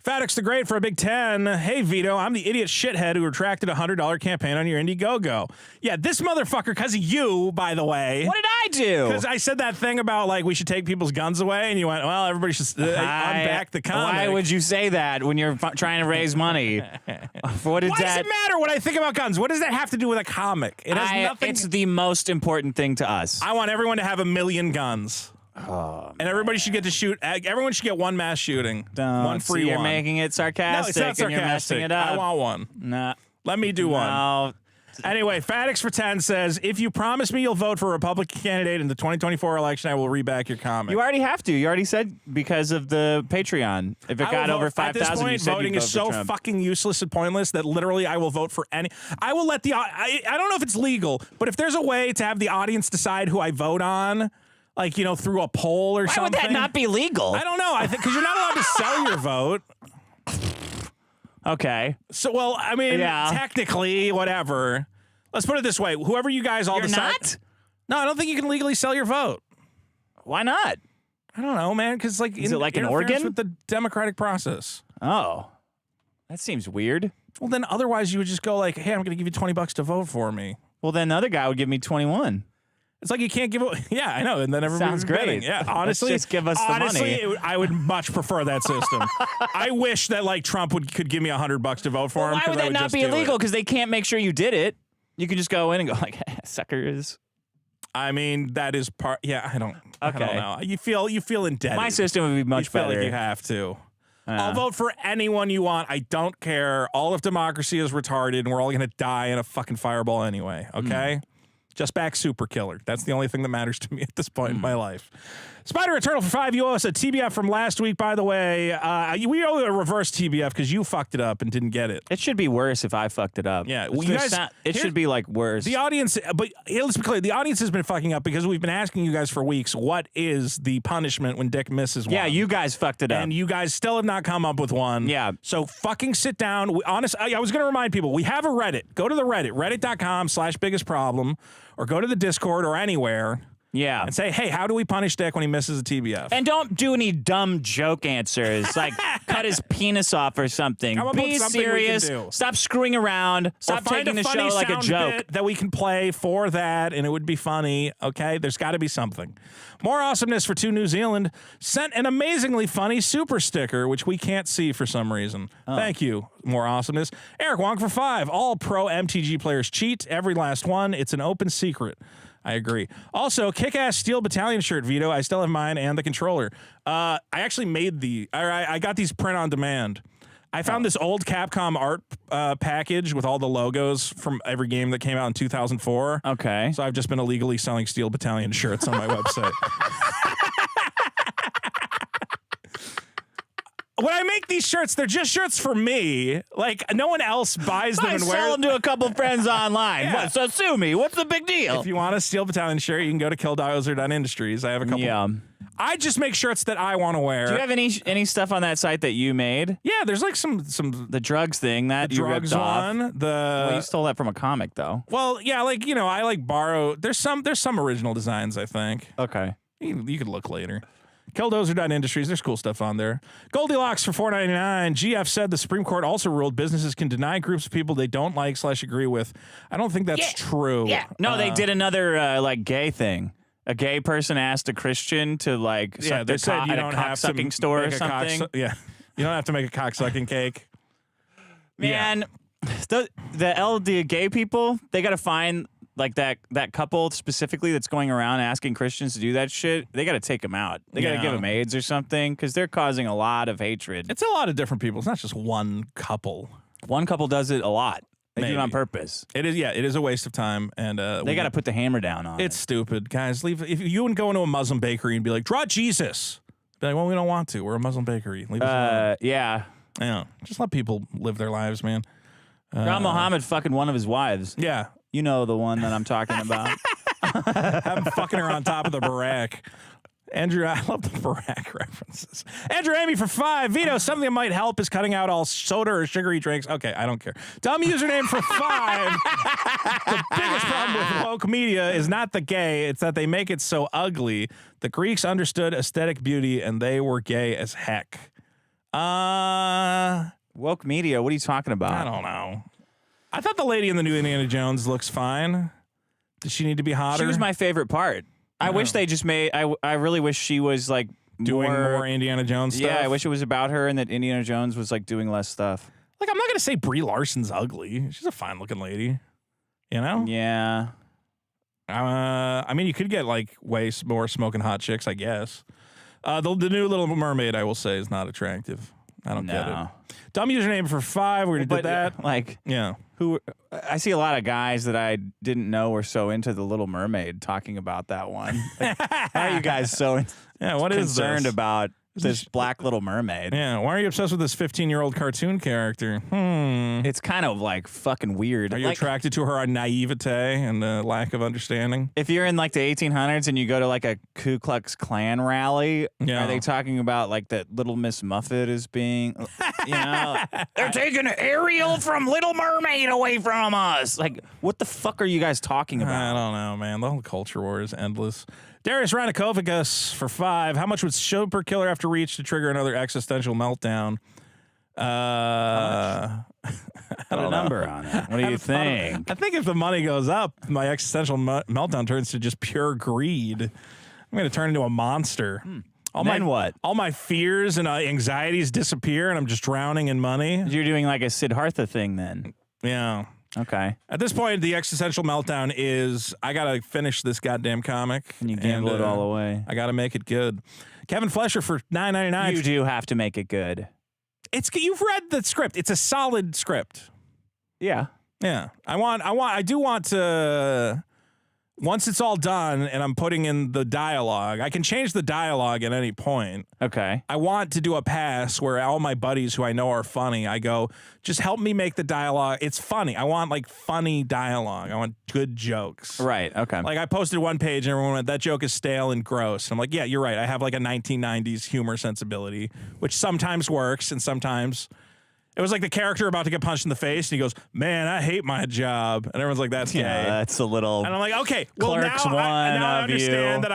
Fatix the Great for a big 10. Hey, Vito, I'm the idiot shithead who retracted a $100 campaign on your Indiegogo. Yeah, this motherfucker, because of you, by the way. What did I do? Because I said that thing about, like, we should take people's guns away, and you went, well, everybody should unback the comic. Why would you say that when you're trying to raise money? Why does it matter what I think about guns? What does that have to do with a comic? It has nothing. It's the most important thing to us. I want everyone to have 1 million guns. Oh, and everybody should get to shoot. Everyone should get one mass shooting. One free one. You're making it sarcastic. No, it's not sarcastic. And you're messing it up. I want one. Nah. Let me do one. Anyway, Fatix for 10 says, if you promise me you'll vote for a Republican candidate in the 2024 election, I will reback your comic. You already have to. You already said because of the Patreon. If it got over 5,000, you said voting is so fucking useless and pointless that literally I will vote for any. I will let I don't know if it's legal, but if there's a way to have the audience decide who I vote on, like, you know, through a poll or something. Why would that not be legal? I don't know. I think because you're not allowed to sell your vote. Okay. So, well, I mean, technically, whatever. Let's put it this way. Whoever you guys all decide. Not? No, I don't think you can legally sell your vote. Why not? I don't know, man, because, like, is it like an organ? With the democratic process. Oh. That seems weird. Well, then otherwise you would just go like, hey, I'm going to give you $20 to vote for me. Well, then the other guy would give me 21. It's like you can't give it. Yeah, I know. And then everybody sounds great. Betting. Yeah, honestly, just give us the money. I would much prefer that system. I wish that like Trump could give me $100 to vote for him. Why would that not be illegal? Because they can't make sure you did it. You can just go in and go like, suckers. I mean, that is part. Yeah, I don't know. You feel indebted. My system would be much better. Like you have to. I'll vote for anyone you want. I don't care. All of democracy is retarded, and we're all gonna die in a fucking fireball anyway. Okay. Just back Super Killer. That's the only thing that matters to me at this point in my life. Spider Eternal for 5. You owe us a TBF from last week, by the way. We owe a reverse TBF because you fucked it up and didn't get it. It should be worse if I fucked it up. Yeah. Well, you guys, it should be like worse. The audience, but let's be clear, the audience has been fucking up because we've been asking you guys for weeks, what is the punishment when Dick misses one? Yeah, you guys fucked it up. And you guys still have not come up with one. Yeah. So fucking sit down. I was going to remind people, we have a Reddit. Go to the Reddit, reddit.com/biggestproblem, or go to the Discord or anywhere. Yeah. And say, hey, how do we punish Dick when he misses a TBF? And don't do any dumb joke answers, like cut his penis off or something. Be serious. Stop screwing around. Stop taking the show like a joke. That we can play for that, and it would be funny. Okay? There's got to be something. More Awesomeness for 2 New Zealand sent an amazingly funny super sticker, which we can't see for some reason. Thank you, More Awesomeness. Eric Wong for 5. All pro MTG players cheat. Every last one. It's an open secret. I agree. Also, kick-ass Steel Battalion shirt, Vito. I still have mine and the controller. I actually made I got these print on demand. I found this old Capcom art package with all the logos from every game that came out in 2004. Okay. So I've just been illegally selling Steel Battalion shirts on my website. When I make these shirts, they're just shirts for me. Like, no one else buys them and wears them. I sell them to a couple friends online. Yeah. So sue me. What's the big deal? If you want a Steel Battalion shirt, you can go to killdials.industries. I have a couple. Yeah. I just make shirts that I want to wear. Do you have any stuff on that site that you made? Yeah, there's like some the drugs thing that you ripped off. Well, you stole that from a comic though. Well, yeah, like, you know, I like borrow. There's some original designs, I think. Okay. You could look later. Killdozer.industries, there's cool stuff on there. Goldilocks for $4.99. GF said the Supreme Court also ruled businesses can deny groups of people they don't like / agree with. I don't think that's true. Yeah. No, they did another like gay thing. A gay person asked a Christian to like suck their cock at a cock-sucking store or something. You don't have to make a cock-sucking cake. Man, the gay people, they got to find like that couple specifically that's going around asking Christians to do that shit, they got to take them out. They got to give them AIDS or something because they're causing a lot of hatred. It's a lot of different people. It's not just one couple. One couple does it a lot. They do it on purpose. It is, it is a waste of time, and they got to put the hammer down on it. It's stupid, guys. If you wouldn't go into a Muslim bakery and be like, draw Jesus, be like, well, we don't want to. We're a Muslim bakery. Leave us alone. Yeah. Just let people live their lives, man. Draw Muhammad fucking one of his wives. Yeah. You know the one that I'm talking about. Have him fucking her on top of the barack. Andrew, I love the barack references. Andrew Amy for 5. Vito, something that might help is cutting out all soda or sugary drinks. Okay, I don't care. Dumb username for 5. The biggest problem with woke media is not the gay, it's that they make it so ugly. The Greeks understood aesthetic beauty and they were gay as heck. Woke media, what are you talking about? I don't know. I thought the lady in the new Indiana Jones looks fine. Does she need to be hotter? She was my favorite part. I wish they just made. I really wish she was like doing more Indiana Jones stuff. Yeah, I wish it was about her and that Indiana Jones was like doing less stuff. Like, I'm not gonna say Brie Larson's ugly. She's a fine looking lady. You know? Yeah. I mean, you could get like way more smoking hot chicks, I guess. The new Little Mermaid, I will say, is not attractive. I don't get it. Dumb username for 5. We're gonna do that. Like, yeah. Who? I see a lot of guys that I didn't know were so into the Little Mermaid talking about that one. Like, why are you guys so concerned about this black Little Mermaid? Yeah. Why are you obsessed with this 15-year-old cartoon character? It's kind of like fucking weird. Are you attracted to her naivete and lack of understanding? If you're in like the 1800s and you go to like a Ku Klux Klan rally, are they talking about like that Little Miss Muffet is being, you know, they're taking Ariel from Little Mermaid away from us? Like, what the fuck are you guys talking about? I don't know, man. The whole culture war is endless. Darius Ranakovikas for 5. How much would Super Killer have to reach to trigger another existential meltdown? I don't know. Number on it. What do you think? I think if the money goes up, my existential meltdown turns to just pure greed. I'm going to turn into a monster. All my fears and anxieties disappear, and I'm just drowning in money. You're doing like a Siddhartha thing then. Yeah. Okay. At this point, the existential meltdown is I got to finish this goddamn comic. And you gamble it all away. I got to make it good. Kevin Flesher for $9.99. You do have to make it good. You've read the script. It's a solid script. Yeah. Yeah. I do want to, once it's all done and I'm putting in the dialogue, I can change the dialogue at any point. Okay. I want to do a pass where all my buddies who I know are funny, I go, just help me make the dialogue. It's funny. I want like funny dialogue. I want good jokes. Right. Okay. Like I posted one page and everyone went, that joke is stale and gross. And I'm like, yeah, you're right. I have like a 1990s humor sensibility, which sometimes works and sometimes... It was like the character about to get punched in the face, and he goes, "Man, I hate my job," and everyone's like, "That's gay." That's a little. And I'm like, "Okay, well Clerks now I understand you. that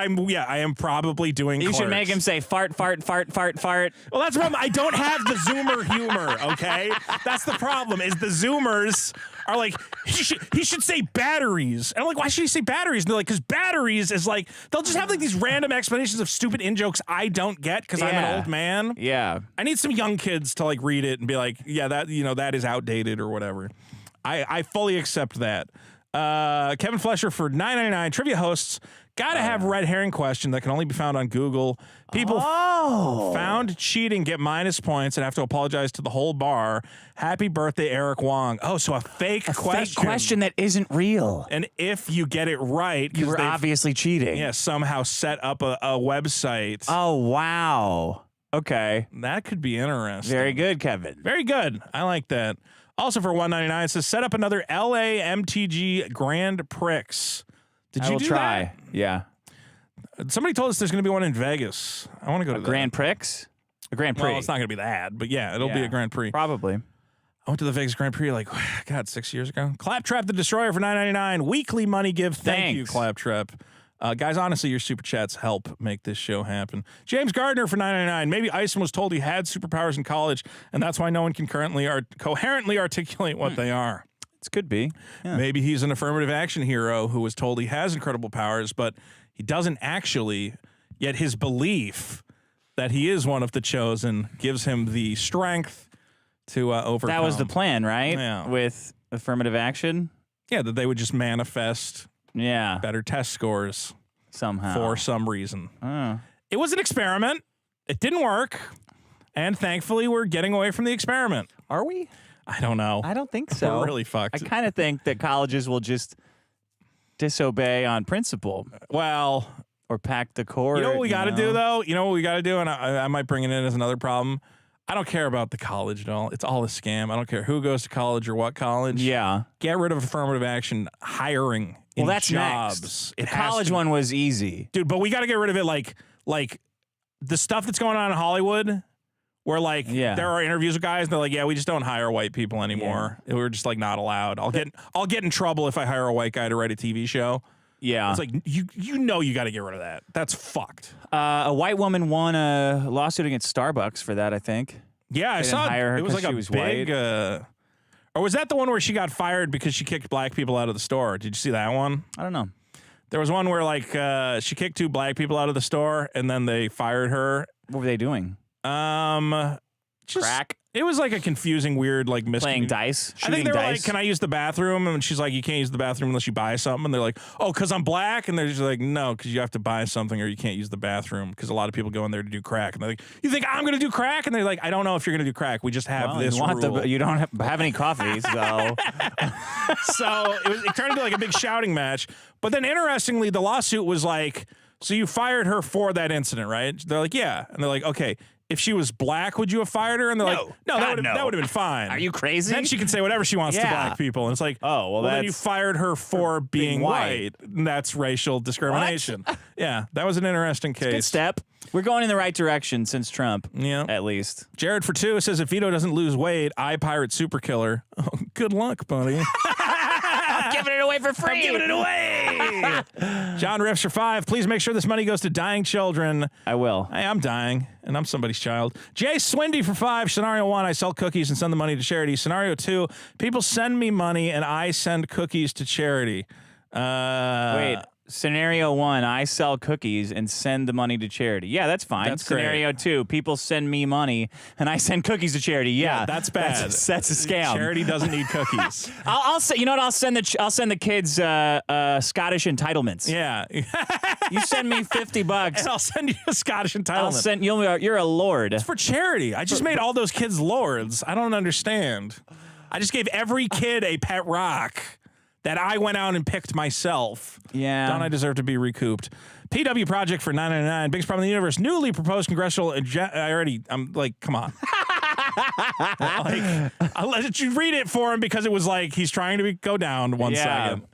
I am probably doing." You Clerks. should make him say fart, fart, fart, fart, fart. Well, that's the problem. I don't have the Zoomer humor. Okay, that's the problem. Is the Zoomers are like he should say batteries, and I'm like, why should he say batteries? And they're like, because batteries is like they'll just have like these random explanations of stupid in jokes I don't get because I'm an old man. Yeah, I need some young kids to like read it and be like, yeah, that that is outdated or whatever. I fully accept that. Kevin Flesher for $9.99. Trivia hosts gotta have red herring question that can only be found on Google. People found cheating get minus points and have to apologize to the whole bar. Happy birthday, Eric Wong. Oh, so a fake question. Fake question that isn't real. And if you get it right, you were obviously cheating. Yeah, somehow set up a website. Oh, wow. Okay. That could be interesting. Very good, Kevin. Very good. I like that. Also for $1.99, it says set up another LA MTG Grand Prix. Did you try that? Yeah. Somebody told us there's going to be one in Vegas. I want to go to Grand Prix? A Grand Prix. Well, it's not going to be that, but yeah, it'll be a Grand Prix. Probably. I went to the Vegas Grand Prix like, God, 6 years ago. Claptrap the Destroyer for $9.99. Weekly money give. Thank you, Claptrap. Guys, honestly, your super chats help make this show happen. James Gardner for $9.99. Maybe Isom was told he had superpowers in college, and that's why no one can coherently articulate what they are. It could be. Yeah. Maybe he's an affirmative action hero who was told he has incredible powers, but he doesn't actually, yet his belief that he is one of the chosen gives him the strength to overcome. That was the plan, right? Yeah. With affirmative action? Yeah, that they would just manifest Yeah. better test scores Somehow. for some reason. It was an experiment. It didn't work. And thankfully, we're getting away from the experiment. Are we? I don't know. I don't think so. We're really fucked. I kind of think that colleges will just disobey on principle. Well, or pack the court. You know what we got to do, though? You know what we got to do? And I might bring it in as another problem. I don't care about the college at all. It's all a scam. I don't care who goes to college or what college. Yeah. Get rid of affirmative action hiring in that's jobs. Next. The college one was easy. Dude, but we got to get rid of it like the stuff that's going on in Hollywood where there are interviews with guys and they're like, yeah, we just don't hire white people anymore. Yeah. We're just not allowed. I'll get in trouble if I hire a white guy to write a TV show. Yeah. It's like, you got to get rid of that. That's fucked. A white woman won a lawsuit against Starbucks for that, I think. Yeah, I saw hire her it was like she a was big white. or was that the one where she got fired because she kicked black people out of the store? Did you see that one? I don't know. There was one where she kicked 2 black people out of the store and then they fired her. What were they doing? Just, crack. It was like a confusing, weird, playing dice. I think they were like, "Can I use the bathroom?" And she's like, "You can't use the bathroom unless you buy something." And they're like, "Oh, because I'm black." And they're just like, "No, because you have to buy something or you can't use the bathroom." Because a lot of people go in there to do crack, and they're like, "You think I'm going to do crack?" And they're like, "I don't know if you're going to do crack. We just have this rule." You don't have any coffee, so. So it turned into like a big shouting match. But then, interestingly, the lawsuit was like, "So you fired her for that incident, right?" They're like, "Yeah," and they're like, "Okay." If she was black, would you have fired her? And they're like, no, that would have been fine. Are you crazy? Then she can say whatever she wants to black people. And it's like, then you fired her for being white. And that's racial discrimination. Yeah, that was an interesting case. Good step. We're going in the right direction since Trump. Yeah. At least. Jared for 2 says, if Vito doesn't lose weight, I pirate super killer. Oh, good luck, buddy. I'm giving it away for free. I'm giving it away. John Riffs for 5. Please make sure this money goes to dying children. I will. Hey, I'm dying, and I'm somebody's child. Jay Swindy for 5. Scenario 1, I sell cookies and send the money to charity. Scenario 2, people send me money and I send cookies to charity. Wait. Scenario 1, I sell cookies and send the money to charity. Yeah, that's fine. That's Scenario great. 2, people send me money and I send cookies to charity. Yeah, that's bad. That's a scam. Charity doesn't need cookies. I'll say. You know what? I'll send the kids Scottish entitlements. Yeah. You send me $50, and I'll send you a Scottish entitlement. You're a lord. It's for charity. I just made all those kids lords. I don't understand. I just gave every kid a pet rock that I went out and picked myself. Yeah. Don't I deserve to be recouped? PW Project for $9.99. Biggest problem in the universe. Newly proposed congressional. I'm like, come on. I'll let you read it for him because it was like he's trying to go down one second.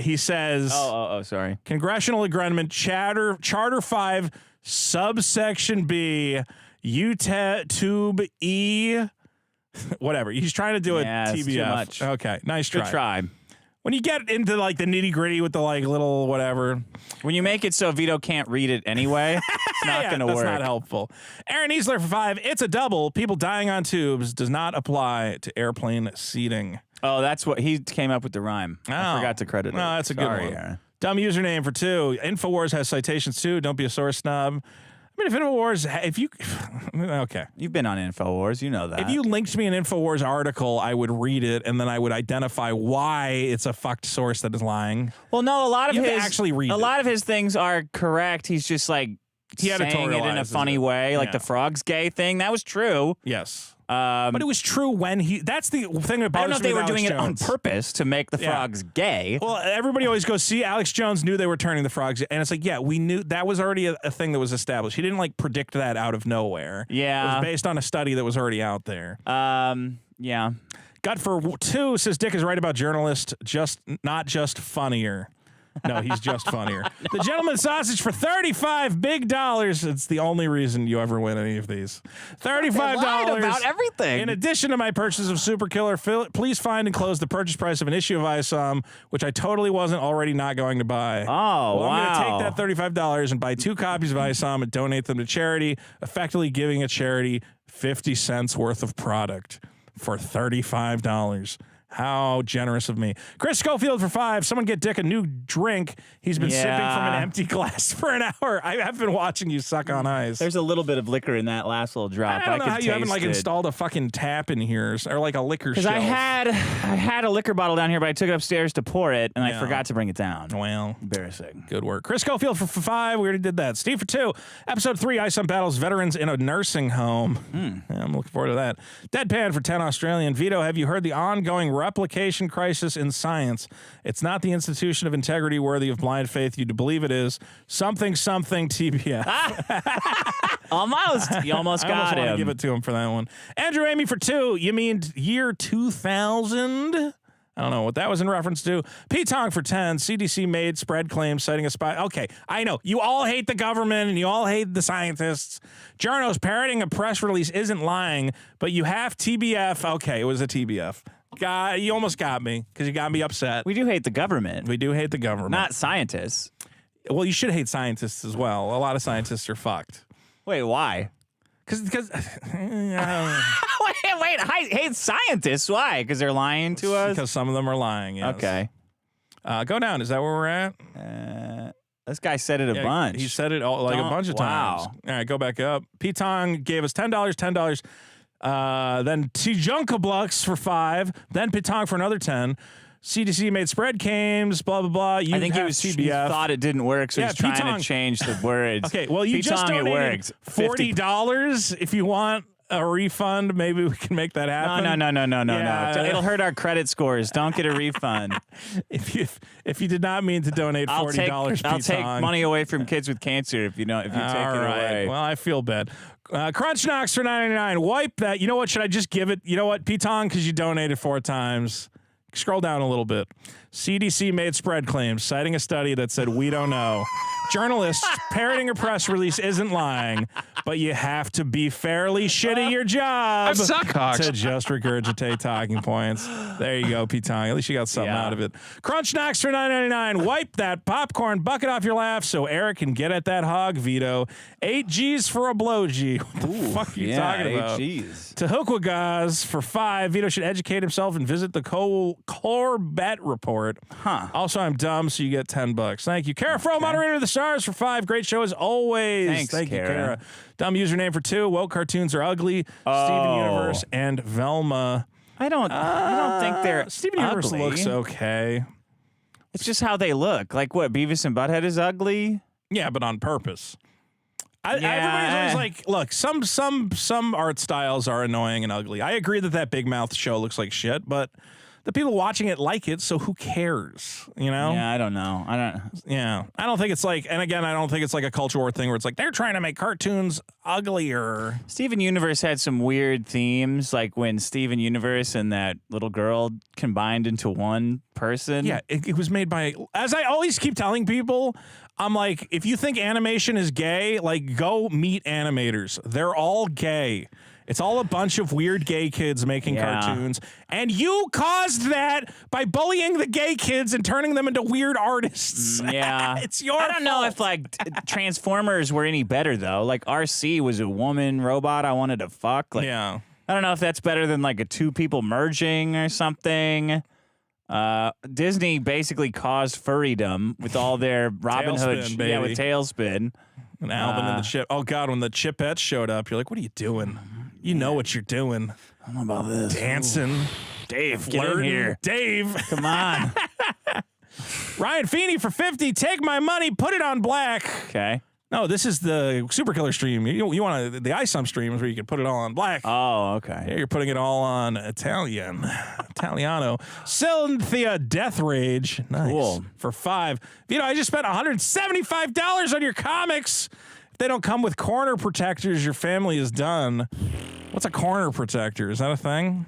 He says. Oh, sorry. Congressional agreement, Charter 5, subsection B, Tube E. Whatever. He's trying to do a TBF. Too much. Okay. Nice try. Good try. When you get into like the nitty gritty with the like little whatever. When you make it so Vito can't read it anyway, it's not going to work. That's not helpful. Aaron Easler for 5. It's a double. People dying on tubes does not apply to airplane seating. Oh, that's what he came up with the rhyme. I forgot to credit it. No, that's a good one. Aaron. Dumb username for 2. InfoWars has citations too. Don't be a source snob. I mean, if InfoWars, okay. You've been on InfoWars, you know that. If you linked me an InfoWars article, I would read it, and then I would identify why it's a fucked source that is lying. Well, no, a lot of his things are correct. He's just like saying it in a funny way, like the frogs gay thing. That was true. Yes. But it was true when that's the thing that bothers me. I don't know if they were doing Alex it on Jones. purpose to make the frogs gay. Well, everybody always goes, see, Alex Jones knew they were turning the frogs. And it's like, yeah, we knew that was already a thing that was established. He didn't like predict that out of nowhere. Yeah. It was based on a study that was already out there. Yeah. Gut for 2 says Dick is right about journalists, not just funnier. No, he's just funnier. The Gentleman Sausage for $35 big dollars. It's the only reason you ever win any of these. $35 about everything. In addition to my purchase of Super Killer, please find and close the purchase price of an issue of ISOM, which I totally wasn't already not going to buy. Oh, well, wow. I'm going to take that $35 and buy 2 copies of ISOM and donate them to charity, effectively giving a charity 50 cents worth of product for $35. How generous of me. Chris Schofield for 5. Someone get Dick a new drink. He's been sipping from an empty glass for an hour. I've been watching you suck on ice. There's a little bit of liquor in that last little drop. I don't know how you haven't it. installed a fucking tap in here or like a liquor shelf. Because I had a liquor bottle down here, but I took it upstairs to pour it, and I forgot to bring it down. Well, embarrassing. Good work. Chris Schofield for 5. We already did that. Steve for 2. Episode 3, Ice on Battles, veterans in a nursing home. Yeah, I'm looking forward to that. Deadpan for 10 Australian. Vito, have you heard the ongoing replication crisis in science? It's not the institution of integrity worthy of blind faith you believe it is. Something TBF. Almost. You almost got him. I give it to him for that one. Andrew Amy for 2. You mean year 2000? I don't know what that was in reference to. P-Tong for 10. CDC made spread claims citing a spy. Okay, I know. You all hate the government and you all hate the scientists. Jarno's parroting a press release isn't lying, but you have TBF. Okay, it was a TBF. God, you almost got me because you got me upset. We do hate the government. We do hate the government. Not scientists. Well, you should hate scientists as well. A lot of scientists are fucked. Wait, why? Because wait, I hate scientists. Why? Because they're lying to us? Because some of them are lying, yes. Okay. Go down. Is that where we're at? This guy said it a bunch. He said it a bunch of times. All right, go back up. P-Tong gave us $10. Then Tjunkablux for 5. Then P-Tong for another 10. CDC made spread claims, blah, blah, blah. I think he thought it didn't work, so he's trying to change the words. Okay, well, you just donated $40. If you want a refund, maybe we can make that happen. No. It'll hurt our credit scores. Don't get a refund. If you did not mean to donate $40, I'll take money away from kids with cancer if you take it away. Well, I feel bad. Crunch Knox for $9.99. Wipe that. You know what? Should I just give it? You know what? P-Tong, because you donated 4 times. Scroll down a little bit. CDC made spread claims, citing a study that said, we don't know. Journalists parroting a press release isn't lying, but you have to be fairly shitty your job to just regurgitate talking points. There you go, P-Tong. At least you got something out of it. Crunch Knox for $9.99. Wipe that popcorn bucket off your laugh so Eric can get at that hog, Vito. 8 G's for a blow G. What the fuck are you talking about? 8 G's. Tahukwagaz for 5. Vito should educate himself and visit the Corbett report. Also, I'm dumb, so you get $10. Thank you. Kara Fro, moderator of the stars for 5. Great show as always. Thank you, Kara. Dumb username for 2. Woke cartoons are ugly. Steven Universe and Velma. I don't think they're Steven Universe looks okay. It's just how they look. Like what? Beavis and Butthead is ugly. Yeah, but on purpose. Everybody's always like, look, some art styles are annoying and ugly. I agree that Big Mouth show looks like shit, but the people watching it like it, so who cares? You know? Yeah, I don't know. I don't think it's like, and again, I don't think it's like a culture war thing where it's like they're trying to make cartoons uglier. Steven Universe had some weird themes, like when Steven Universe and that little girl combined into one person. Yeah, it was made by, as I always keep telling people, I'm like, if you think animation is gay, like go meet animators. They're all gay. It's all a bunch of weird gay kids making cartoons. And you caused that by bullying the gay kids and turning them into weird artists. Yeah. It's your fault. I don't know if like Transformers were any better though. Like RC was a woman robot I wanted to fuck. Like, yeah. I don't know if that's better than like a 2 people merging or something. Disney basically caused furrydom with all their Robin Hood. Yeah, with Tailspin. And Alvin and the Chip. Oh God, when the Chipettes showed up, you're like, what are you doing? You know what you're doing. I don't know about this. Dancing. Ooh. Dave, get in here. Dave. Come on. Ryan Feeney for 50. Take my money, put it on black. Okay. No, this is the Super Killer stream. You want the ISOM streams where you can put it all on black. Oh, okay. Here you're putting it all on Italiano. Cynthia Death Rage. Nice. Cool. For 5. Vito, I just spent $175 on your comics. If they don't come with corner protectors, your family is done. What's a corner protector? Is that a thing?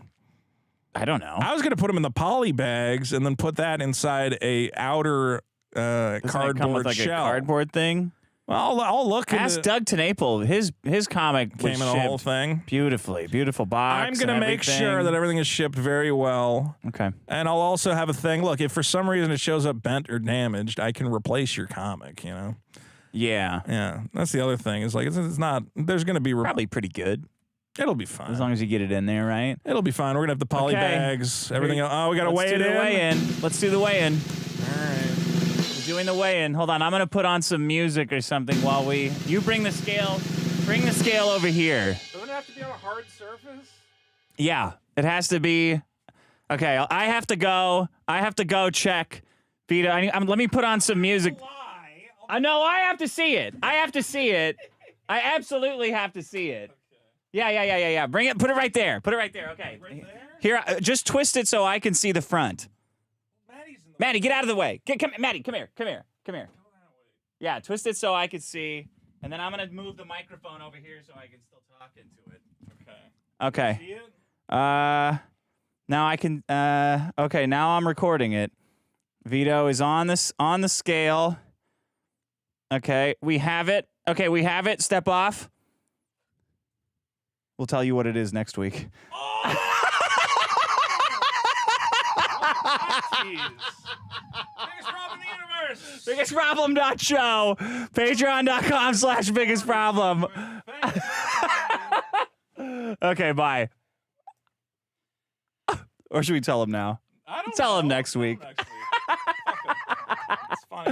I don't know. I was going to put them in the poly bags and then put that inside a outer cardboard come with like shell. A cardboard thing? Well, I'll look. Ask Doug TenNapel. His comic came in the whole thing beautifully, beautiful box. I'm going to make sure that everything is shipped very well. Okay. And I'll also have a thing. Look, if for some reason it shows up bent or damaged, I can replace your comic. You know. Yeah. Yeah. That's the other thing. Is like it's not. There's going to be probably pretty good. It'll be fine. As long as you get it in there, right? It'll be fine. We're going to have the poly bags, everything else. Oh, we got to weigh it in. Let's do the weigh-in. All right. We're doing the weigh-in. Hold on. I'm going to put on some music or something while you bring the scale. Bring the scale over here. Doesn't it have to be on a hard surface? Yeah, it has to be. Okay, I have to go. Check. Vito, let me put on some music. I know. I have to see it. I absolutely have to see it. Yeah. Bring it. Put it right there. Okay. Right there? Here, just twist it so I can see the front. Maddie, get out of the way. Maddie, come here. Yeah, twist it so I can see, and then I'm gonna move the microphone over here so I can still talk into it. Okay. See it? Now I can. Okay, now I'm recording it. Vito is on the scale. Okay, we have it. Step off. We'll tell you what it is next week. Biggest problem in the universe. Biggest problem.show. Patreon.com/biggest problem. Okay, bye. Or should we tell him now? I don't tell know. him next week. It's funny.